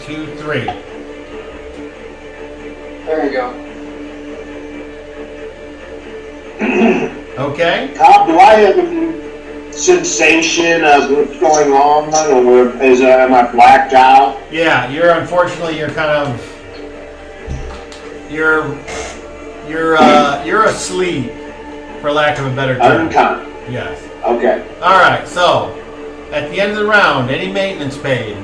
2, 3. there you go. Okay. Tom, do I have any sensation of what's going on, or am I blacked out? Yeah, unfortunately you're kind of you're asleep, for lack of a better term. Unconscious. Yes. Okay. All right. So at the end of the round, any maintenance paid?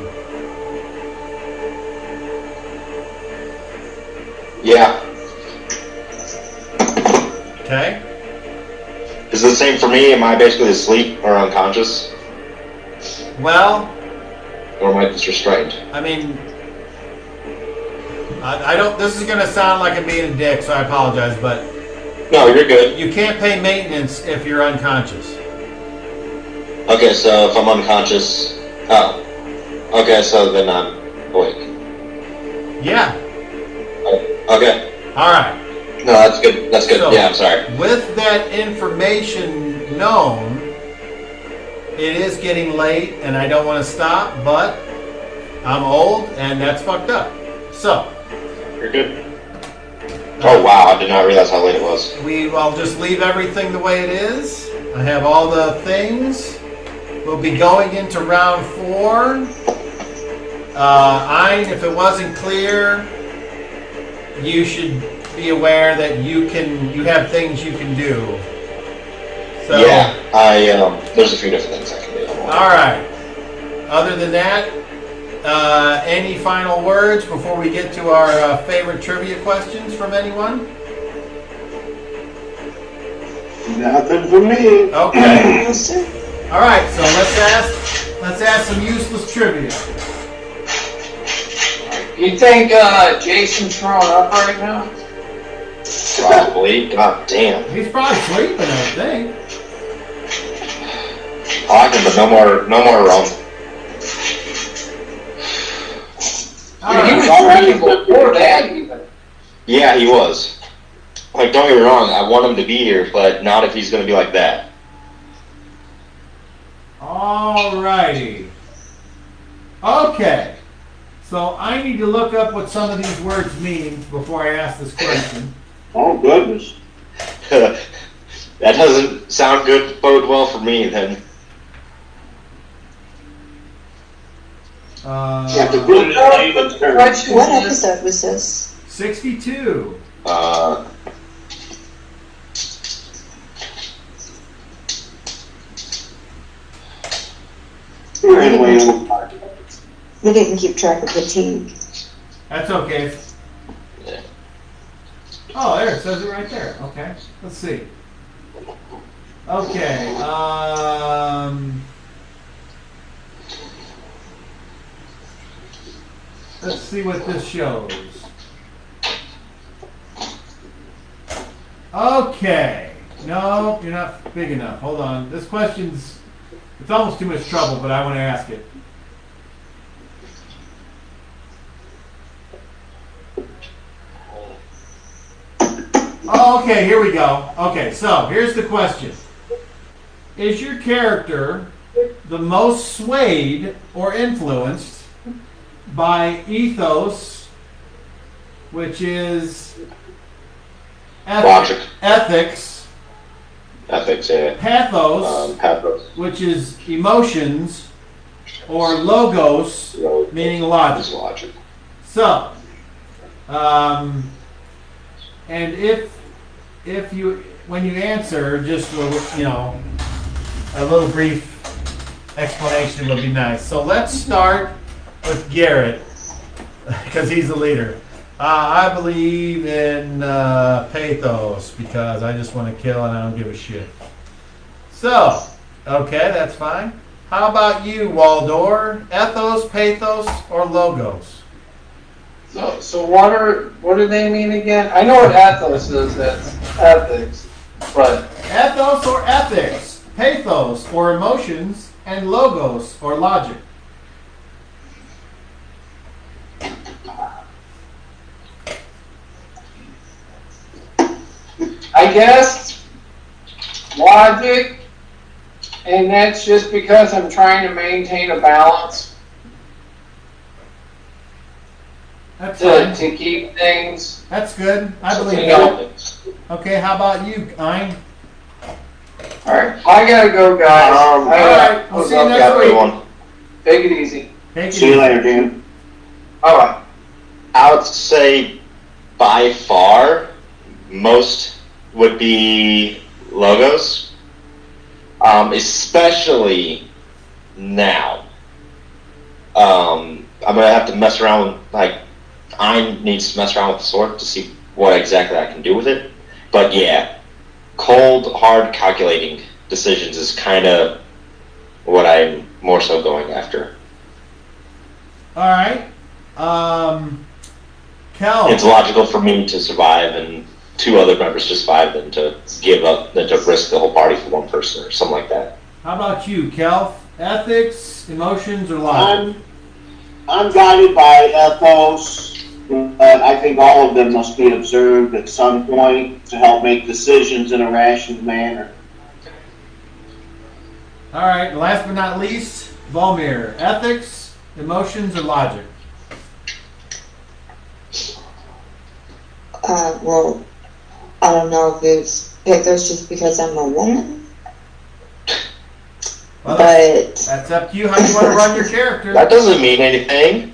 Yeah. Okay. Is it the same for me? Am I basically asleep or unconscious? Well, Or am I just restrained? I mean, I don't. This is gonna sound like I'm being a dick, so I apologize, but No, you're good. you can't pay maintenance if you're unconscious. Okay, so if I'm unconscious... Oh. Okay, so then I'm awake. Yeah. Okay. All right. No, that's good. That's good. So, Yeah, I'm sorry. With that information known, it is getting late, and I don't want to stop, but I'm old, and that's fucked up. So, You're good. Oh, wow. I did not realize how late it was. I'll just leave everything the way it is. I have all the things. We'll be going into round 4. Ein, if it wasn't clear, you should be aware that you have things you can do. So, Yeah, there's a few different things I can do. all right. Other than that, any final words before we get to our favorite trivia questions from anyone? Nothing for me. Okay. All right. So let's ask some useless trivia. You think Jason's throwing up right now? Probably. God damn. He's probably sleeping, I think. I like him, but no more rum. All He right. was drinking before that even. Yeah, he was. Like, don't get me wrong, I want him to be here, but not if he's going to be like that. All righty. Okay. So I need to look up what some of these words mean before I ask this question. Oh, goodness. That doesn't sound good, bode well for me, then. You have to put it in layman's terms. What episode was this? 62. Anyway, We didn't keep track of the team. That's okay. Yeah. Oh, there, it says it right there. Okay, let's see. Okay, let's see what this shows. Okay, no, you're not big enough. Hold on, this question's, it's almost too much trouble, but I want to ask it. Oh, okay, here we go. Okay, so here's the question. Is your character the most swayed or influenced by ethos, which is Logic. ethics, Ethics, yeah. pathos, Pathos. which is emotions, or logos, Meaning logic. Is logic. So, and if you, when you answer, just a little brief explanation would be nice. So let's start with Garrett, because he's the leader. I believe in pathos because I just want to kill and I don't give a shit. So, okay, that's fine. How about you, Waldor? Ethos, pathos, or logos? So what do they mean again? I know what ethos is. That's ethics, but Ethos or ethics? Pathos or emotions? And logos or logic? I guess logic, and that's just because I'm trying to maintain a balance That's fine. to keep things. That's good. I believe You that. know. Okay, how about you, Ein? All right, I gotta go, guys. All right, we'll see you next Got week. everyone. Take it easy. Take it See you easy. later, dude. All right. I would say by far most would be logos, especially now. I'm gonna have to mess around with, like, I needs to mess around with the sword to see what exactly I can do with it. But yeah, cold, hard, calculating decisions is kind of what I'm more so going after. All right. Kel. It's logical for me to survive and two other members to survive than to give up, than to risk the whole party for one person or something like that. How about you, Kel? Ethics, emotions, or logic? I'm guided by ethos, but I think all of them must be observed at some point to help make decisions in a rational manner. All right. And last but not least, Volmir. Ethics, emotions, or logic? Well, I don't know if it's pathos just because I'm a woman, Well, but that's up to you how you want to run your character. That doesn't mean anything.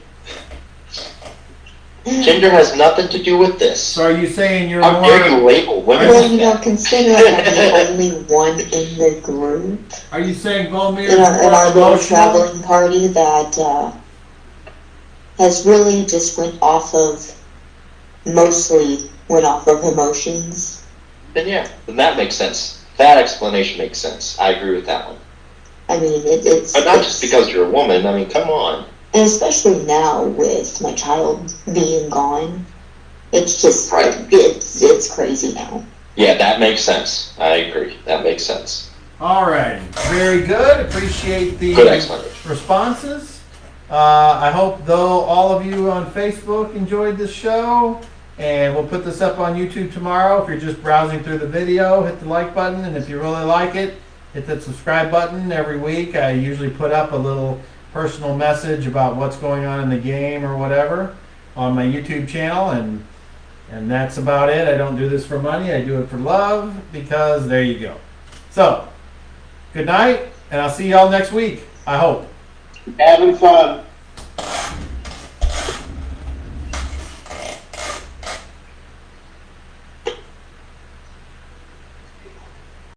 Gender has nothing to do with this. So are you saying you're How dare you more? label women well, like you know, that? considering I'm the only one in the group Are you saying Volmir is in our more little emotional? traveling party that has really just went off of emotions. Then yeah, then that makes sense. That explanation makes sense. I agree with that one. I mean, it's But not just because you're a woman. I mean, come on. and especially now with my child being gone, it's just Right. it's crazy now. Yeah, that makes sense. I agree. That makes sense. All right. Very good. Appreciate the Good explanation. responses. I hope, though, all of you on Facebook enjoyed this show. And we'll put this up on YouTube tomorrow. If you're just browsing through the video, hit the like button. And if you really like it, hit that subscribe button. Every week I usually put up a little personal message about what's going on in the game or whatever on my YouTube channel. And that's about it. I don't do this for money. I do it for love, because there you go. So, good night, and I'll see y'all next week, I hope. Having fun.